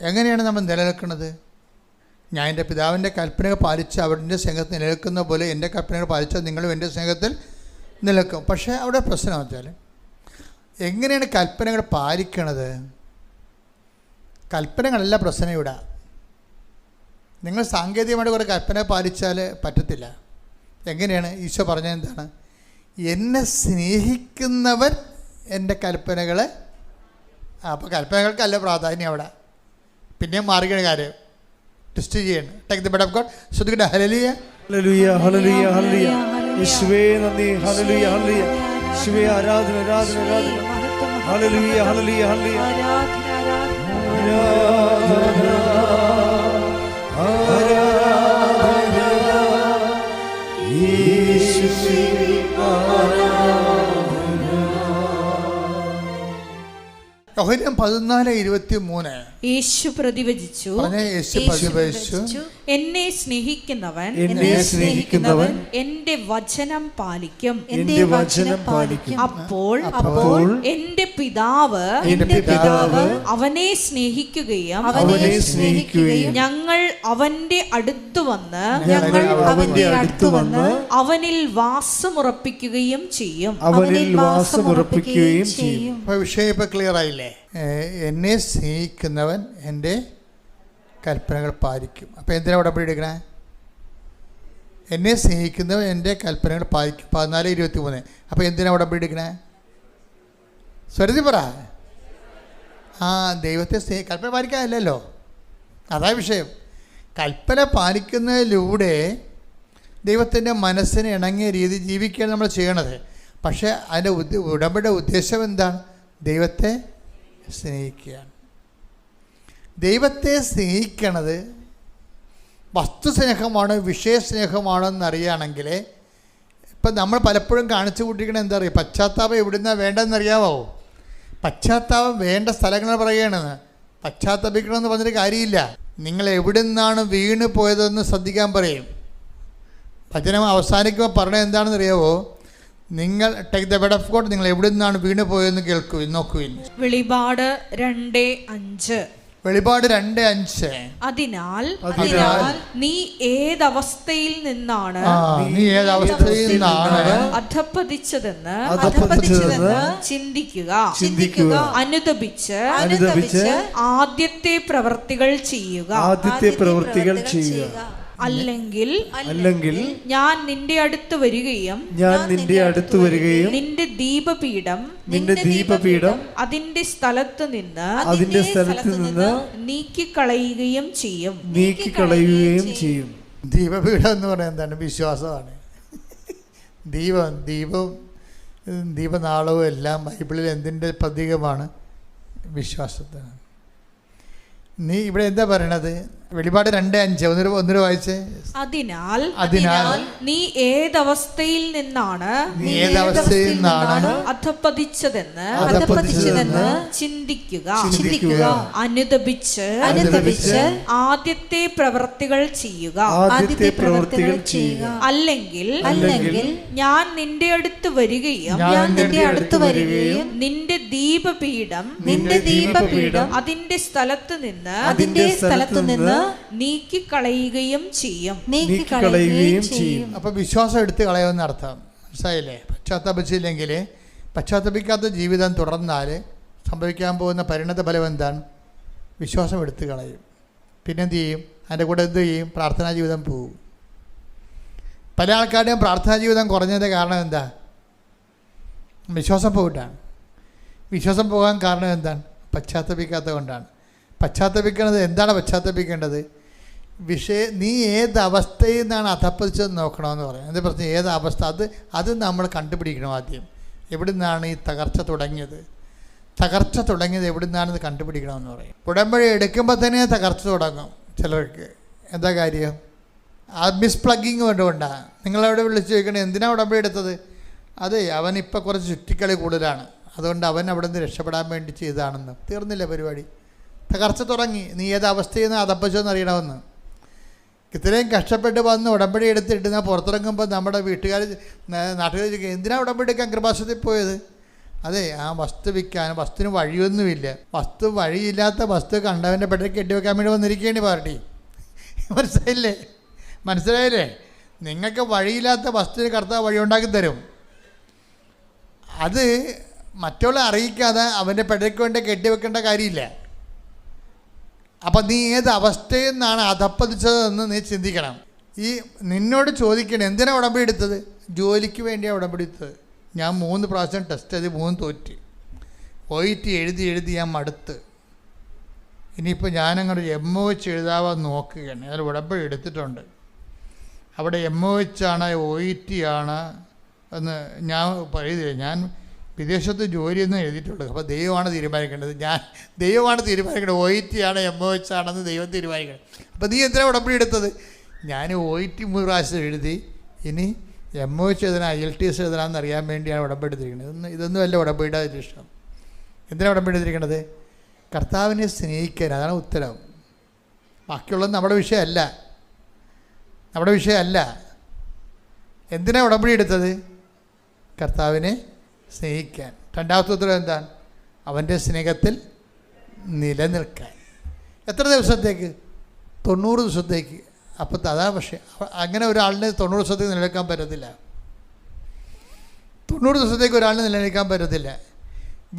എങ്ങനെയാണ് നമ്മൾ നിലനിൽക്കുന്നത്? ഞാൻ എൻ്റെ പിതാവിൻ്റെ കൽപ്പനകൾ പാലിച്ച് അവരുടെ സ്നേഹത്തിൽ നിലനിൽക്കുന്ന പോലെ എൻ്റെ കൽപ്പനകൾ പാലിച്ചാൽ നിങ്ങളും എൻ്റെ സ്നേഹത്തിൽ നിലനിൽക്കും. പക്ഷേ അവിടെ പ്രശ്നം വെച്ചാൽ, എങ്ങനെയാണ് കൽപ്പനകൾ പാലിക്കണത്? കൽപ്പനകളല്ല പ്രശ്നം ഇവിടെ. നിങ്ങൾ സാങ്കേതികമായിട്ട് കുറേ കൽപ്പന പാലിച്ചാൽ പറ്റത്തില്ല. എങ്ങനെയാണ്? ഈശോ പറഞ്ഞത് എന്താണ്? എന്നെ സ്നേഹിക്കുന്നവൻ എൻ്റെ കൽപ്പനകളെ. അപ്പോൾ കൽപ്പനകൾക്കല്ല പ്രാധാന്യം അവിടെ. പിന്നെയും മാറുകയാണ് കാര്യം. ടെസ്റ്റ് ചെയ്യണം. Take the word of God. ശ്രദ്ധിക്കട്ടെ. ഹല്ലേലൂയ ഹല്ലേലൂയ ഹല്ലേലൂയ ഹല്ലേലൂയ. യേശുവേ നന്ദി. ഹല്ലേലൂയ ഹല്ലേലൂയ. യേശുവേ ആരാധന ആരാധന ആരാധന. ഹല്ലേലൂയ ഹല്ലേലൂയ ഹല്ലേലൂയ. യോഹന്നാൻ 14:23. യേശു പ്രതിവചിച്ചു, എന്നെ സ്നേഹിക്കുന്നവൻ എന്റെ വചനം പാലിക്കും. അപ്പോൾ എന്റെ പിതാവ് അവനെ സ്നേഹിക്കുകയും ഞങ്ങൾ അവന്റെ അടുത്തു വന്ന് അവനിൽ വാസമുറപ്പിക്കുകയും ചെയ്യും. വിഷയം ഇപ്പൊ ക്ലിയർ ആയില്ലേ? എന്നെ സ്നേഹിക്കുന്നവൻ എൻ്റെ കൽപ്പനകൾ പാലിക്കും. അപ്പോൾ എന്തിനാണ് ഉടമ്പടി എടുക്കണേ? എന്നെ സ്നേഹിക്കുന്നവൻ എൻ്റെ കൽപ്പനകൾ പാലിക്കും. 14:23. അപ്പോൾ എന്തിനാണ് ഉടമ്പടി എടുക്കണേ? സ്വരതി പറ. ദൈവത്തെ കൽപ്പന പാലിക്കാനല്ലല്ലോ, അതാ വിഷയം. കൽപ്പന പാലിക്കുന്നതിലൂടെ ദൈവത്തിൻ്റെ മനസ്സിന് ഇണങ്ങിയ രീതി ജീവിക്കുകയാണ് നമ്മൾ ചെയ്യണത്. പക്ഷേ അതിൻ്റെ ഉടമ്പടിയുടെ ഉദ്ദേശം എന്താണ്? ദൈവത്തെ സ്നേഹിക്കുകയാണ്. ദൈവത്തെ സ്നേഹിക്കണത് വസ്തുസ്നേഹമാണോ വിഷയസ്നേഹമാണോ എന്നറിയുകയാണെങ്കിൽ, ഇപ്പം നമ്മൾ പലപ്പോഴും കാണിച്ചു കൂട്ടിയിരിക്കണത് എന്താ പറയുക? പശ്ചാത്താപം എവിടുന്നാണ് വേണ്ടതെന്നറിയാമോ? പശ്ചാത്താപം വേണ്ട സ്ഥലങ്ങൾ പറയുകയാണെന്ന്. പശ്ചാത്തപിക്കണമെന്ന് പറഞ്ഞിട്ട് കാര്യമില്ല. നിങ്ങൾ എവിടെ നിന്നാണ് വീണ് പോയതെന്ന് ശ്രദ്ധിക്കാൻ പറയും. വചനം അവസാനിക്കുമ്പോൾ പറഞ്ഞത് എന്താണെന്ന് അറിയാമോ? നിങ്ങൾ take the bed of God. നിങ്ങൾ എവിടെ നിന്നാണ് വീണ് പോയെന്ന് കേൾക്കുവിൻ, നോക്കുവിൻ. വെളിപാട് 2:5. വെളിപാട് 2:5. അതിനാൽ നീ ഏതവസ്ഥയിൽ നിന്നാണ് അധപ്പതിച്ചതെന്ന് ചിന്തിക്കുക. അനുതപിച്ച് ആദ്യത്തെ പ്രവൃത്തികൾ ചെയ്യുക. അല്ലെങ്കിൽ ഞാൻ നിന്റെ അടുത്ത് വരികയും നിന്റെ ദീപപീഠം അതിന്റെ സ്ഥലത്ത് നിന്ന് നീക്കിക്കളയുകയും ചെയ്യും. ദീപപീഠം എന്ന് പറയുന്നത് എന്താണ്? വിശ്വാസമാണ്. ദീപനാളവും എല്ലാം ബൈബിളിൽ എന്തിൻ്റെ പ്രതീകമാണ്? വിശ്വാസത്തിന്. നീ ഇവിടെ എന്താ പറയണത്? വെളിപാട് 2:5 ഒന്നര വായിച്ചേ. അതിനാൽ നീ ഏതവസ്ഥയിൽ നിന്നാണ് അധപ്പതിച്ചതെന്ന് ചിന്തിക്കുക. അനുതപിച്ച് ആദ്യത്തെ പ്രവൃത്തികൾ ചെയ്യുക. അല്ലെങ്കിൽ ഞാൻ നിന്റെ അടുത്ത് വരികയും നിന്റെ ദീപപീഠം അതിന്റെ സ്ഥലത്ത് നിന്ന് നീക്കിക്കളയുകയും ചെയ്യും. അപ്പൊ വിശ്വാസം എടുത്ത് കളയുമെന്ന് അർത്ഥം. മനസ്സിലായില്ലേ? പശ്ചാത്തപിച്ചില്ലെങ്കിൽ, പശ്ചാത്തപിക്കാത്ത ജീവിതം തുടർന്നാൽ സംഭവിക്കാൻ പോകുന്ന പരിണത ഫലം എന്താണ്? വിശ്വാസം എടുത്ത് കളയും. പിന്നെന്ത് ചെയ്യും? അതിൻ്റെ കൂടെ എന്ത് ചെയ്യും? പ്രാർത്ഥനാ ജീവിതം പോവും. പല ആൾക്കാരുടെയും പ്രാർത്ഥനാ ജീവിതം കുറഞ്ഞതിൻ്റെ കാരണം എന്താ? വിശ്വാസം പോയിട്ടാണ്. വിശ്വാസം പോകാൻ കാരണം എന്താണ്? പശ്ചാത്തപിക്കാത്തത് കൊണ്ടാണ്. പശ്ചാത്തപിക്കേണ്ടത് എന്താണ്? പശ്ചാത്തപിക്കേണ്ടത് നീ ഏത് അവസ്ഥയിൽ നിന്നാണ് അധപ്പതിച്ചതെന്ന് നോക്കണമെന്ന് പറയും. എന്താ പ്രശ്നം? ഏത് അവസ്ഥ? അത് നമ്മൾ കണ്ടുപിടിക്കണം ആദ്യം. എവിടെ നിന്നാണ് ഈ തകർച്ച തുടങ്ങിയത്? എവിടെ നിന്നാണെന്ന് കണ്ടുപിടിക്കണമെന്ന് പറയും. ഉടമ്പടി എടുക്കുമ്പോൾ തന്നെ തകർച്ച തുടങ്ങും ചിലർക്ക്. എന്താ കാര്യം? ആ മിസ്പ്ലഗിങ് കൊണ്ടുകൊണ്ടാണ്. നിങ്ങളവിടെ വിളിച്ച് ചോദിക്കണേ, എന്തിനാണ് ഉടമ്പടി എടുത്തത്? അതെ, അവനിപ്പോൾ കുറച്ച് ചുറ്റിക്കളി കൂടുതലാണ്, അതുകൊണ്ട് അവൻ അവിടെ നിന്ന് രക്ഷപ്പെടാൻ വേണ്ടി ചെയ്തതാണെന്ന്. തീർന്നില്ല പരിപാടി. തകർച്ച തുടങ്ങി. നീ ഏത് അവസ്ഥയിൽ നിന്ന് അതപ്പച്ചോന്ന് അറിയണമെന്ന്. ഇത്രയും കഷ്ടപ്പെട്ട് വന്ന് ഉടമ്പടി എടുത്തിട്ട് ഞാൻ പുറത്തിറങ്ങുമ്പോൾ നമ്മുടെ വീട്ടുകാർ നാട്ടുകാർ ചോദിക്കുക, എന്തിനാണ് ഉടമ്പടി എടുക്കാൻ കൃപാസനത്തിൽ പോയത്? അതെ, ആ വസ്തു വിൽക്കാൻ. വസ്തുവിന് വഴിയൊന്നുമില്ല. വഴിയില്ലാത്ത വസ്തു കണ്ടവൻ്റെ പെട്ടെന്ന് കെട്ടിവെക്കാൻ വേണ്ടി വന്നിരിക്കുകയാണ് പാർട്ടി. മനസ്സിലായില്ലേ? നിങ്ങൾക്ക് വഴിയില്ലാത്ത വസ്തുവിന് കർത്താവ് വഴി ഉണ്ടാക്കി തരും. അത് മറ്റുള്ള അറിയിക്കാതെ അവൻ്റെ പെടയ്ക്ക് വേണ്ടി കെട്ടിവെക്കേണ്ട കാര്യമില്ല. അപ്പം നീ ഏത് അവസ്ഥയിൽ നിന്നാണ് അധപ്പതിച്ചതെന്ന് നീ ചിന്തിക്കണം. ഈ നിന്നോട് ചോദിക്കണം, എന്തിനാണ് ഉടമ്പടി എടുത്തത്? ജോലിക്ക് വേണ്ടിയാണ് ഉടമ്പടി എടുത്തത്. ഞാൻ 3 പ്രാവശ്യം ടെസ്റ്റ് ചെയ്ത് 3 തോറ്റ്. OET എഴുതി ഞാൻ മടുത്ത്. ഇനിയിപ്പോൾ ഞാനങ്ങോട്ട് MOH എഴുതാവാൻ നോക്കുകയാണ്. ഞാൻ ഉടമ്പടി എടുത്തിട്ടുണ്ട്. അവിടെ MOH ആണ് OET ആണ് എന്ന് ഞാൻ പറയുന്നില്ല. ഞാൻ വിദേശത്ത് ജോലിയൊന്നും എഴുതിയിട്ടുള്ളൂ. അപ്പോൾ ദൈവമാണ് തീരുമാനിക്കേണ്ടത്. ദൈവമാണ് തീരുമാനിക്കേണ്ടത്. OET ആണ് MOH ആണെന്ന് ദൈവം തീരുമാനിക്കണം. അപ്പോൾ നീ എന്തിനാണ് ഉടമ്പടി എടുത്തത്? ഞാൻ OET 3 പ്രാവശ്യം എഴുതി, ഇനി MOH എഴുതണം, IELTS എഴുതണമെന്ന് അറിയാൻ വേണ്ടിയാണ് ഉടമ്പടി എടുത്തിരിക്കുന്നത്. ഇതൊന്നും അല്ല ഉടമ്പടിയുടെ ഇഷ്ടം. എന്തിനാണ് ഉടമ്പടി എടുത്തിരിക്കുന്നത്? കർത്താവിനെ സ്നേഹിക്കാൻ. അതാണ് ഉത്തരം. ബാക്കിയുള്ളത് നമ്മുടെ വിഷയമല്ല. എന്തിനാണ് ഉടമ്പടി എടുത്തത്? കർത്താവിനെ സ്നേഹിക്കാൻ. രണ്ടാമത്തെ ഉത്തരം എന്താണ്? അവൻ്റെ സ്നേഹത്തിൽ നിലനിൽക്കാൻ. എത്ര ദിവസത്തേക്ക്? 90 ദിവസത്തേക്ക്. അപ്പോൾ അതാണ്. പക്ഷേ അങ്ങനെ ഒരാളിന് 90 ദിവസത്തേക്ക് നിലനിൽക്കാൻ പറ്റത്തില്ല. 90 ദിവസത്തേക്ക് ഒരാളിന് നിലനിൽക്കാൻ പറ്റത്തില്ല.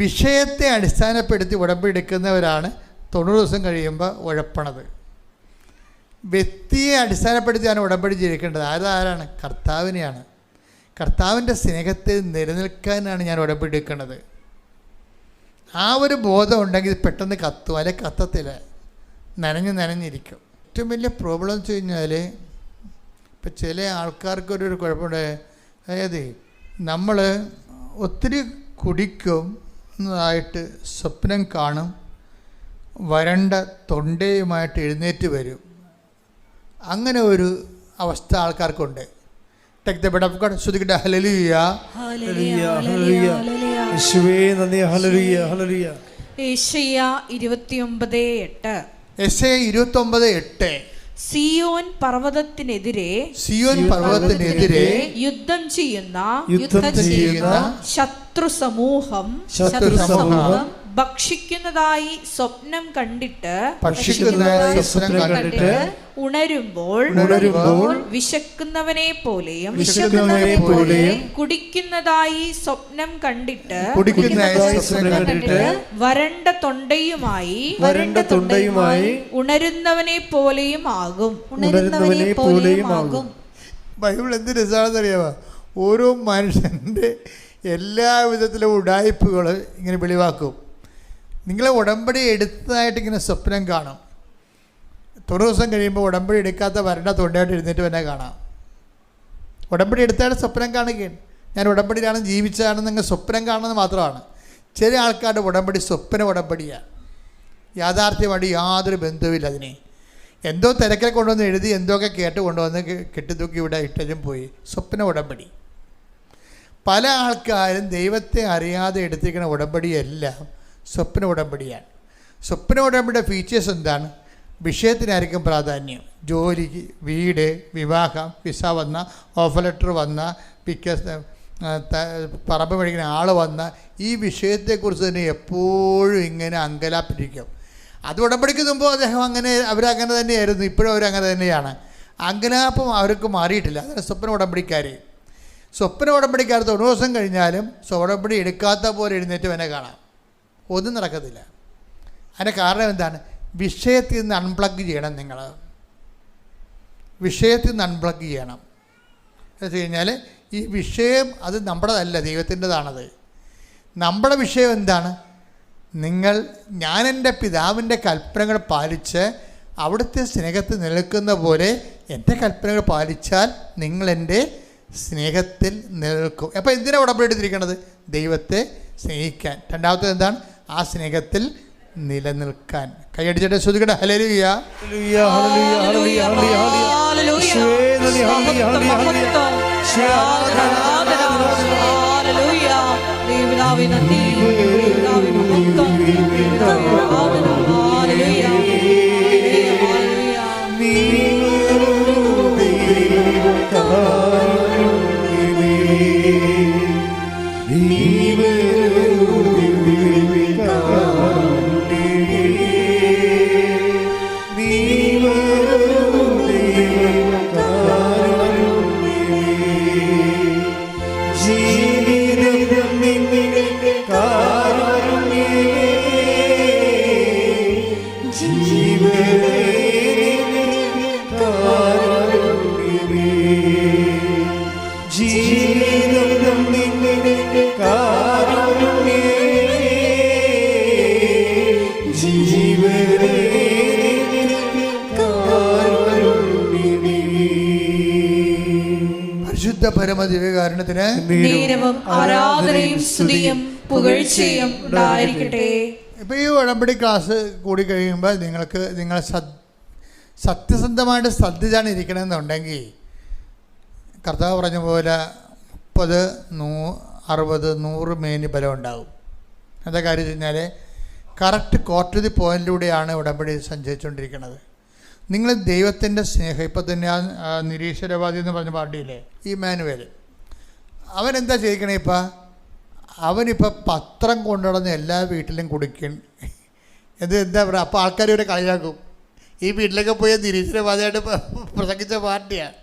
വിഷയത്തെ അടിസ്ഥാനപ്പെടുത്തി ഉടമ്പടി എടുക്കുന്നവരാണ് 90 ദിവസം കഴിയുമ്പോൾ ഉഴപ്പണത്. വ്യക്തിയെ അടിസ്ഥാനപ്പെടുത്തിയാണ് ഉടമ്പടി ജീവിക്കേണ്ടത്. ആരാണ്? കർത്താവിനെയാണ്. കർത്താവിൻ്റെ സ്നേഹത്തിൽ നിലനിൽക്കാനാണ് ഞാൻ ഉടമ്പടി എടുക്കുന്നത്. ആ ഒരു ബോധം ഉണ്ടെങ്കിൽ പെട്ടെന്ന് കത്തും, അല്ലെങ്കിൽ കത്തത്തില്ല, നനഞ്ഞിരിക്കും. ഏറ്റവും വലിയ പ്രോബ്ലം എന്ന് വെച്ച് കഴിഞ്ഞാൽ, ഇപ്പം ചില ആൾക്കാർക്കൊരു കുഴപ്പമുണ്ട്. അതായത് നമ്മൾ ഒത്തിരി കുടിക്കും എന്നതായിട്ട് സ്വപ്നം കാണും, വരണ്ട തൊണ്ടയുമായിട്ട് എഴുന്നേറ്റ് വരും. അങ്ങനെ ഒരു അവസ്ഥ ആൾക്കാർക്കുണ്ട്. Take the bed of God. Hallelujah. Hallelujah. Hallelujah. യേശുവേ നന്ദി. Hallelujah. Hallelujah. യെശയ്യാ 29:8. യെശയ്യാ 29:8. സിയോൻ പർവ്വതത്തിനെതിരെ യുദ്ധം ചെയ്യുന്ന ശത്രു സമൂഹം ഭക്ഷിക്കുന്നതായി സ്വപ്നം കണ്ടിട്ട് ഉണരുമ്പോൾ വിശക്കുന്നവനെ പോലെയും കുടിക്കുന്നതായി സ്വപ്നം കണ്ടിട്ട് വരണ്ട തൊണ്ടയുമായി ഉണരുന്നവനെ പോലെയും ആകും. ബൈബിൾ എന്ത് രസമാണെന്നറിയാമോ? ഓരോ മനുഷ്യൻ്റെ എല്ലാവിധത്തിലും ഉഡായിപ്പുകൾ ഇങ്ങനെ വെളിവാക്കും. നിങ്ങൾ ഉടമ്പടി എടുത്തതായിട്ട് ഇങ്ങനെ സ്വപ്നം കാണും. 90 ദിവസം കഴിയുമ്പോൾ ഉടമ്പടി എടുക്കാത്ത വരണ്ട തൊണ്ടയായിട്ട് എഴുന്നേറ്റ് തന്നെ കാണാം. ഉടമ്പടി എടുത്തായിട്ട് സ്വപ്നം കാണുകയാണ്. ഞാൻ ഉടമ്പടിയിലാണ് ജീവിച്ചതാണെന്ന് നിങ്ങൾ സ്വപ്നം കാണുന്നത് മാത്രമാണ്. ചില ആൾക്കാരുടെ ഉടമ്പടി സ്വപ്ന ഉടമ്പടിയാണ്. യാഥാർത്ഥ്യമായിട്ട് യാതൊരു ബന്ധവുമില്ല. അതിനെ എന്തോ തിരക്കിൽ കൊണ്ടുവന്ന് എഴുതി, എന്തൊക്കെ കേട്ട് കൊണ്ടുവന്ന് കെട്ടിത്തൂക്കി ഇവിടെ ഇട്ടും പോയി. സ്വപ്ന ഉടമ്പടി. പല ആൾക്കാരും ദൈവത്തെ അറിയാതെ എടുത്തിരിക്കുന്ന ഉടമ്പടിയെല്ലാം സ്വപ്ന ഉടമ്പടിയാണ്. സ്വപ്ന ഉടമ്പടിയുടെ ഫീച്ചേഴ്സ് എന്താണ്? വിഷയത്തിനായിരിക്കും പ്രാധാന്യം. ജോലി, വീട്, വിവാഹം, വിസ വന്ന, ഓഫർ ലെറ്റർ വന്ന, പറമ്പ് മേടിക്കുന്ന ആൾ വന്ന, ഈ വിഷയത്തെക്കുറിച്ച് തന്നെ എപ്പോഴും ഇങ്ങനെ അങ്കലാപ്പിരിക്കും. അത് ഉടമ്പടിക്ക് മുമ്പ് അവരങ്ങനെ തന്നെയായിരുന്നു, ഇപ്പോഴും അവരങ്ങനെ തന്നെയാണ്. അങ്കലാപ്പം അവർക്ക് മാറിയിട്ടില്ല. അതാണ് സ്വപ്ന ഉടമ്പടിക്കാർ. സ്വപ്ന ഉടമ്പടിക്കാർ 90 ദിവസം കഴിഞ്ഞാലും ഉടമ്പടി എടുക്കാത്ത പോലെ എഴുന്നേറ്റ് തന്നെ കാണാം. ഒന്നും നടക്കത്തില്ല. അതിൻ്റെ കാരണം എന്താണ്? വിഷയത്തിൽ നിന്ന് അൺപ്ലഗ് ചെയ്യണം. നിങ്ങൾ വിഷയത്തിൽ നിന്ന് അൺപ്ലഗ് ചെയ്യണം. എന്ന് വെച്ച് കഴിഞ്ഞാൽ ഈ വിഷയം അത് നമ്മുടേതല്ല, ദൈവത്തിൻ്റെതാണത്. നമ്മുടെ വിഷയം എന്താണ്? ഞാൻ എൻ്റെ പിതാവിൻ്റെ കൽപ്പനകൾ പാലിച്ച് അവിടുത്തെ സ്നേഹത്തിൽ നിലനിൽക്കുന്ന പോലെ എൻ്റെ കൽപ്പനകൾ പാലിച്ചാൽ നിങ്ങൾ എൻ്റെ സ്നേഹത്തിൽ നിലനിൽക്കും. അപ്പോൾ എന്തിനാണ് ഉടമ്പടി എടുത്തിരിക്കുന്നത്? ദൈവത്തെ സ്നേഹിക്കാൻ. രണ്ടാമത്തേത് എന്താണ്? ആ സ്നേഹത്തിൽ നിലനിൽക്കാൻ. കൈയടിച്ചിട്ട് ശ്രുതികട്ടെ. ഹല്ലേലൂയ. ജീവിതം പരമദിവ്യകാരുണ്യത്തിന് നേരവും ആരാധനയും സ്തുതിയും പുകഴ്ചയും ഉണ്ടായിരിക്കട്ടെ. ഇപ്പോൾ ഈ ഉടമ്പടി ക്ലാസ് കൂടി കഴിയുമ്പോൾ നിങ്ങൾ സത്യസന്ധമായിട്ട് ശ്രദ്ധിച്ചാണ് ഇരിക്കണമെന്നുണ്ടെങ്കിൽ കർത്താവ് പറഞ്ഞ പോലെ 30, 60, 100 മേനി ബലം ഉണ്ടാകും. എന്താ കാര്യം വെച്ച് കഴിഞ്ഞാൽ കറക്റ്റ് കോർട്ട് ദി പോയിന്റിലൂടെയാണ് ഉടമ്പടി സഞ്ചരിച്ചുകൊണ്ടിരിക്കുന്നത്. നിങ്ങൾ ദൈവത്തിൻ്റെ സ്നേഹം, ഇപ്പം തന്നെ ആ നിരീശ്വരവാദി എന്ന് പറഞ്ഞ പാർട്ടിയില്ലേ ഇമ്മാനുവേൽ, അവനെന്താ ചെയ്യിക്കണേ? അവനിപ്പോൾ പത്രം കൊണ്ടുനടന്ന് എല്ലാ വീട്ടിലും കുടിക്കും. എന്താ പറയുക? അപ്പോൾ ആൾക്കാർ ഇവരെ കളിയാക്കും. ഈ വീട്ടിലൊക്കെ പോയി നിരീശ്വരവാദിയായിട്ട് പ്രസംഗിച്ച പാർട്ടിയാണ്.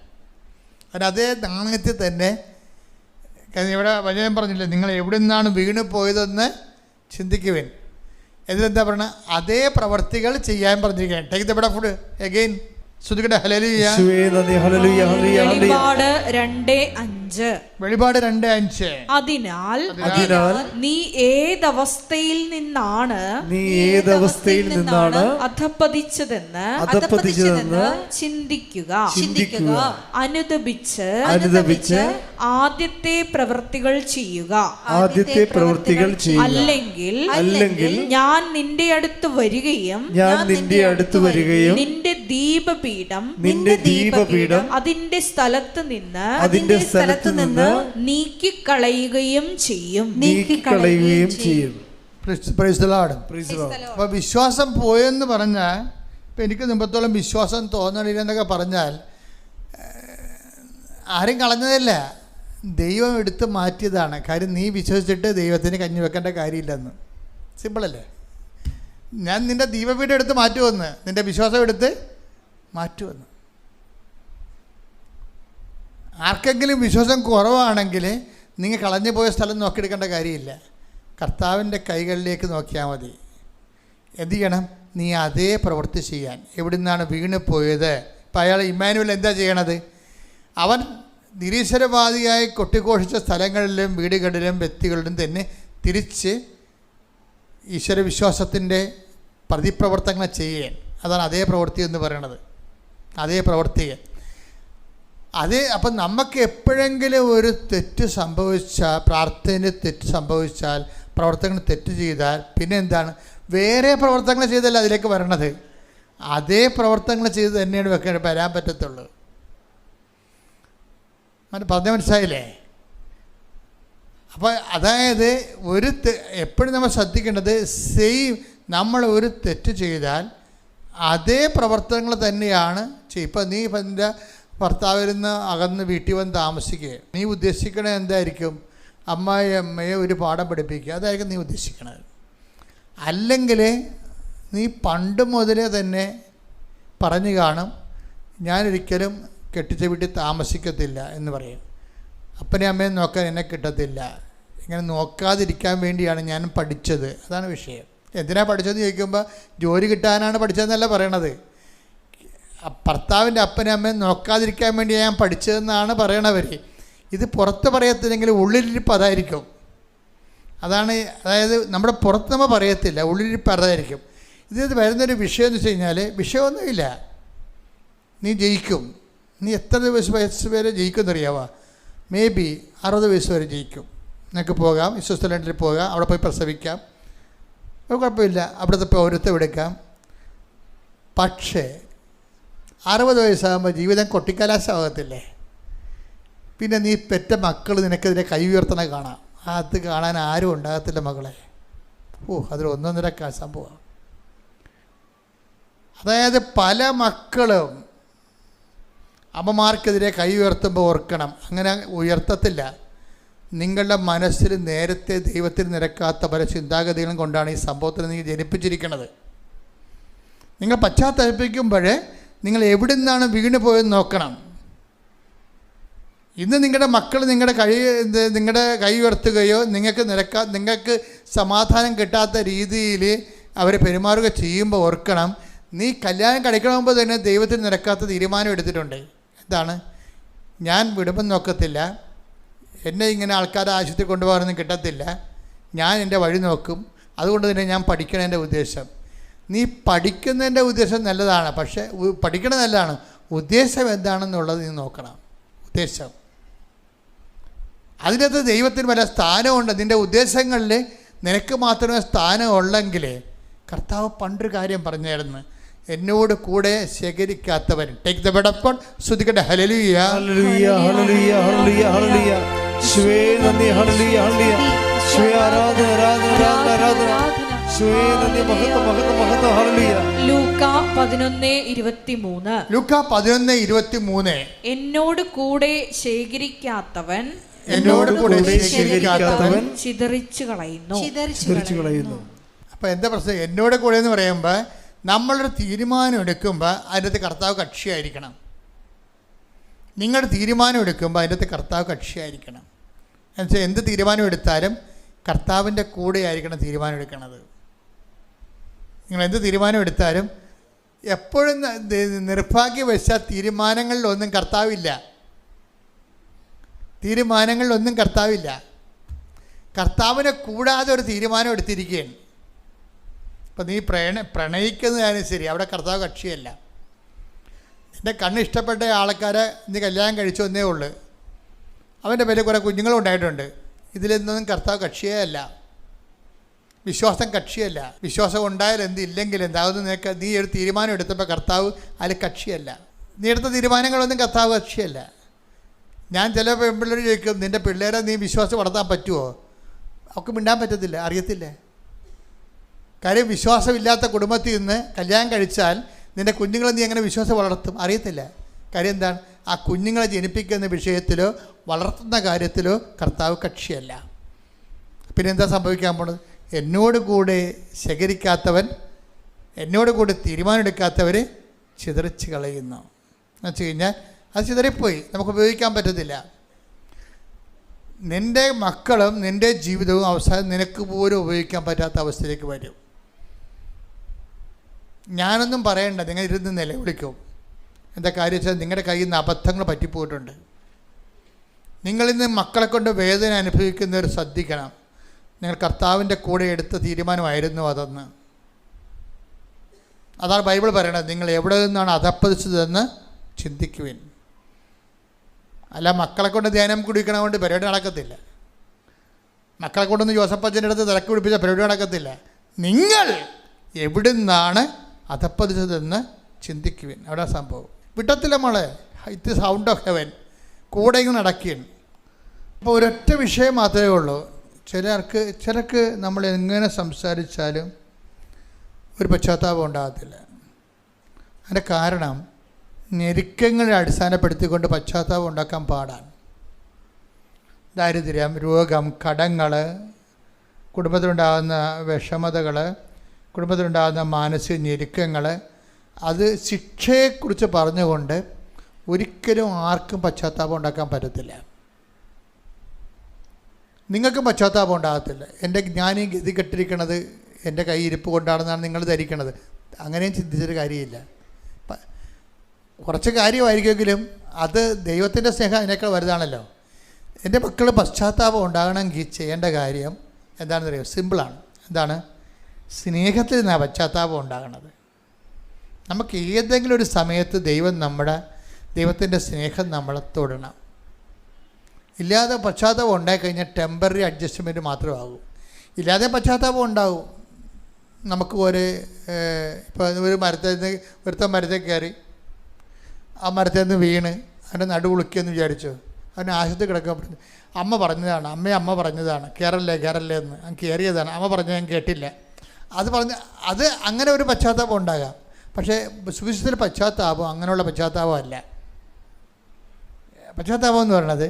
അതിന് അതേ നാണയത്തിൽ തന്നെ ഇവിടെ വചനം പറഞ്ഞില്ലേ, നിങ്ങൾ എവിടെ നിന്നാണ് വീണ് പോയതെന്ന് ചിന്തിക്കുവേൻ. എന്നിട്ടെന്താ പറയണ? അതേ പ്രവർത്തികൾ ചെയ്യാൻ പറഞ്ഞിരിക്കുകയാണ്. ടേക്ക് ദ ഫുഡ് അഗൈൻ. ശ്രുതിക്കട്ടെ ഹല്ലേലൂയ. വെളിപാട് 2:5. അതിനാൽ നീ ഏതവസ്ഥയിൽ നിന്നാണ് അധപ്പതിച്ചതെന്ന് ചിന്തിക്കുക. അനുദപിച്ച് ആദ്യത്തെ പ്രവൃത്തികൾ ചെയ്യുക. അല്ലെങ്കിൽ ഞാൻ നിന്റെ അടുത്ത് വരികയും നിന്റെ ദീപപീഠം അതിന്റെ സ്ഥലത്ത് നിന്ന് നീക്കിക്കളയുകയും ചെയ്യും. അപ്പോൾ വിശ്വാസം പോയെന്ന് പറഞ്ഞാൽ, ഇപ്പം എനിക്ക് മുമ്പത്തോളം വിശ്വാസം തോന്നണില്ലെന്നൊക്കെ പറഞ്ഞാൽ ആരും കളഞ്ഞതല്ല, ദൈവം എടുത്ത് മാറ്റിയതാണ്. കാര്യം നീ വിശ്വസിച്ചിട്ട് ദൈവത്തിന് കഞ്ഞി വെക്കേണ്ട കാര്യമില്ലെന്ന്. സിമ്പിളല്ലേ? ഞാൻ നിൻ്റെ ദീപപീഠം എടുത്ത് മാറ്റുമെന്ന്, നിൻ്റെ വിശ്വാസം എടുത്ത് മാറ്റുമെന്ന്. ആർക്കെങ്കിലും വിശ്വാസം കുറവാണെങ്കിൽ നിങ്ങൾ കളഞ്ഞു പോയ സ്ഥലം നോക്കിയെടുക്കേണ്ട കാര്യമില്ല. കർത്താവിൻ്റെ കൈകളിലേക്ക് നോക്കിയാൽ മതി. എന്ത് ചെയ്യണം? നീ അതേ പ്രവൃത്തി ചെയ്യാൻ. എവിടെ നിന്നാണ് വീണ് പോയത്? ഇപ്പം അയാൾ ഇമ്മാനുവേൽ എന്താ ചെയ്യണത്? അവൻ നിരീശ്വരവാദിയായി കൊട്ടിഘോഷിച്ച സ്ഥലങ്ങളിലും വീടുകളിലും വ്യക്തികളിലും തന്നെ തിരിച്ച് ഈശ്വരവിശ്വാസത്തിൻ്റെ പ്രതിപ്രവർത്തനങ്ങൾ ചെയ്യാൻ. അതാണ് അതേ പ്രവൃത്തി എന്ന് പറയണത്. അതേ പ്രവൃത്തി. അപ്പം നമുക്ക് എപ്പോഴെങ്കിലും ഒരു തെറ്റ് സംഭവിച്ചാൽ, പ്രാർത്ഥനയിൽ തെറ്റ് സംഭവിച്ചാൽ, പ്രവർത്തനങ്ങൾ തെറ്റ് ചെയ്താൽ, പിന്നെ എന്താണ്? വേറെ പ്രവർത്തനങ്ങൾ ചെയ്തല്ല അതിലേക്ക് വരണത്. അതേ പ്രവർത്തനങ്ങൾ ചെയ്ത് തന്നെയാണ് വരാൻ പറ്റത്തുള്ളൂ. പറഞ്ഞ മനസ്സിലായില്ലേ? അപ്പോൾ അതായത് എപ്പോഴും നമ്മൾ ശ്രദ്ധിക്കേണ്ടത്, നമ്മൾ ഒരു തെറ്റ് ചെയ്താൽ അതേ പ്രവർത്തനങ്ങൾ തന്നെയാണ് ചെയ്യും. ഇപ്പം നീ നിൻ്റെ ഭർത്താവിൽ നിന്ന് അകന്ന് വീട്ടിൽ വന്ന് താമസിക്കുക, നീ ഉദ്ദേശിക്കണത് എന്തായിരിക്കും? അമ്മയെ ഒരു പാഠം പഠിപ്പിക്കുക, അതായിരിക്കും നീ ഉദ്ദേശിക്കണത്. അല്ലെങ്കിൽ നീ പണ്ട് മുതലേ തന്നെ പറഞ്ഞു കാണും, ഞാനൊരിക്കലും കെട്ടിച്ച വീട്ടിൽ താമസിക്കത്തില്ല എന്ന് പറയും. അപ്പനെ അമ്മയെ നോക്കാൻ എന്നെ കിട്ടത്തില്ല. ഇങ്ങനെ നോക്കാതിരിക്കാൻ വേണ്ടിയാണ് ഞാൻ പഠിച്ചത്. അതാണ് വിഷയം. എന്തിനാണ് പഠിച്ചതെന്ന് ചോദിക്കുമ്പോൾ ജോലി കിട്ടാനാണ് പഠിച്ചതെന്നല്ല പറയണത്. ഭർത്താവിൻ്റെ അപ്പനെ അമ്മയെ നോക്കാതിരിക്കാൻ വേണ്ടി ഞാൻ പഠിച്ചതെന്നാണ് പറയണവർ. ഇത് പുറത്ത് പറയത്തില്ലെങ്കിൽ ഉള്ളിലിരിപ്പ് അതായിരിക്കും. അതായത് നമ്മുടെ പുറത്ത് നമ്മൾ പറയത്തില്ല, ഉള്ളിലിരിപ്പ് അതായിരിക്കും. ഇത് വരുന്നൊരു വിഷയം എന്ന് വെച്ച് കഴിഞ്ഞാൽ, വിഷയമൊന്നുമില്ല, നീ ജയിക്കും. നീ എത്ര വയസ്സ് വരെ ജയിക്കുമെന്നറിയാവോ? മേ ബി 60 വയസ്സ് വരെ ജയിക്കും. നിനക്ക് പോകാം, സ്വിറ്റ്സർലൻഡിൽ പോകാം, അവിടെ പോയി പ്രസവിക്കാം, കുഴപ്പമില്ല, അവിടുത്തെ പൗരത്വം എടുക്കാം. പക്ഷേ 60 വയസ്സാകുമ്പോൾ ജീവിതം കൊട്ടിക്കലാശമാകത്തില്ലേ? പിന്നെ നീ പെറ്റ മക്കൾ നിനക്കെതിരെ കൈ ഉയർത്തണ കാണാം. അത് കാണാൻ ആരും ഉണ്ടാകത്തില്ല മകളെ. അതൊരു ഒന്നൊന്നര സംഭവം. അതായത് പല മക്കളും അമ്മമാർക്കെതിരെ കൈ ഉയർത്തുമ്പോൾ ഓർക്കണം, അങ്ങനെ ഉയർത്തത്തില്ല. നിങ്ങളുടെ മനസ്സിൽ നേരത്തെ ദൈവത്തിന് നിരക്കാത്ത പല ചിന്താഗതികളും കൊണ്ടാണ് ഈ സംഭവത്തിൽ നിങ്ങൾ ജനിപ്പിച്ചിരിക്കുന്നത്. നിങ്ങൾ പശ്ചാത്തലപ്പിക്കുമ്പോൾ നിങ്ങൾ എവിടെ നിന്നാണ് വീണ് പോയെന്ന് നോക്കണം. ഇന്ന് നിങ്ങളുടെ മക്കൾ നിങ്ങളുടെ കൈ ഉയർത്തുകയോ നിങ്ങൾക്ക് സമാധാനം കിട്ടാത്ത രീതിയിൽ അവരെ പെരുമാറുക ചെയ്യുമ്പോൾ ഓർക്കണം, നീ കല്യാണം കഴിക്കണമെമ്പോൾ തന്നെ ദൈവത്തിന് നിരക്കാത്ത തീരുമാനം എടുത്തിട്ടുണ്ട്. എന്താണ്? ഞാൻ വിടുമ്പം നോക്കത്തില്ല, എന്നെ ഇങ്ങനെ ആൾക്കാരെ ആശുപത്രി കൊണ്ടുപോകാനൊന്നും കിട്ടത്തില്ല, ഞാൻ എൻ്റെ വഴി നോക്കും, അതുകൊണ്ട് തന്നെ ഞാൻ പഠിക്കണതിൻ്റെ ഉദ്ദേശം. നീ പഠിക്കുന്നതിൻ്റെ ഉദ്ദേശം നല്ലതാണ്, പക്ഷേ പഠിക്കണത് നല്ലതാണ്, ഉദ്ദേശം എന്താണെന്നുള്ളത് നീ നോക്കണം. ഉദ്ദേശം അതിനകത്ത് ദൈവത്തിന് വല്ല സ്ഥാനമുണ്ട്. നിൻ്റെ ഉദ്ദേശങ്ങളിൽ നിനക്ക് മാത്രമേ സ്ഥാനമുള്ളെങ്കിൽ കർത്താവ് പണ്ടൊരു കാര്യം പറഞ്ഞായിരുന്നു, എന്നോട് കൂടെ ശേഖരിക്കാത്തവൻ. ടേക്ക് ദ ബെഡ് അപ്പ്, ശ്രുതിക്കട്ടെ ഹല്ലേലൂയ ഹല്ലേലൂയ ഹല്ലേലൂയ ഹല്ലേലൂയ ഹല്ലേലൂയ. യേശുവേ നന്ദി. ഹല്ലേലൂയ ഹല്ലേലൂയ. യേശുവേ ആരാധന ആരാധന ആരാധന ആരാധന. യേശുവേ നന്ദി. മഹത്വം മഹത്വം മഹത്വം. ഹല്ലേലൂയ. ലൂക്ക 11:23. ലൂക്ക 11:23. എന്നോട് കൂടെ ശേഖരിക്കാത്തവൻ എന്നോട് കൂടെ ശേഖരിക്കാത്തവൻ ചിതറിച്ചു കളയുന്നു. ചിതറിച്ചു കളയുന്നു. അപ്പോൾ എന്താ പ്രശ്നം? എന്നോട് കൂടെ എന്ന് പറയുമ്പോൾ നമ്മളൊരു തീരുമാനം എടുക്കുമ്പോൾ അതിൻ്റെ കർത്താവ് കക്ഷിയായിരിക്കണം. നിങ്ങളുടെ തീരുമാനം എടുക്കുമ്പോൾ അതിൻ്റെ കർത്താവ് കക്ഷിയായിരിക്കണം. എന്നുവെച്ചാൽ എന്ത് തീരുമാനം എടുത്താലും കർത്താവിൻ്റെ കൂടെ ആയിരിക്കണം തീരുമാനം എടുക്കുന്നത്. നിങ്ങൾ എന്ത് തീരുമാനം എടുത്താലും എപ്പോഴും നിർഭാഗ്യവശാൽ തീരുമാനങ്ങളിലൊന്നും കർത്താവില്ല. തീരുമാനങ്ങളിലൊന്നും കർത്താവില്ല. കർത്താവിനെ കൂടാതെ ഒരു തീരുമാനം എടുത്തിരിക്കുകയാണ്. ഇപ്പം നീ പ്രണയിക്കുന്നതായാലും ശരി, അവിടെ കർത്താവ് കക്ഷിയല്ല. നിൻ്റെ കണ്ണ് ഇഷ്ടപ്പെട്ട ആൾക്കാരെ നീ കല്യാണം കഴിച്ചു എന്നേ ഉള്ളൂ. അവൻ്റെ പേരിൽ കുറേ കുഞ്ഞുങ്ങളും ഉണ്ടായിട്ടുണ്ട്. ഇതിലൊന്നും കർത്താവ് കക്ഷിയേ അല്ല. വിശ്വാസം കക്ഷിയല്ല. വിശ്വാസം ഉണ്ടായാലും എന്ത് ഇല്ലെങ്കിലും എന്താകുന്നു നിനക്ക്. നീ ഒരു തീരുമാനം എടുത്തപ്പോൾ കർത്താവ് അതിൽ കക്ഷിയല്ല. നീ എടുത്ത തീരുമാനങ്ങളൊന്നും കർത്താവ് കക്ഷിയല്ല. ഞാൻ ചില പെൺപിള്ളേർ ചോദിക്കും, നിൻ്റെ പിള്ളേരെ നീ വിശ്വാസം വളർത്താൻ പറ്റുമോ? അവർക്ക് മിണ്ടാൻ പറ്റത്തില്ല, അറിയത്തില്ല. കാര്യം വിശ്വാസമില്ലാത്ത കുടുംബത്തിൽ നിന്ന് കല്യാണം കഴിച്ചാൽ നിൻ്റെ കുഞ്ഞുങ്ങളെ നീ എങ്ങനെ വിശ്വാസം വളർത്തും? അറിയത്തില്ല. കാര്യം എന്താണ്? ആ കുഞ്ഞുങ്ങളെ ജനിപ്പിക്കുന്ന വിഷയത്തിലോ വളർത്തുന്ന കാര്യത്തിലോ കർത്താവ് കക്ഷിയല്ല. പിന്നെ എന്താ സംഭവിക്കാൻ പോണത്? എന്നോട് കൂടെ ശേഖരിക്കാത്തവൻ, എന്നോട് കൂടെ തീരുമാനമെടുക്കാത്തവർ ചിതറിച്ച് കളയുന്നു എന്ന് വെച്ച് കഴിഞ്ഞാൽ അത് ചിതറിപ്പോയി, നമുക്ക് ഉപയോഗിക്കാൻ പറ്റത്തില്ല. നിൻ്റെ മക്കളും നിൻ്റെ ജീവിതവും അവസാനം നിനക്ക് പോലും ഉപയോഗിക്കാൻ പറ്റാത്ത അവസ്ഥയിലേക്ക് വരും. ഞാനൊന്നും പറയണ്ട, നിങ്ങൾ ഇരുന്ന് നിലവിളിക്കും. എന്താ കാര്യം വെച്ചാൽ നിങ്ങളുടെ കയ്യിൽ നിന്ന് അബദ്ധങ്ങൾ പറ്റിപ്പോയിട്ടുണ്ട്. നിങ്ങളിന്ന് മക്കളെ കൊണ്ട് വേദന അനുഭവിക്കുന്നവർ ശ്രദ്ധിക്കണം. നിങ്ങൾ കർത്താവിൻ്റെ കൂടെ എടുത്ത തീരുമാനമായിരുന്നു അതെന്ന്. അതാണ് ബൈബിൾ പറയണത്. നിങ്ങൾ എവിടെ നിന്നാണ് അധപ്പതിച്ചതെന്ന് ചിന്തിക്കുവിൻ. അല്ല മക്കളെ കൊണ്ട് ധ്യാനം കുടിക്കണ കൊണ്ട് പരിപാടി നടക്കത്തില്ല. മക്കളെ കൊണ്ടൊന്ന് ജോസഫച്ചൻ്റെ അടുത്ത് തിരക്ക് പിടിപ്പിച്ച പരിപാടി നടക്കത്തില്ല. നിങ്ങൾ എവിടെ നിന്നാണ് അധപ്പതിച്ചതെന്ന് ചിന്തിക്കുവിൻ. അവിടെ സംഭവം വിട്ടത്തില്ല മോളെ. It sound of heaven. കൂടെ ഇങ്ങനെ നടക്കുകയാണ്. അപ്പോൾ ഒരൊറ്റ വിഷയം മാത്രമേ ഉള്ളൂ. ചിലർക്ക് നമ്മൾ എങ്ങനെ സംസാരിച്ചാലും ഒരു പശ്ചാത്താപം ഉണ്ടാകത്തില്ല. അതിൻ്റെ കാരണം ഞെരുക്കങ്ങളെ അടിസ്ഥാനപ്പെടുത്തിക്കൊണ്ട് പശ്ചാത്താപം ഉണ്ടാക്കാൻ പാടാണ്. ദാരിദ്ര്യം, രോഗം, കടങ്ങൾ, കുടുംബത്തിലുണ്ടാകുന്ന വിഷമതകൾ, കുടുംബത്തിലുണ്ടാകുന്ന മാനസിക ഞെരുക്കങ്ങൾ, അത് ശിക്ഷയെക്കുറിച്ച് പറഞ്ഞുകൊണ്ട് ഒരിക്കലും ആർക്കും പശ്ചാത്താപം ഉണ്ടാക്കാൻ പറ്റത്തില്ല. നിങ്ങൾക്കും പശ്ചാത്താപം ഉണ്ടാകത്തില്ല. ഞാൻ ഈ ഗതി കെട്ടിരിക്കണത് എൻ്റെ കൈ ഇരിപ്പ് കൊണ്ടാണെന്നാണ് നിങ്ങൾ ധരിക്കണത്. അങ്ങനെയും ചിന്തിച്ചൊരു കാര്യമില്ല. കുറച്ച് കാര്യമായിരിക്കുമെങ്കിലും അത് ദൈവത്തിൻ്റെ സ്നേഹം അതിനേക്കാൾ വലുതാണല്ലോ. എൻ്റെ മക്കൾ പശ്ചാത്താപം ഉണ്ടാകണമെങ്കിൽ ചെയ്യേണ്ട കാര്യം എന്താണെന്ന് അറിയാം? സിമ്പിളാണ്. എന്താണ്? സ്നേഹത്തിൽ നിന്നാണ് പശ്ചാത്താപം ഉണ്ടാകണത്. നമുക്ക് ഏതെങ്കിലും ഒരു സമയത്ത് ദൈവത്തിൻ്റെ സ്നേഹം നമ്മളെ തൊടണം. ഇല്ലാതെ പശ്ചാത്താപം ഉണ്ടായിക്കഴിഞ്ഞാൽ ടെമ്പററി അഡ്ജസ്റ്റ്മെൻറ്റ് മാത്രമാകും. ഇല്ലാതെ പശ്ചാത്താപം ഉണ്ടാകും. നമുക്ക് ഇപ്പോൾ ഒരു മരത്തിൽ കയറി ആ മരത്തിൽ നിന്ന് വീണ് അതിൻ്റെ നടുവുളുക്കിയെന്ന് വിചാരിച്ചു. അവന് ആശുപത്രി കിടക്കാൻ പറഞ്ഞു. അമ്മ പറഞ്ഞതാണ് കയറല്ലേ എന്ന്. ഞാൻ കയറിയതാണ്. അമ്മ പറഞ്ഞത് ഞാൻ കേട്ടില്ല. അത് അങ്ങനെ ഒരു പശ്ചാത്താപം ഉണ്ടാകാം. പക്ഷേ സുവിശേഷത്തിലെ പശ്ചാത്താപം അങ്ങനെയുള്ള പശ്ചാത്താപമല്ല. പശ്ചാത്താപം എന്ന് പറയുന്നത്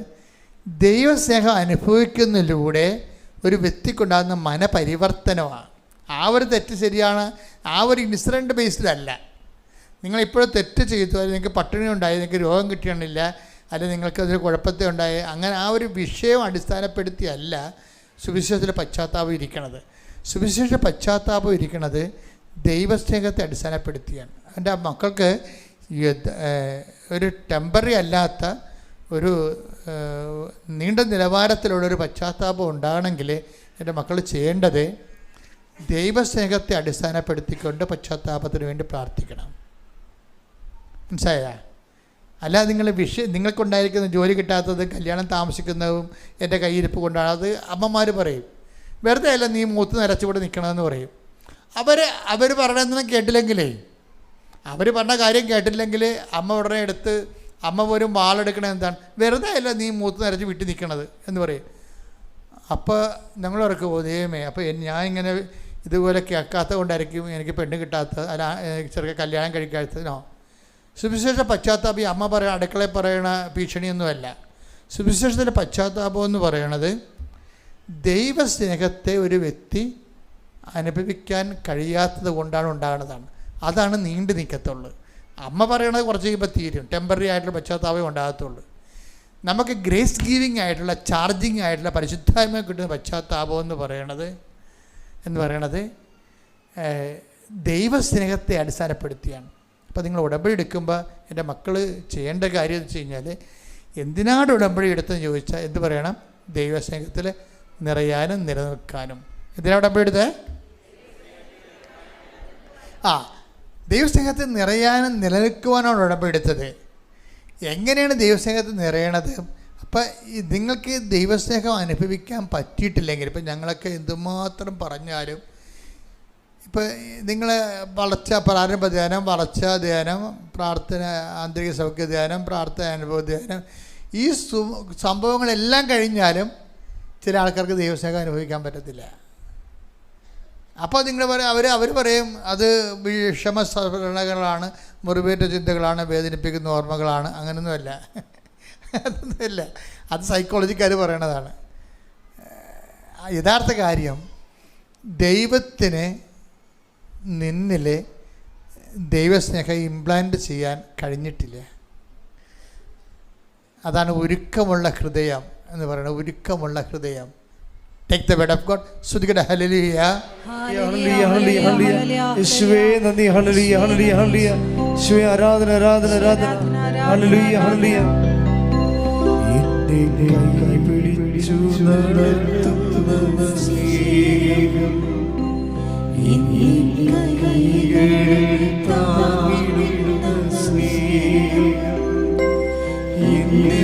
ദൈവസ്നേഹം അനുഭവിക്കുന്നതിലൂടെ ഒരു വ്യക്തിക്കുണ്ടാകുന്ന മനപരിവർത്തനമാണ്. ആ ഒരു തെറ്റ് ശരിയാണ്, ആ ഒരു ഇൻസിഡൻറ്റ് ബേസ്ഡല്ല. നിങ്ങളിപ്പോഴും തെറ്റ് ചെയ്തു, അല്ലെങ്കിൽ നിങ്ങൾക്ക് പട്ടിണി ഉണ്ടായി, നിങ്ങൾക്ക് രോഗം കിട്ടിയണില്ല, അല്ലെങ്കിൽ നിങ്ങൾക്കതൊരു കുഴപ്പത്തെ ഉണ്ടായി, അങ്ങനെ ആ ഒരു വിഷയം അടിസ്ഥാനപ്പെടുത്തിയല്ല സുവിശേഷത്തിലെ പശ്ചാത്താപം ഇരിക്കണത്. സുവിശേഷ പശ്ചാത്താപം ഇരിക്കുന്നത് ദൈവസ്നേഹത്തെ അടിസ്ഥാനപ്പെടുത്തിയാണ്. എൻ്റെ മക്കൾക്ക് ഒരു ടെമ്പററി അല്ലാത്ത ഒരു നീണ്ട നിലവാരത്തിലുള്ളൊരു പശ്ചാത്താപം ഉണ്ടാകണമെങ്കിൽ എൻ്റെ മക്കൾ ചെയ്യേണ്ടത് ദൈവസ്നേഹത്തെ അടിസ്ഥാനപ്പെടുത്തിക്കൊണ്ട് പശ്ചാത്താപത്തിന് വേണ്ടി പ്രാർത്ഥിക്കണം. മനസ്സിലായ? അല്ലാതെ നിങ്ങൾക്കുണ്ടായിരിക്കുന്ന ജോലി കിട്ടാത്തതും കല്യാണം താമസിക്കുന്നതും എൻ്റെ കയ്യിരിപ്പ് കൊണ്ടാണ്. അത് അമ്മമാർ പറയും. വെറുതെ അല്ല നീ മൂത്ത് നിരച്ചുകൂടെ നിൽക്കണമെന്ന് പറയും. അവർ പറയണമെന്ന് കേട്ടില്ലെങ്കിലേ, അവർ പറഞ്ഞ കാര്യം കേട്ടില്ലെങ്കിൽ അമ്മ ഉടനെ എടുത്ത് അമ്മ പോലും വാളെടുക്കണത് എന്താണ്, വെറുതെ അല്ല നീ മൂത്ത് നിരച്ച് വീട്ടിൽ നിൽക്കണത് എന്ന് പറയും. അപ്പോൾ ഞങ്ങളവർക്ക് ദൈവമേ, അപ്പോൾ ഞാൻ ഇങ്ങനെ ഇതുപോലെ കേൾക്കാത്തത് കൊണ്ടായിരിക്കും എനിക്ക് പെണ്ണ് കിട്ടാത്തത്, അല്ല ചെറുക്കെ കല്യാണം കഴിക്കാത്തതിനോ. സുവിശേഷ പശ്ചാത്താപം ഈ അമ്മ പറയുന്ന അടുക്കളയിൽ പറയണ ഭീഷണിയൊന്നുമല്ല. സുവിശേഷത്തിൻ്റെ പശ്ചാത്താപം എന്ന് പറയണത് ദൈവസ്നേഹത്തെ ഒരു വ്യക്തി അനുഭവിക്കാൻ കഴിയാത്തത് കൊണ്ടാണ് ഉണ്ടാകുന്നതാണ്. അതാണ് നീണ്ടു നിൽക്കത്തുള്ളൂ. അമ്മ പറയണത് കുറച്ച് കഴിയുമ്പോൾ തീരും, ടെമ്പററി ആയിട്ടുള്ള പശ്ചാത്താപം ഉണ്ടാകത്തുള്ളൂ. നമുക്ക് ഗ്രേസ് ഗീവിങ് ആയിട്ടുള്ള ചാർജിങ് ആയിട്ടുള്ള പരിശുദ്ധാത്മ കിട്ടുന്ന പശ്ചാത്താപം എന്ന് പറയണത് ദൈവസ്നേഹത്തെ അടിസ്ഥാനപ്പെടുത്തിയാണ്. അപ്പോൾ നിങ്ങൾ ഉടമ്പടി എടുക്കുമ്പോൾ എൻ്റെ മക്കൾ ചെയ്യേണ്ട കാര്യം എന്ന് വെച്ച് കഴിഞ്ഞാൽ, എന്തിനാണ് ഉടമ്പടി എടുത്തെന്ന് ചോദിച്ചാൽ എന്ത് പറയണം? ദൈവസ്നേഹത്തിൽ നിറയാനും നിലനിൽക്കാനും. എന്തിനാണ് ഉടമ്പടി എടുത്തത്? ദൈവസ്നേഹത്തിൽ നിറയാനും നിലനിൽക്കുവാനാണ് ഉടമ്പടി എടുത്തത്. എങ്ങനെയാണ് ദൈവസ്നേഹത്തിൽ നിറയണത്? അപ്പം നിങ്ങൾക്ക് ദൈവസ്നേഹം അനുഭവിക്കാൻ പറ്റിയിട്ടില്ലെങ്കിൽ, ഇപ്പം ഞങ്ങളൊക്കെ എന്തുമാത്രം പറഞ്ഞാലും, ഇപ്പം നിങ്ങൾ പ്രാരംഭ ധ്യാനം, വളർച്ച ധ്യാനം, പ്രാർത്ഥന, ആന്തരിക സൗഖ്യ ധ്യാനം, പ്രാർത്ഥന അനുഭവ ധ്യാനം, ഈ സംഭവങ്ങളെല്ലാം കഴിഞ്ഞാലും ചില ആൾക്കാർക്ക് ദൈവസ്നേഹം അനുഭവിക്കാൻ പറ്റത്തില്ല. അപ്പോൾ നിങ്ങൾ പറയും, അവർ പറയും അത് വിഷമസ്മരണകളാണ്, മുറിവേറ്റ ചിന്തകളാണ്, വേദനിപ്പിക്കുന്ന ഓർമ്മകളാണ്. അങ്ങനെയൊന്നുമല്ല, അതൊന്നുമില്ല. അത് സൈക്കോളജിക്കാർ പറയണതാണ്. യഥാർത്ഥ കാര്യം, ദൈവത്തിന് നിന്നിൽ ദൈവസ്നേഹം ഇംപ്ലാന്റ് ചെയ്യാൻ കഴിഞ്ഞിട്ടില്ല. അതാണ് ഒരുക്കമുള്ള ഹൃദയം എന്ന് പറയുന്നത്. ഒരുക്കമുള്ള ഹൃദയം. Take the word of God. Sudhikada hallelujah. Hallelujah, hallelujah, hallelujah. യേശുവേ നന്ദി. ഹല്ലേലൂയ, ഹല്ലേലൂയ, ഹല്ലേലൂയ. യേശുവേ ആരാധന, ആരാധന, ആരാധന. ഹല്ലേലൂയ, ഹല്ലേലൂയ. എന്നെ കൈപിടിച്ചു നടത്തുന്ന സ്നേഹം, എന്നെ കൈകളിൽ താങ്ങിടുന്ന സ്നേഹം, എന്നെ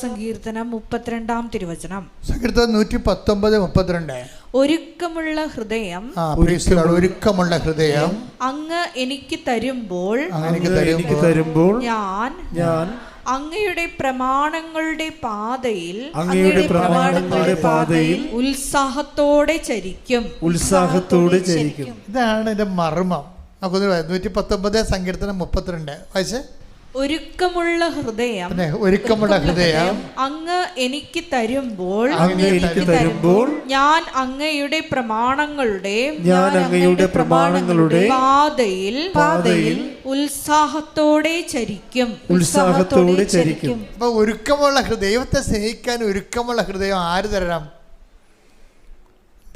സങ്കീർത്തനം 32 തിരുവചനം. സങ്കീർത്തനം 119:32. ഒരുക്കമുള്ള ഹൃദയം, ഒരുക്കമുള്ള ഹൃദയം അങ്ങ് എനിക്ക് തരുമ്പോൾ ഞാൻ അങ്ങയുടെ പ്രമാണങ്ങളുടെ പാതയിൽ ഉത്സാഹത്തോടെ ചരിക്കും. ഇതാണ് എൻ്റെ മർമ്മം. നമുക്കൊന്ന് 119 സങ്കീർത്തനം 32 വായിച്ചേ. ഒരുക്കമുള്ള ഹൃദയം അങ്ങ് എനിക്ക് തരുമ്പോൾ ഞാൻ അങ്ങയുടെ പ്രമാണങ്ങളുടെ പാതയിൽ ഉത്സാഹത്തോടെ ചരിക്കും. അപ്പൊ ഒരുക്കമുള്ള ദൈവത്തെ സ്നേഹിക്കാൻ ഒരുക്കമുള്ള ഹൃദയം ആര് തരണം?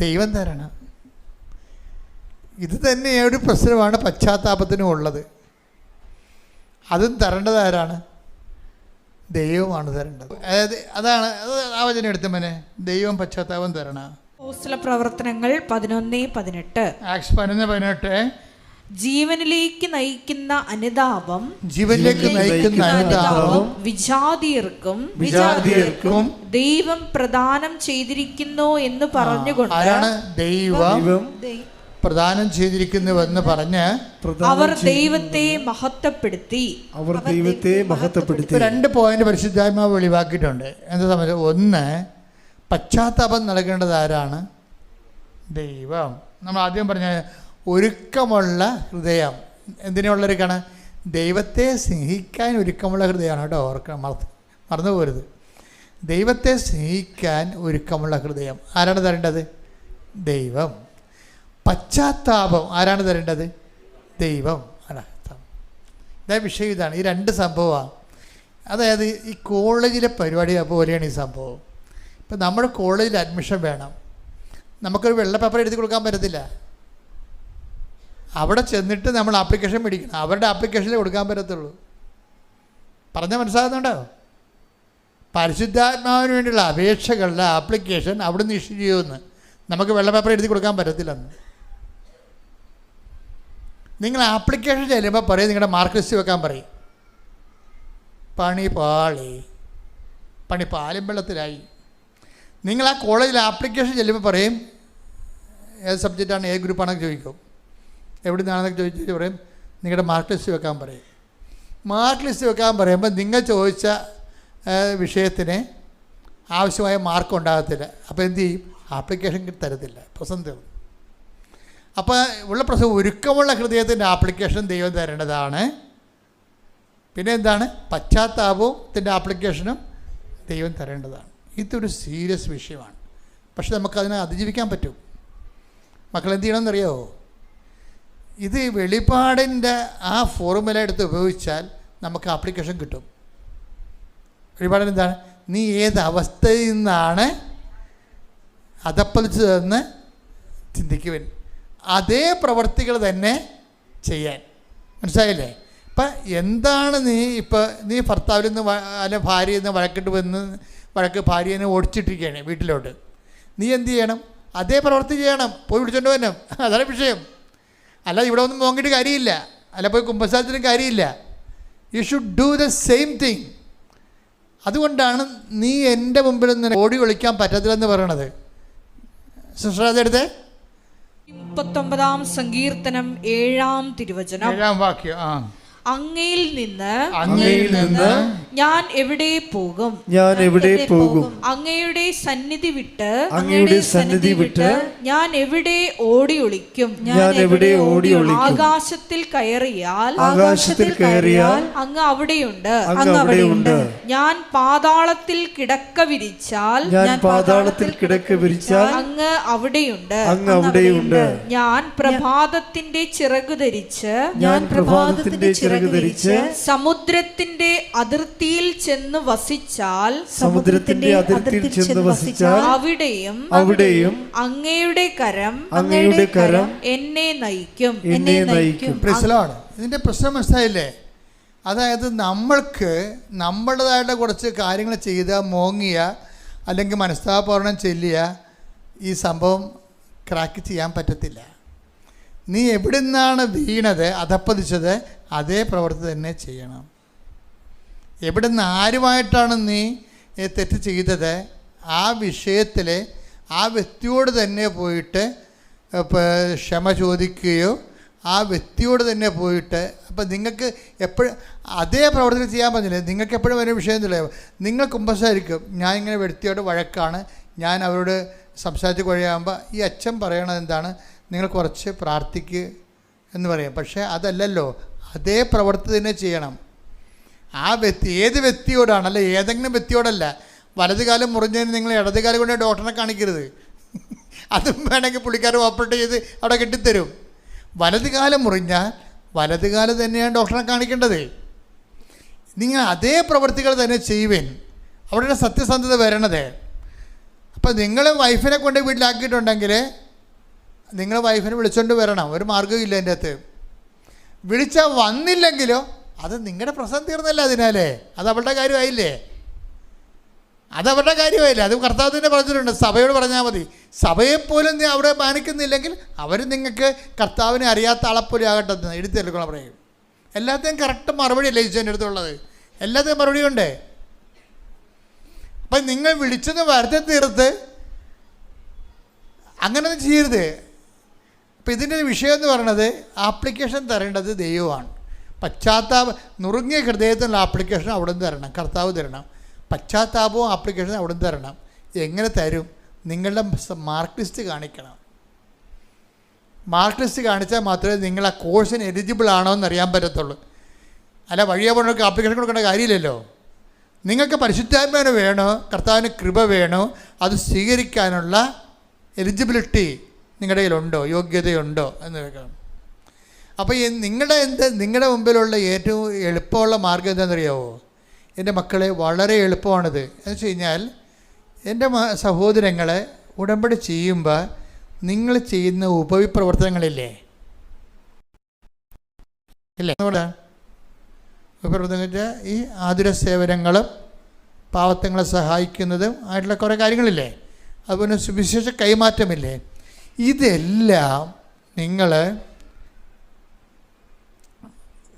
ദൈവം തരണം. ഇത് തന്നെ ഒരു പ്രശ്നമാണ് പശ്ചാത്താപത്തിനും ഉള്ളത്. അതും തരേണ്ടത് ആരാണ്? ദൈവമാണ് തരേണ്ടത്. അതാണ് ആ വചനം എടുത്ത മനെ, ദൈവം പശ്ചാത്താപം തരണ. പ്രവർത്തനങ്ങൾ 11:18. ആക്സ് 11:18. ജീവനിലേക്ക് നയിക്കുന്ന അനുതാപം വിജാതിയർക്കും ദൈവം പ്രദാനം ചെയ്തിരിക്കുന്നു എന്ന് പറഞ്ഞുകൊണ്ട് ദൈവം പ്രദാനം ചെയ്തിരിക്കുന്നുവെന്ന് പറഞ്ഞ് അവർ ദൈവത്തെ മഹത്വപ്പെടുത്തി. 2 പോയിന്റ് പരിശുദ്ധാത്മാവ് വെളിവാക്കിയിട്ടുണ്ട്. എന്താ സംബന്ധിച്ച്? ഒന്ന്, പശ്ചാത്താപം നൽകേണ്ടത് ആരാണ്? ദൈവം. നമ്മൾ ആദ്യം പറഞ്ഞ ഒരുക്കമുള്ള ഹൃദയം എന്തിനുള്ളൊരുക്കാണ്? ദൈവത്തെ സ്നേഹിക്കാൻ ഒരുക്കമുള്ള ഹൃദയമാണ് കേട്ടോ. ഓർക്കണം, മറന്നു പോരുത്. ദൈവത്തെ സ്നേഹിക്കാൻ ഒരുക്കമുള്ള ഹൃദയം ആരാണ് തരേണ്ടത്? ദൈവം. പശ്ചാത്താപം ആരാണ് തരേണ്ടത്? ദൈവം. ഇതാ വിഷയം. ഇതാണ് ഈ രണ്ട് സംഭവമാണ്. അതായത് ഈ കോളേജിലെ പരിപാടി പോലെയാണ് ഈ സംഭവം. ഇപ്പം നമ്മുടെ കോളേജിൽ അഡ്മിഷൻ വേണം, നമുക്കൊരു വെള്ള പേപ്പർ എഴുതി കൊടുക്കാൻ പറ്റത്തില്ല. അവിടെ ചെന്നിട്ട് നമ്മൾ ആപ്ലിക്കേഷൻ മേടിക്കണം, അവരുടെ ആപ്ലിക്കേഷനിൽ കൊടുക്കാൻ പറ്റത്തുള്ളൂ. പറഞ്ഞാൽ മനസ്സിലാകുന്നുണ്ടോ? പരിശുദ്ധാത്മാവിന് വേണ്ടിയുള്ള അപേക്ഷകളുടെ ആപ്ലിക്കേഷൻ അവിടുന്ന് ഇഷ്യൂ ചെയ്യുമെന്ന്, നമുക്ക് വെള്ള പേപ്പർ എഴുതി കൊടുക്കാൻ പറ്റത്തില്ലെന്ന്. നിങ്ങൾ ആപ്ലിക്കേഷൻ ചെല്ലുമ്പോൾ പറയും നിങ്ങളുടെ മാർക്ക് ലിസ്റ്റ് വെക്കാൻ പറയും. പണി പാലും വെള്ളത്തിലായി. നിങ്ങൾ ആ കോളേജിൽ ആപ്ലിക്കേഷൻ ചെല്ലുമ്പോൾ പറയും ഏത് സബ്ജക്റ്റാണ്, ഏത് ഗ്രൂപ്പാണെന്നൊക്കെ ചോദിക്കും, എവിടെ നിന്നാണെന്നൊക്കെ ചോദിച്ചു പറയും നിങ്ങളുടെ മാർക്ക് ലിസ്റ്റ് വെക്കാൻ പറയും. മാർക്ക് ലിസ്റ്റ് വെക്കാൻ പറയുമ്പോൾ നിങ്ങൾ ചോദിച്ച വിഷയത്തിന് ആവശ്യമായ മാർക്ക് ഉണ്ടാകത്തില്ല. അപ്പോൾ എന്തു ചെയ്യും? ആപ്ലിക്കേഷൻ തരത്തില്ല, പ്രശ്നം തീർന്നു. അപ്പോൾ ഉള്ള പ്രശ്നം ഒരുക്കമുള്ള ഹൃദയത്തിൻ്റെ ആപ്ലിക്കേഷൻ ദൈവം തരേണ്ടതാണ്. പിന്നെ എന്താണ്? പശ്ചാത്താപത്തിൻ്റെ ആപ്ലിക്കേഷനും ദൈവം തരേണ്ടതാണ്. ഇതൊരു സീരിയസ് വിഷയമാണ്. പക്ഷെ നമുക്കതിനെ അതിജീവിക്കാൻ പറ്റും. മക്കൾ എന്ത് ചെയ്യണമെന്നറിയാമോ? ഇത് വെളിപ്പാടിൻ്റെ ആ ഫോർമുല എടുത്ത് ഉപയോഗിച്ചാൽ നമുക്ക് ആപ്ലിക്കേഷൻ കിട്ടും. വെളിപ്പാടിന് എന്താണ്? നീ ഏത് അവസ്ഥയിൽ നിന്നാണ് അധപ്പതിച്ചതെന്ന് ചിന്തിക്കുവൻ, അതേ പ്രവർത്തികൾ തന്നെ ചെയ്യാൻ. മനസ്സിലായില്ലേ? ഇപ്പം എന്താണ് നീ ഭർത്താവിൽ നിന്ന് അല്ലെ ഭാര്യയിൽ നിന്ന് ഭാര്യനെ ഓടിച്ചിട്ടിരിക്കുകയാണ് വീട്ടിലോട്ട്, നീ എന്ത് ചെയ്യണം? അതേ പ്രവൃത്തി ചെയ്യണം, പോയി വിളിച്ചോണ്ട് വരണം. അതാണ് വിഷയം. അല്ല ഇവിടെ ഒന്നും നോക്കിയിട്ട് കാര്യമില്ല, അല്ല പോയി കുമ്പസാരത്തിനും കാര്യമില്ല. You should do the same thing. അതുകൊണ്ടാണ് നീ എൻ്റെ മുമ്പിൽ നിന്ന് ഓടി ഒളിക്കാൻ പറ്റത്തില്ലെന്ന് പറയണത്. സുശ്രാതെടുത്തേ 39 സങ്കീർത്തനം 7-ാം തിരുവചനം 7-ാം വാക്യം. അങ്ങയിൽ നിന്ന് ഞാൻ എവിടെ പോകും? അങ്ങയുടെ സന്നിധി വിട്ട് ഞാൻ എവിടെ ഓടി ഒളിക്കും? ആകാശത്തിൽ കയറിയാൽ അങ്ങ് അവിടെയുണ്ട്. ഞാൻ പാതാളത്തിൽ കിടക്ക വിരിച്ചാൽ അങ്ങ് അവിടെയുണ്ട്. ഞാൻ പ്രഭാതത്തിന്റെ ചിറകു ധരിച്ച് സമുദ്രത്തിന്റെ അതിർത്തിയിൽ ചെന്ന് വസിച്ചാൽ അവിടെയും അങ്ങയുടെ കരം എന്നെ നയിക്കും. ഇതിന്റെ പ്രശ്നം മനസ്സിലായില്ലേ? അതായത് നമ്മൾക്ക് നമ്മുടേതായിട്ട് കുറച്ച് കാര്യങ്ങൾ ചെയ്ത മോങ്ങിയ അല്ലെങ്കിൽ മനസ്താപൂർണ്ണം ചെല്ലിയ ഈ സംഭവം ക്രാക്ക് ചെയ്യാൻ പറ്റത്തില്ല. നീ എവിടെ നിന്നാണ് വീണത്, അധപ്പതിച്ചത്, അതേ പ്രവൃത്തി തന്നെ ചെയ്യണം. എവിടെ നിന്ന് ആരുമായിട്ടാണ് നീ തെറ്റ് ചെയ്തത്, ആ വിഷയത്തിൽ ആ വ്യക്തിയോട് തന്നെ പോയിട്ട് ക്ഷമ ചോദിക്കുകയോ ആ വ്യക്തിയോട് തന്നെ പോയിട്ട്, അപ്പം നിങ്ങൾക്ക് എപ്പോഴും അതേ പ്രവർത്തനം ചെയ്യാൻ പറ്റില്ല. നിങ്ങൾക്ക് എപ്പോഴും ഒരു വിഷയം എന്തില്ല, നിങ്ങൾ കുമ്പസാരിക്കും, ഞാൻ ഇങ്ങനെ വ്യക്തിയോട് വഴക്കാണ്, ഞാൻ അവരോട് സംസാരിച്ച് കഴിയുമ്പോൾ ഈ അച്ഛൻ പറയണത് എന്താണ്, നിങ്ങൾ കുറച്ച് പ്രാർത്ഥിക്കുക എന്ന് പറയും. പക്ഷേ അതല്ലല്ലോ, അതേ പ്രവൃത്തി തന്നെ ചെയ്യണം. ആ വ്യക്തി ഏത് വ്യക്തിയോടാണ്, അല്ല ഏതെങ്കിലും വ്യക്തിയോടല്ല. വലതുകാലം മുറിഞ്ഞതിന് നിങ്ങൾ ഇടതുകാലം കൊണ്ട് ഡോക്ടറെ കാണിക്കരുത്. അതും വേണമെങ്കിൽ പുള്ളിക്കാരൻ ഓപ്പറേറ്റ് ചെയ്ത് അവിടെ കെട്ടിത്തരും. വലതുകാലം മുറിഞ്ഞാൽ വലതുകാലം തന്നെയാണ് ഡോക്ടറെ കാണിക്കേണ്ടത്. നിങ്ങൾ അതേ പ്രവൃത്തികൾ തന്നെ ചെയ്യുവൻ, അവിടെ സത്യസന്ധത വരണത്. അപ്പം നിങ്ങൾ വൈഫിനെ കൊണ്ട് വീട്ടിലാക്കിയിട്ടുണ്ടെങ്കിൽ നിങ്ങൾ വൈഫിനെ വിളിച്ചുകൊണ്ട് വരണം. ഒരു മാർഗ്ഗവും ഇല്ല എൻ്റെ അകത്ത്. വിളിച്ചാൽ വന്നില്ലെങ്കിലോ അത് നിങ്ങളുടെ പ്രശ്നം തീർന്നല്ല. അതിനാലേ അത് അവളുടെ കാര്യമായില്ലേ, അതവരുടെ കാര്യമായില്ലേ. അത് കർത്താവ് തന്നെ പറഞ്ഞിട്ടുണ്ട്, സഭയോട് പറഞ്ഞാൽ മതി. സഭയെപ്പോലും നീ അവിടെ മാനിക്കുന്നില്ലെങ്കിൽ അവർ നിങ്ങൾക്ക് കർത്താവിനെ അറിയാത്ത ആളെപ്പോലും ആകട്ടെ എന്ന് എഴുതിയെടുക്കണം പറയും. എല്ലാത്തിനും കറക്റ്റ് മറുപടി അല്ലേ ഈശോൻ്റെ അടുത്തുള്ളത്, എല്ലാത്തിനും മറുപടിയുണ്ട്. അപ്പം നിങ്ങൾ വിളിച്ചെന്ന് വരുത്തി തീർത്ത് അങ്ങനെയൊന്നും ചെയ്യരുത്. അപ്പം ഇതിൻ്റെ വിഷയം എന്ന് പറയുന്നത് ആപ്ലിക്കേഷൻ തരേണ്ടത് ദൈവമാണ്. നുറുങ്ങിയ ഹൃദയത്തിനുള്ള ആപ്ലിക്കേഷൻ അവിടെ നിന്ന് തരണം, കർത്താവ് തരണം. പശ്ചാത്താപവും ആപ്ലിക്കേഷൻ അവിടെ നിന്ന് തരണം. എങ്ങനെ തരും? നിങ്ങളുടെ മാർക്ക് ലിസ്റ്റ് കാണിക്കണം. മാർക്ക് ലിസ്റ്റ് കാണിച്ചാൽ മാത്രമേ നിങ്ങൾ ആ കോഴ്സിന് എലിജിബിൾ ആണോ എന്ന് അറിയാൻ പറ്റത്തുള്ളൂ. അല്ല വഴിയെ പോകണമെങ്കിൽ ആപ്ലിക്കേഷൻ കൊടുക്കേണ്ട കാര്യമില്ലല്ലോ. നിങ്ങൾക്ക് പരിശുദ്ധാത്മാവിന് വേണോ, കർത്താവിന് കൃപ വേണോ, അത് സ്വീകരിക്കാനുള്ള എലിജിബിലിറ്റി നിങ്ങളുടെ കയ്യിലുണ്ടോ, യോഗ്യതയുണ്ടോ എന്ന് വെക്കണം. അപ്പോൾ നിങ്ങളുടെ മുമ്പിലുള്ള ഏറ്റവും എളുപ്പമുള്ള മാർഗ്ഗം എന്താണെന്നറിയാമോ? എൻ്റെ മക്കളെ, വളരെ എളുപ്പമാണിത്. എന്ന് വെച്ച് കഴിഞ്ഞാൽ എൻ്റെ സഹോദരങ്ങളെ ഉടമ്പടി ചെയ്യുമ്പോൾ നിങ്ങൾ ചെയ്യുന്ന ഉപവിപ്രവർത്തനങ്ങളില്ലേ ഇല്ലേ? ഉപപ്രവർത്തനം വെച്ചാൽ ഈ ആതുര സേവനങ്ങളും പാവത്തങ്ങളെ സഹായിക്കുന്നതും ആയിട്ടുള്ള കുറേ കാര്യങ്ങളില്ലേ, അതുപോലെ സുവിശേഷ കൈമാറ്റമില്ലേ, ഇതെല്ലാം നിങ്ങൾ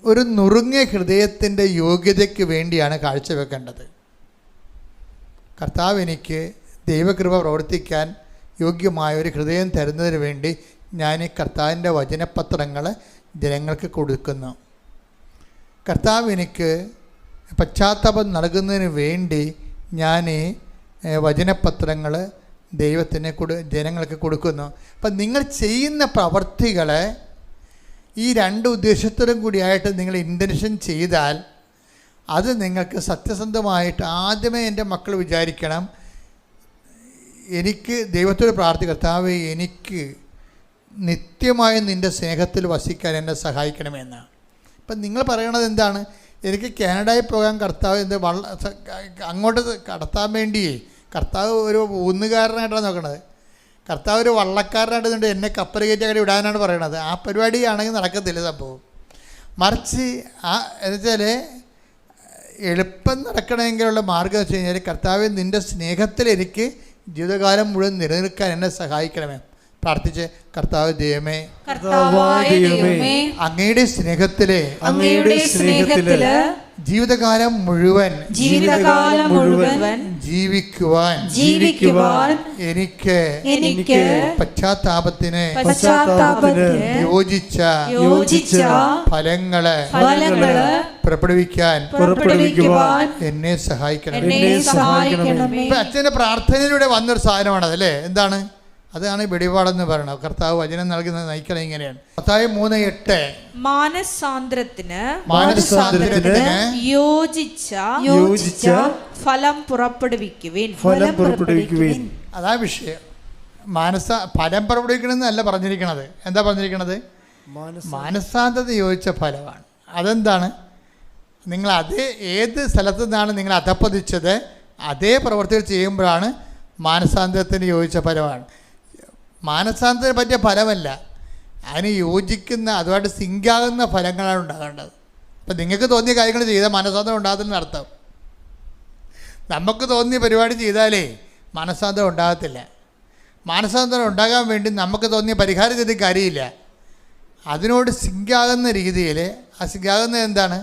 ഒരു നുറുങ്ങിയ ഹൃദയത്തിൻ്റെ യോഗ്യതയ്ക്ക് വേണ്ടിയാണ് കാഴ്ചവെക്കേണ്ടത്. കർത്താവ് എനിക്ക് ദൈവകൃപ പ്രവർത്തിക്കാൻ യോഗ്യമായ ഒരു ഹൃദയം തരുന്നതിന് വേണ്ടി ഞാൻ ഈ കർത്താവിൻ്റെ വചനപത്രങ്ങൾ ജനങ്ങൾക്ക് കൊടുക്കുന്നു. കർത്താവ് എനിക്ക് പശ്ചാത്താപം നൽകുന്നതിന് വേണ്ടി ഞാൻ ഈ വചനപത്രങ്ങൾ ദൈവത്തിന് ജനങ്ങൾക്ക് കൊടുക്കുന്നു. അപ്പം നിങ്ങൾ ചെയ്യുന്ന പ്രവർത്തികളെ ഈ രണ്ട് ഉദ്ദേശത്തോടും കൂടിയായിട്ട് നിങ്ങൾ ഇൻറ്റൻഷൻ ചെയ്താൽ അത് നിങ്ങൾക്ക് സത്യസന്ധമായിട്ട് ആദ്യമേ എൻ്റെ മക്കൾ വിചാരിക്കണം, എനിക്ക് ദൈവത്തോട് കർത്താവേ, എനിക്ക് നിത്യമായി നിൻ്റെ സ്നേഹത്തിൽ വസിക്കാൻ എന്നെ സഹായിക്കണമെന്ന്. ഇപ്പം നിങ്ങൾ പറയണത് എന്താണ്? എനിക്ക് കാനഡയിൽ പോകാൻ കർത്താവ് അങ്ങോട്ട് കടത്താൻ വേണ്ടി കർത്താവ് ഒരു ഊന്നുകാരനായിട്ടാണ് നോക്കണത്. കർത്താവ് ഒരു വള്ളക്കാരനായിട്ട് എന്നെ കപ്പൽ കയറ്റി അങ്ങനെ വിടാനാണ് പറയണത്. ആ പരിപാടിയാണെങ്കിൽ നടക്കത്തില്ല സംഭവം. മറിച്ച് എന്നുവെച്ചാൽ എളുപ്പം നടക്കണമെങ്കിലുള്ള മാർഗ്ഗം എന്ന് വെച്ച് കഴിഞ്ഞാൽ, കർത്താവ് നിൻ്റെ സ്നേഹത്തിൽ എനിക്ക് ജീവിതകാലം മുഴുവൻ നിലനിൽക്കാൻ എന്നെ സഹായിക്കണമേ. പ്രാർത്ഥിച്ച്, കർത്താവ് ദൈവമേ, അങ്ങയുടെ സ്നേഹത്തിലെ ജീവിതകാലം മുഴുവൻ ജീവിക്കുവാൻ എനിക്ക് പശ്ചാത്താപത്തിന് യോജിച്ച ഫലങ്ങള് പുറപ്പെടുവിക്കാൻ എന്നെ സഹായിക്കണം. ഇപ്പൊ അച്ഛൻ്റെ പ്രാർത്ഥനയിലൂടെ വന്നൊരു സാധനമാണത് അല്ലേ? എന്താണ്? അതാണ് വെളിപാടെന്ന് പറയുന്നത്. കർത്താവ് വചനം നൽകുന്നത് നയിക്കണം ഇങ്ങനെയാണ്. മത്തായി 3:8 മാനസാന്തരത്തിന് യോജിച്ച ഫലം പുറപ്പെടുവിക്കുവിൻ. അതാ വിഷയം. ഫലം പുറപ്പെടുവിക്കണമെന്നല്ല പറഞ്ഞിരിക്കണത്. എന്താ പറഞ്ഞിരിക്കണത്? മാനസാന്തരത്തിന് യോജിച്ച ഫലമാണ്. അതെന്താണ്? നിങ്ങൾ ഏത് സ്ഥലത്തു നിന്നാണ് നിങ്ങൾ അധപ്പതിച്ചത്, അതേ പ്രവൃത്തികൾ ചെയ്യുമ്പോഴാണ് മാനസാന്തരത്തിന് യോജിച്ച ഫലമാണ്. മാനസാന്തരത്തിന് പറ്റിയ ഫലമല്ല, അതിന് യോജിക്കുന്ന, അതുമായിട്ട് സിങ്കാകുന്ന ഫലങ്ങളാണ് ഉണ്ടാകേണ്ടത്. അപ്പം നിങ്ങൾക്ക് തോന്നിയ കാര്യങ്ങൾ ചെയ്താൽ മാനസാന്തരം ഉണ്ടാകത്തില്ലെന്ന് അർത്ഥം. നമുക്ക് തോന്നിയ പരിപാടി ചെയ്താലേ മാനസാന്തരം ഉണ്ടാകത്തില്ല. മാനസാന്തരം ഉണ്ടാകാൻ വേണ്ടി നമുക്ക് തോന്നിയ പരിഹാരം ചെയ്ത കാര്യമില്ല. അതിനോട് സിങ്കാകുന്ന രീതിയിൽ, ആ സിങ്കാകുന്നത് എന്താണ്?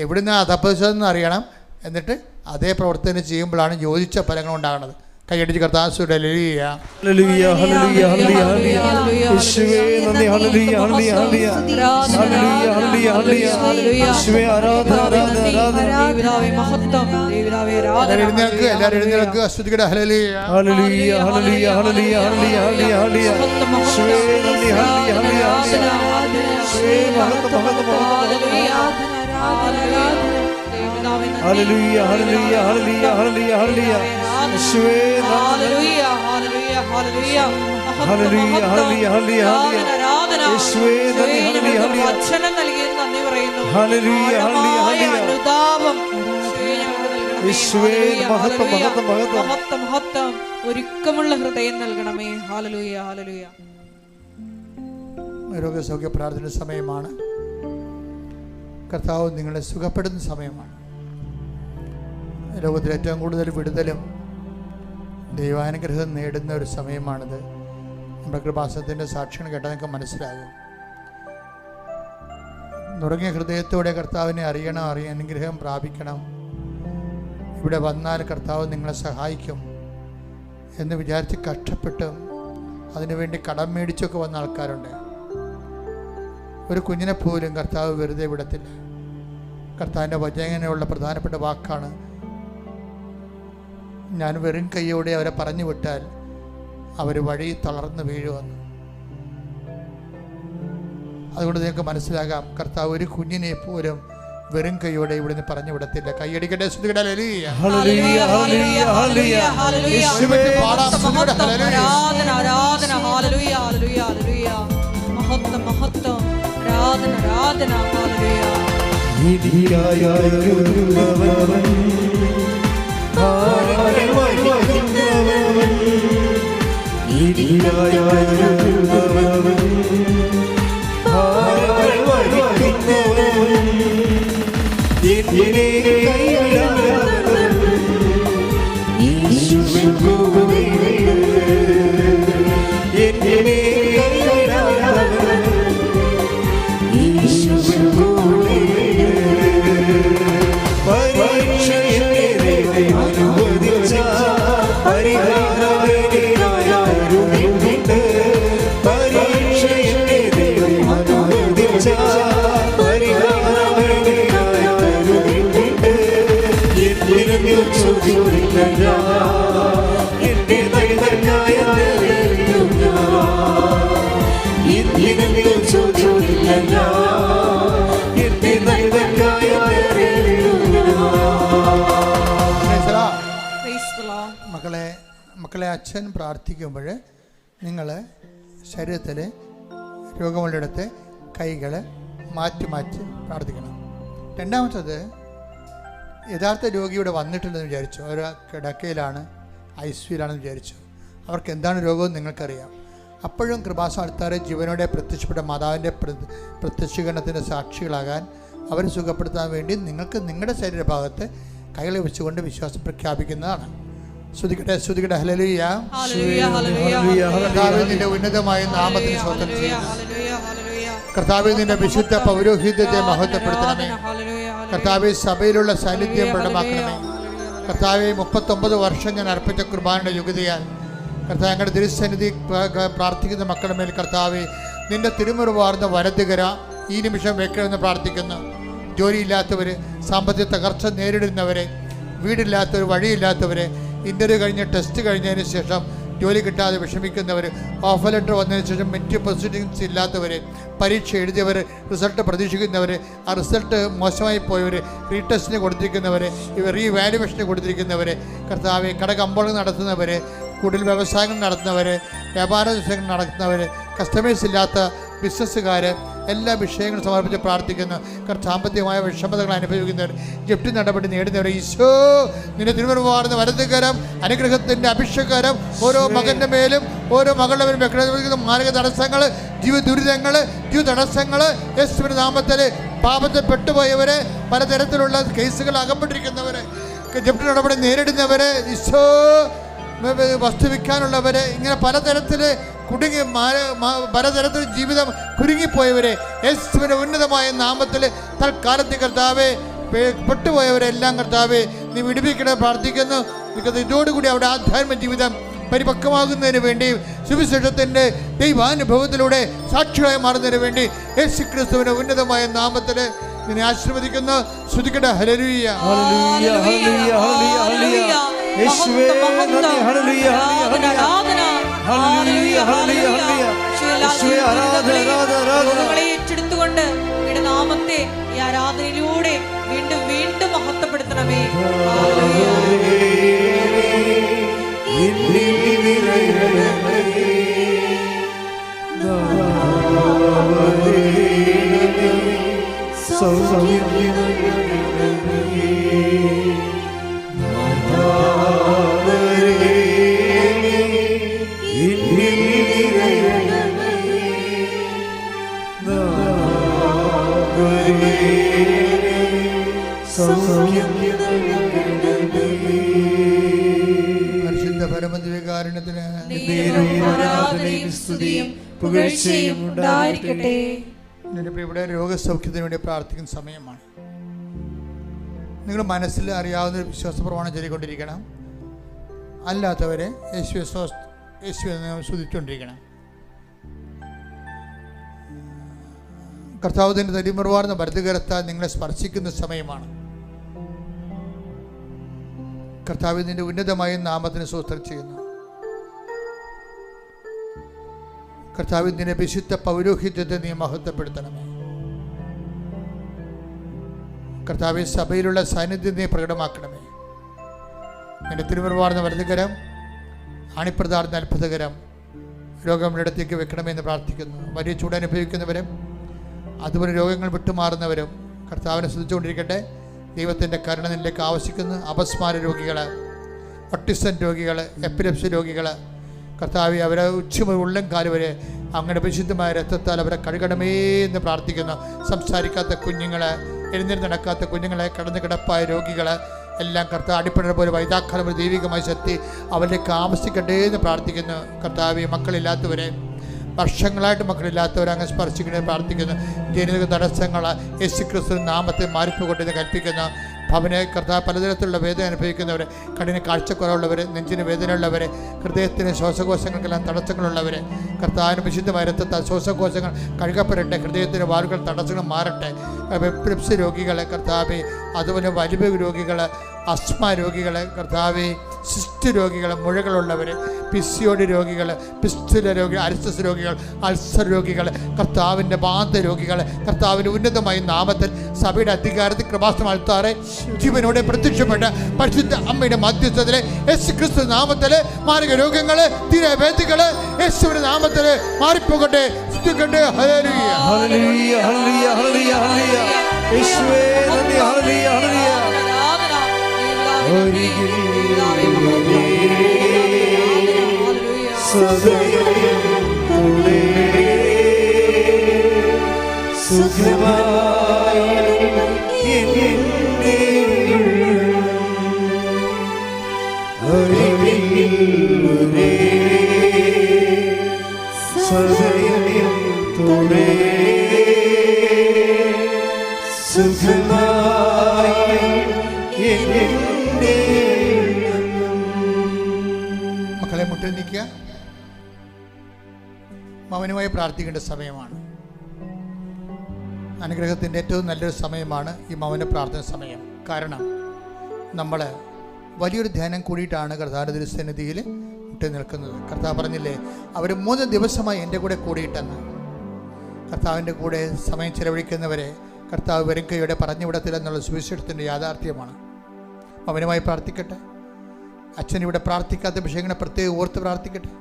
എവിടെ നിന്നാണ് അധപ്പതിച്ചതെന്ന് അറിയണം. എന്നിട്ട് അതേ പ്രവർത്തനം ചെയ്യുമ്പോഴാണ് യോജിച്ച ഫലങ്ങൾ ഉണ്ടാകുന്നത്. കൈയടിച്ച് കർത്താവ് ഹല്ലേലൂയ ഹല്ലേലൂയ ഹല്ലേലൂയ ഹല്ലേലൂയ യേശുവേ നന്ദി ഹല്ലേലൂയ ഹല്ലേലൂയ ഹല്ലേലൂയ ഹല്ലേലൂയ യേശുവേ ആരാധന ആരാധന ദൈവനാമേ മഹത്വം, ദൈവനാമേ ആരാധന. എല്ലാവരും എഴുന്നേൽക്കുക, സ്തുതിക്കട്ടെ. ഹല്ലേലൂയ ഹല്ലേലൂയ ഹല്ലേലൂയ ഹല്ലേലൂയ ഹല്ലേലൂയ ഹല്ലേലൂയ യേശുവേ നന്ദി ഹല്ലേലൂയ ഹല്ലേലൂയ യേശുവേ മഹത്വം മഹത്വം ഹല്ലേലൂയ ഹല്ലേലൂയ ഹല്ലേലൂയ ഹല്ലേലൂയ ഹല്ലേലൂയ ഹല്ലേലൂയ യേശുവേ ഹല്ലേലൂയ ഹല്ലേലൂയ ഹല്ലേലൂയ ഹല്ലേലൂയ ഹല്ലേലൂയ ഹല്ലേലൂയ യേശുവേ ഹല്ലേലൂയ ഹല്ലേലൂയ വചനം നൽകിയതിന് നന്ദി പറയുന്നു. ഹല്ലേലൂയ ഹല്ലേലൂയ അനുതാപം യേശുവേ മഹത്വം മഹത്വം മഹത്വം മഹത്വം മഹത്വം ഒരുക്കമുള്ള ഹൃദയം നൽകണമേ. Hallelujah hallelujah. രോഗസൗഖ്യ പ്രാർത്ഥന സമയമാണ്. കർത്താവ് നിങ്ങളെ സുഖപ്പെടുന്ന സമയമാണ്. ലോകത്തിൽ ഏറ്റവും കൂടുതൽ വിടുതലും ദൈവാനുഗ്രഹം നേടുന്ന ഒരു സമയമാണിത്. നമ്മുടെ കൃപാസനത്തിൻ്റെ സാക്ഷികൾ കേട്ടാൽ നിങ്ങൾക്ക് മനസ്സിലാകും. നുറങ്ങിയ ഹൃദയത്തോടെ കർത്താവിനെ അറിയണം, അനുഗ്രഹം പ്രാപിക്കണം. ഇവിടെ വന്നാൽ കർത്താവ് നിങ്ങളെ സഹായിക്കും എന്ന് വിചാരിച്ച് കഷ്ടപ്പെട്ടും അതിനുവേണ്ടി കടം മേടിച്ചൊക്കെ വന്ന ആൾക്കാരുണ്ട്. ഒരു കുഞ്ഞിനെ പോലും കർത്താവ് വെറുതെ വിടത്തില്ല. കർത്താവിൻ്റെ വചനത്തിലുള്ള പ്രധാനപ്പെട്ട വാക്കാണ്, ഞാൻ വെറും കൈയോടെ അവരെ പറഞ്ഞു വിട്ടാൽ അവർ വഴി തളർന്ന് വീഴുമെന്ന്. അതുകൊണ്ട് നിങ്ങൾക്ക് മനസ്സിലാകാം, കർത്താവ് ഒരു കുഞ്ഞിനെ പോലും വെറും കൈയോടെ ഇവിടുന്ന് പറഞ്ഞു വിടത്തില്ല. കൈയടിക്കട്ടെ, സ്തുതിക്കട്ടെ, ഹല്ലേലൂയ. ഹല്ലേലൂയ ഹല്ലേലൂയ ഹല്ലേലൂയ ഹല്ലേലൂയ. ഒരുമിച്ച് പാടാം, സ്തുതിക്കട്ടെ, മഹത്വം, ഹല്ലേലൂയ. ആരാധന ആരാധന ഹല്ലേലൂയ ഹല്ലേലൂയ ഹല്ലേലൂയ. മഹത്വം മഹത്വം, ആരാധന ആരാധന ഹല്ലേലൂയ. നീതിയായൊരുവൻ ഭാരം വഹിക്കുന്നവൻ, നീതിയായൊരുവൻ ഭാരം വഹിക്കുന്നവൻ, എന്നെ കൈവിടാത്തവൻ യേശുവിൻ കൂടെയുണ്ട്. എന്നെ കൈവിടാത്തവൻ യേശുവിൻ കൂടെയുണ്ട്. പരീക്ഷയെ അനുവദിച്ച പരിഹാരവേദിയായൊരുണ്ട്. പരീക്ഷയെ അനുവദിച്ച പരിഹാരവേദിയായൊരുണ്ട്. എന്തിനും ചോദ്യമില്ല എന്റെ നൈതന്യായ എന്തിനും ചോദ്യമില്ല എന്റെ നൈതന്യായ Praise the Lord. മക്കളെ അച്ഛൻ പ്രാർത്ഥിക്കുമ്പോൾ നിങ്ങൾ ശരീരത്തിൽ രോഗമുള്ളിടത്ത് കൈകൾ മാറ്റി മാറ്റി പ്രാർത്ഥിക്കണം. രണ്ടാമത്തത്, യഥാർത്ഥ രോഗി ഇവിടെ വന്നിട്ടുണ്ടെന്ന് വിചാരിച്ചു, അവർ കിടക്കയിലാണ്, ICUവിലാണെന്ന് വിചാരിച്ചു, അവർക്ക് എന്താണ് രോഗമെന്ന് നിങ്ങൾക്കറിയാം. അപ്പോഴും കൃപാസ്ഥാനത്താരെ ജീവനോടെ പ്രത്യക്ഷപ്പെട്ട മാതാവിൻ്റെ പ്രത്യക്ഷീകരണത്തിൻ്റെ സാക്ഷികളാകാൻ അവരെ സുഖപ്പെടുത്താൻ വേണ്ടി നിങ്ങൾക്ക് നിങ്ങളുടെ ശരീരഭാഗത്ത് കൈകളെ വെച്ചുകൊണ്ട് വിശ്വാസം പ്രഖ്യാപിക്കുന്നതാണ്. സ്തുതിക്കട്ടെ, സ്തുതിക്കട്ടെ, ഹല്ലേലൂയ. ഹല്ലേലൂയ ഹല്ലേലൂയ. കർത്താവേ, നിന്റെ ഉന്നതമായ നാമത്തിന് സ്തോത്രം ചെയ്യുന്നു. കർത്താവേ, നിന്റെ വിശുദ്ധ പൗരോഹിത്യത്തെ മഹത്വപ്പെടുത്തണമേ. കർത്താവേ, സഭയിലുള്ള സാന്നിധ്യം പ്രകടമാക്കണമേ. കർത്താവേ, 39 വർഷം ഞാൻ അർപ്പിച്ച കുർബാനയുടെ യോഗ്യതയാൽ കർത്താവ് ഞങ്ങളുടെ തിരുസന്നിധി പ്രാർത്ഥിക്കുന്ന മക്കളുടെ മേൽ കർത്താവേ, നിന്റെ തിരുമുറിവാർന്ന വലതുകര ഈ നിമിഷം വെക്കണമെന്ന് പ്രാർത്ഥിക്കുന്നു. ജോലിയില്ലാത്തവർ, സാമ്പത്തിക തകർച്ച നേരിടുന്നവരെ, വീടില്ലാത്തവർ, വഴിയില്ലാത്തവർ, ഇൻ്റർവ്യൂ കഴിഞ്ഞ് ടെസ്റ്റ് കഴിഞ്ഞതിന് ശേഷം ജോലി കിട്ടാതെ വിഷമിക്കുന്നവർ, ഓഫർ ലെറ്റർ വന്നതിന് ശേഷം മറ്റ് പ്രൊസീഡിങ്സ് ഇല്ലാത്തവർ, പരീക്ഷ എഴുതിയവർ, റിസൾട്ട് പ്രതീക്ഷിക്കുന്നവർ, ആ റിസൾട്ട് മോശമായി പോയവർ, റീടെസ്റ്റിന് കൊടുത്തിരിക്കുന്നവർ, റീവാലുവേഷന് കൊടുത്തിരിക്കുന്നവർ, കർത്താവെ, കടകമ്പോളം നടത്തുന്നവർ, കൂടുതൽ വ്യവസായങ്ങൾ നടത്തുന്നവർ, വ്യാപാര വിഷയങ്ങൾ നടത്തുന്നവർ, കസ്റ്റമേഴ്സ് ഇല്ലാത്ത ബിസിനസ്സുകാർ, എല്ലാ വിഷയങ്ങളും സമർപ്പിച്ച് പ്രാർത്ഥിക്കുന്നു. സാമ്പത്തികമായ വിഷമതകൾ അനുഭവിക്കുന്നവർ, ജപ്തി നടപടി നേടുന്നവർ, ഈശോ നിന്റെ തിരുമുറിവാർന്ന വലതുകരം, അനുഗ്രഹത്തിൻ്റെ അഭിഷേകരം ഓരോ മകൻ്റെ മേലും ഓരോ മകളുടെ മേലും വെക്കുന്ന മാർഗ തടസ്സങ്ങൾ, ജീവ ദുരിതങ്ങൾ, ജീവ തടസ്സങ്ങൾ യേശുവിന്റെ നാമത്തിൽ പാപത്തിൽ പെട്ടുപോയവരെ, പലതരത്തിലുള്ള കേസുകൾ അകപ്പെട്ടിരിക്കുന്നവർ, ജപ്തി നടപടി നേരിടുന്നവരെ, ഈശോ വസ്തു വിൽക്കാനുള്ളവരെ, ഇങ്ങനെ പലതരത്തിൽ കുടുങ്ങി പലതരത്തിൽ ജീവിതം കുരുങ്ങിപ്പോയവരെ യേശുവിന്റെ ഉന്നതമായ നാമത്തിൽ തൽക്കാലത്തെ കർത്താവെ പെട്ടുപോയവരെല്ലാം കർത്താവെ നീ വിടുവിക്കണേ പ്രാർത്ഥിക്കുന്നു. ഇതോടുകൂടി അവിടെ ആധ്യാത്മിക ജീവിതം പരിപക്വമാകുന്നതിന് വേണ്ടി, സുവിശേഷത്തിൻ്റെ ദൈവാനുഭവത്തിലൂടെ സാക്ഷിയായി മാറുന്നതിന് വേണ്ടി യേശുക്രിസ്തുവിന്റെ ഉന്നതമായ നാമത്തിൽ നിന്നെ ആശീർവദിക്കുന്നു. സ്തുതിക്കട്ടെ, ഹല്ലേലൂയ. ഹല്ലേലൂയ ഹല്ലേലൂയ ഹല്ലേലൂയ. യേശുവേ നന്ദി. ഹല്ലേലൂയ ഹല്ലേലൂയ ഹല്ലേലൂയ ഹല്ലേലൂയ. യേശുവേ ആരാധന ആരാധന ആരാധന. ഏറ്റെടുത്തുകൊണ്ട് നിങ്ങളുടെ നാമത്തെ ഈ ആരാധനയിലൂടെ വീണ്ടും വീണ്ടും മഹത്വപ്പെടുത്തണമേ. പരിശുദ്ധ പരമദിവ്യകാരുണ്യത്തിന് ആരാധനയും സ്തുതിയും പുകഴ്ചയും ഉണ്ടായിരിക്കട്ടെ. ഇവിടെ രോഗസൗഖ്യത്തിന് വേണ്ടി പ്രാർത്ഥിക്കുന്ന സമയമാണ്. നിങ്ങൾ മനസ്സിൽ അറിയാവുന്ന വിശ്വാസ പ്രമാണം ചൊല്ലിക്കൊണ്ടിരിക്കണം. അല്ലാത്തവരെ യേശുവെ സ്തുതിച്ചുകൊണ്ടിരിക്കണം. കർത്താവിൻ്റെ തരിമുറിവാർന്ന വലതുകരത്താൽ നിങ്ങളെ സ്പർശിക്കുന്ന സമയമാണ്. കർത്താവിൻ്റെ ഉന്നതമായ നാമത്തിന് സ്തോത്രം ചെയ്യുന്നു. കർത്താവിൻ്റെ വിശുദ്ധ പൗരോഹിത്യത്തെ നീ മഹത്വപ്പെടുത്തണമേ. കർത്താവെ സഭയിലുള്ള സാന്നിധ്യം നീ പ്രകടമാക്കണമേ. നിന്റെ തിരുമുറവാർന്ന വലതുകരം, ആണിപ്രതാർന്ന അത്ഭുതകരം രോഗങ്ങളുടെ അടുത്തേക്ക് വെക്കണമെന്ന് പ്രാർത്ഥിക്കുന്നു. വലിയ ചൂടനുഭവിക്കുന്നവരും അതുപോലെ രോഗങ്ങൾ വിട്ടുമാറുന്നവരും കർത്താവിനെ സ്തുതിച്ചുകൊണ്ടിരിക്കട്ടെ. ദൈവത്തിൻ്റെ കരുണ നിന്നിലേക്ക് ആവശ്യിക്കുന്നു. അപസ്മാര രോഗികൾ, ഓട്ടിസം രോഗികൾ, എപ്പിലെപ്സി രോഗികൾ കർത്താവെ അവരെ ഉച്ചമുതൽ ഉള്ളം കാല് വരെ അങ്ങനെ പരിശുദ്ധമായ രക്തത്താൽ അവരെ കഴുകണമേ എന്ന് പ്രാർത്ഥിക്കുന്നു. സംസാരിക്കാത്ത കുഞ്ഞുങ്ങൾ, എഴുന്നേറ്റ് നടക്കാത്ത കുഞ്ഞുങ്ങളെ, കടന്നു കിടപ്പായ രോഗികൾ എല്ലാം കർത്താവ് അടിപ്പണ പോലെ വൈതാക്കാലം ഒരു ദൈവികമായ ശക്തി അവരിലേക്ക് ആവശ്യിക്കട്ടെ എന്ന് പ്രാർത്ഥിക്കുന്നു. കർത്താവെ മക്കളില്ലാത്തവരെ, വർഷങ്ങളായിട്ട് മക്കളില്ലാത്തവരെ അങ്ങ് സ്പർശിക്കണേ പ്രാർത്ഥിക്കുന്നു. ജനിതക തടസ്സങ്ങൾ യേശുക്രിസ്തു നാമത്തെ മാറിപ്പോകൊണ്ടെന്ന് കൽപ്പിക്കുന്നു. ഭവനെ കർത്താവ് പലതരത്തിലുള്ള വേദന അനുഭവിക്കുന്നവർ, കണ്ണിന് കാഴ്ചക്കുറവുള്ളവർ, നെഞ്ചിന് വേദനയുള്ളവർ, ഹൃദയത്തിന് ശ്വാസകോശങ്ങൾക്കെല്ലാം തടസ്സങ്ങളുള്ളവർ കർത്താവിന് വിശുദ്ധമായ രക്തത്താൽ ശ്വാസകോശങ്ങൾ കഴുകപ്പെടട്ടെ. ഹൃദയത്തിന് വാറുകൾ തടസ്സങ്ങൾ മാറട്ടെ. എപ്പിലെപ്സി രോഗികളെ കർത്താവെ, അതുപോലെ വലിവ് രോഗികൾ, അസ്മ രോഗികൾ കർത്താവെ, സിസ്റ്റ് രോഗികൾ, മുഴകളുള്ളവർ, പിസിയോടി രോഗികൾ, പിസ്റ്റുല രോഗികൾ, അരിസ്റ്റസ് രോഗികൾ, അൾസർ രോഗികൾ, കർത്താവിൻ്റെ ബാധ രോഗികൾ കർത്താവിൻ്റെ ഉന്നതമായ നാമത്തിൽ സഭയുടെ അധികാരത്തിൽ കൃപാസനം അൾത്താറെ ജീവനോടെ പ്രത്യക്ഷപ്പെട്ട പരിശുദ്ധ അമ്മയുടെ മധ്യസ്ഥത്തിലെ യേശുക്രിസ്തു നാമത്തിൽ മാരക രോഗങ്ങൾ, തീരവേദികൾ യേശുവിന്റെ നാമത്തിൽ മാറിപ്പോകട്ടെ. സ്തുതിക്കട്ടെ. ഹല്ലേലൂയ, ഹല്ലേലൂയ, ഹല്ലേലൂയ, ഹല്ലേലൂയ, ഹല്ലേലൂയ. യേശുവേ നന്ദി. ഹല്ലേലൂയ, ഹല്ലേലൂയ. മക്കളെ മുട്ടിൽ നിൽക്കുക. മൗനമായി പ്രാർത്ഥിക്കേണ്ട സമയമാണ്. അനുഗ്രഹത്തിൻ്റെ ഏറ്റവും നല്ലൊരു സമയമാണ് ഈ മൗന പ്രാർത്ഥന സമയം. കാരണം നമ്മൾ വലിയൊരു ധ്യാനം കൂടിയിട്ടാണ് കർത്താവിൻ്റെ തിരുസന്നിധിയിൽ മുട്ടി നിൽക്കുന്നത്. കർത്താവ് പറഞ്ഞില്ലേ, അവർ 3 ദിവസമായി എൻ്റെ കൂടെ കൂടിയിട്ടെന്ന്. കർത്താവിൻ്റെ കൂടെ സമയം ചെലവഴിക്കുന്നവരെ കർത്താവ് വെറുങ്കയോടെ പറഞ്ഞു വിടത്തില്ലെന്നുള്ള സുവിശേഷത്തിൻ്റെ യാഥാർത്ഥ്യമാണ്. മൗനമായി പ്രാർത്ഥിക്കട്ടെ. അച്ഛൻ ഇവിടെ പ്രാർത്ഥിക്കാത്ത വിഷയങ്ങളെ പ്രത്യേകം ഓർത്ത് പ്രാർത്ഥിക്കട്ടെ.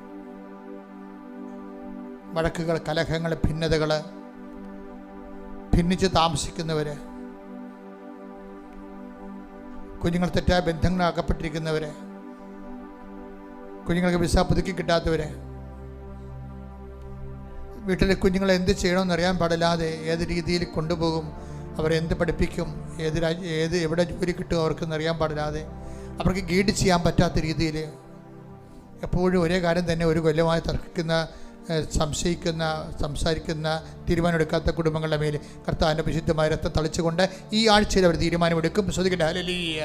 വഴക്കുകൾ, കലഹങ്ങൾ, ഭിന്നതകൾ, ഭിന്നിച്ച് താമസിക്കുന്നവർ, കുഞ്ഞുങ്ങൾ തെറ്റായ ബന്ധങ്ങൾ അകപ്പെട്ടിരിക്കുന്നവർ, കുഞ്ഞുങ്ങൾക്ക് വിസ പുതുക്കി കിട്ടാത്തവർ, വീട്ടിലെ കുഞ്ഞുങ്ങളെ എന്ത് ചെയ്യണമെന്നറിയാൻ പാടില്ലാതെ ഏത് രീതിയിൽ കൊണ്ടുപോകും, അവരെന്ത് പഠിപ്പിക്കും, എവിടെ ജോലി കിട്ടും അവർക്കെന്നറിയാൻ പാടില്ലാതെ അവർക്ക് ഗൈഡ് ചെയ്യാൻ പറ്റാത്ത രീതിയിൽ എപ്പോഴും ഒരേ കാര്യം തന്നെ ഒരു കൊല്ലമായി തർക്കിക്കുന്ന, സംശയിക്കുന്ന, സംസാരിക്കുന്ന, തീരുമാനമെടുക്കാത്ത കുടുംബങ്ങളുടെ മേൽ കർത്താവിൻ്റെ വിശുദ്ധമായ രക്തം തളിച്ചുകൊണ്ട് ഈ ആഴ്ചയിൽ അവർ തീരുമാനമെടുക്കും. ശ്രദ്ധിക്കട്ടെ. ഹല്ലേലൂയ,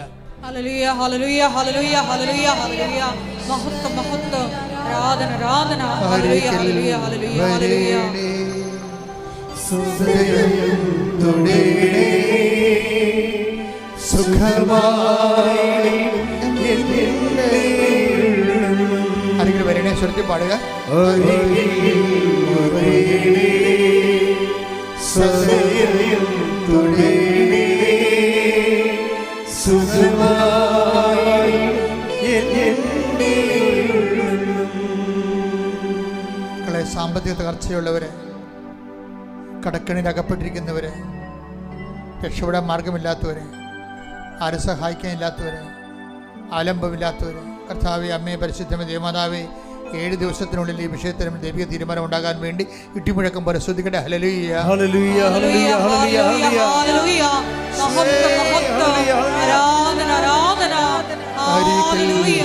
ഹല്ലേലൂയ, ഹല്ലേലൂയ, ഹല്ലേലൂയ, ഹല്ലേലൂയ, ഹല്ലേലൂയ. മഹത്വം, മഹത്വം, ആരാധന, ആരാധന. ഹല്ലേലൂയ, ഹല്ലേലൂയ, ഹല്ലേലൂയ, ഹല്ലേലൂയ. ആരെങ്കിലും വരണേ സ്വരത്തിൽ പാടുക. മക്കളെ, സാമ്പത്തിക തകർച്ചയുള്ളവരെ, കടക്കണിൽ അകപ്പെട്ടിരിക്കുന്നവരെ, രക്ഷപ്പെടാൻ മാർഗമില്ലാത്തവരെ, ആരും സഹായിക്കാനില്ലാത്തവരെ, ആലംബമില്ലാത്തവരെ, കർത്താവേ, അമ്മയെ, പരിശുദ്ധമേ, ദേവമാതാവേ, 7 ദിവസത്തിനുള്ളിൽ ഈ വിഷയത്തിന് ദൈവിക തീരുമാനം ഉണ്ടാകാൻ വേണ്ടി ഇട്ടിമുഴക്കം പോലെ ശ്രദ്ധിക്കട്ടെ. ഹല്ലേലൂയ, ഹല്ലേലൂയ, ഹല്ലേലൂയ, ഹല്ലേലൂയ, ഹല്ലേലൂയ. മഹത്വം, മഹത്വം, ആരാധന, ആരാധന. ഹല്ലേലൂയ,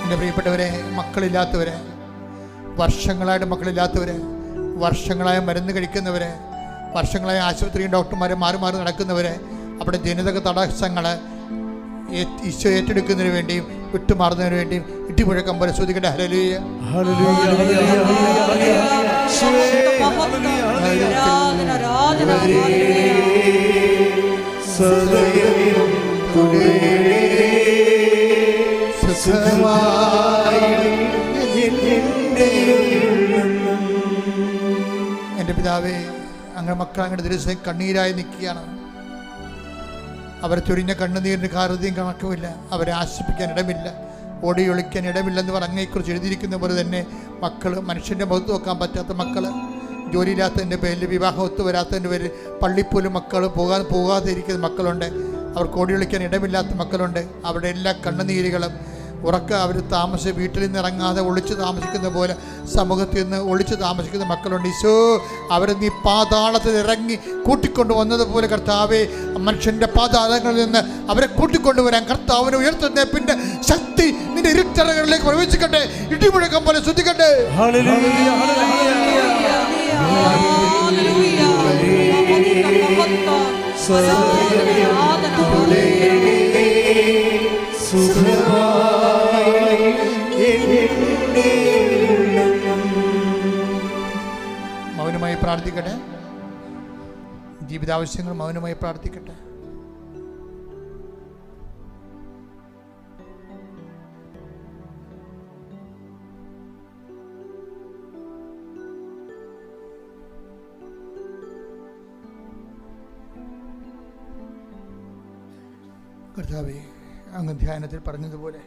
എൻ്റെ പ്രിയപ്പെട്ടവരെ, മക്കളില്ലാത്തവരെ, വർഷങ്ങളായിട്ട് മക്കളില്ലാത്തവരെ, വർഷങ്ങളായ മരുന്ന് കഴിക്കുന്നവരെ, വർഷങ്ങളായ ആശുപത്രിയും ഡോക്ടർമാരെ മാറി മാറി നടക്കുന്നവരെ, അവിടെ ജനിതക തടസ്സങ്ങൾ ഈശോ ഏറ്റെടുക്കുന്നതിന് വേണ്ടിയും വിട്ടുമാറുന്നതിന് വേണ്ടിയും ഇട്ടിമുഴക്കം പോലെ ശ്രദ്ധിക്കട്ടെ. ഹല്ലേലൂയ, ഹല്ലേലൂയ, ഹല്ലേലൂയ, എൻ്റെ പിതാവേ, അങ്ങനെ മക്കൾ അങ്ങയുടെ ദിവസം കണ്ണീരായി നിൽക്കുകയാണ്. അവരെ ചൊരിഞ്ഞ കണ്ണുനീരിന് കാറുതിയും കണക്കുമില്ല. അവരെ ആശ്വസിപ്പിക്കാൻ ഇടമില്ല, ഓടി ഒളിക്കാൻ ഇടമില്ലെന്ന് അങ്ങയെക്കുറിച്ച് എഴുതിയിരിക്കുന്ന പോലെ തന്നെ മക്കൾ, മനുഷ്യൻ്റെ മുഖത്ത് നോക്കാൻ പറ്റാത്ത മക്കൾ, ജോലിയില്ലാത്തതിൻ്റെ പേരിൽ, വിവാഹം ഒത്തുവരാത്തതിൻ്റെ പേരിൽ പള്ളിപ്പോലും മക്കൾ പോകാതെ ഇരിക്കുന്ന മക്കളുണ്ട്. അവർക്ക് ഓടി ഒളിക്കാൻ ഇടമില്ലാത്ത മക്കളുണ്ട്. അവരുടെ എല്ലാ കണ്ണുനീരുകളും അവർ വീട്ടിൽ നിന്ന് ഇറങ്ങാതെ ഒളിച്ച് താമസിക്കുന്ന പോലെ സമൂഹത്തിൽ നിന്ന് ഒളിച്ച് താമസിക്കുന്ന മക്കളുണ്ട്. ഈശോ, അവരെ നീ പാതാളത്തിൽ ഇറങ്ങി കൂട്ടിക്കൊണ്ടു വന്നതുപോലെ കർത്താവേ, മനുഷ്യൻ്റെ പാതാളങ്ങളിൽ നിന്ന് അവരെ കൂട്ടിക്കൊണ്ടുവരാൻ കർത്താവിനെ ഉയർത്തുന്ന പിന്നെ ശക്തി നിന്റെ ഇരുട്ടറകളിലേക്ക് പ്രവേശിക്കട്ടെ. ഇടിമുഴക്കം പോലെ ശ്രദ്ധിക്കട്ടെ. മൗനമായി പ്രാർത്ഥിക്കട്ടെ. ജീവിതാവശ്യങ്ങൾ മൗനമായി പ്രാർത്ഥിക്കട്ടെ. കർത്താവേ, അങ്ങ് ധ്യാനത്തിൽ പറഞ്ഞതുപോലെ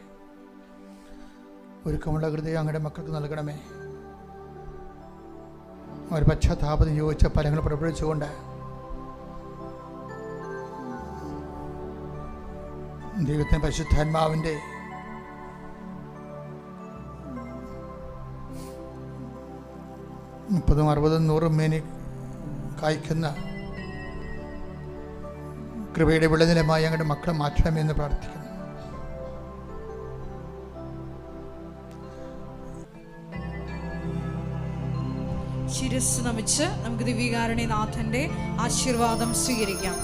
ഒരുക്കമുള്ള ഹൃദയം അങ്ങയുടെ മക്കൾക്ക് നൽകണമേ. അവർ പശ്ചാത്താപത്തിന് യോജിച്ച ഫലങ്ങൾ പ്രകടിച്ചുകൊണ്ട് ദൈവത്തിന് പരിശുദ്ധാത്മാവിൻ്റെ മുപ്പതും 60 100 മേനി കായ്ക്കുന്ന കൃപയുടെ വിളനിലമായി ഞങ്ങളുടെ മക്കളെ മാറ്റണമെന്ന് പ്രാർത്ഥിക്കുന്നു. ശിരസ് നമിച്ച് നമുക്ക് ദിവ്യകാരുണ്യനാഥന്റെ ആശീർവാദം സ്വീകരിക്കാം.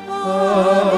Hallelujah.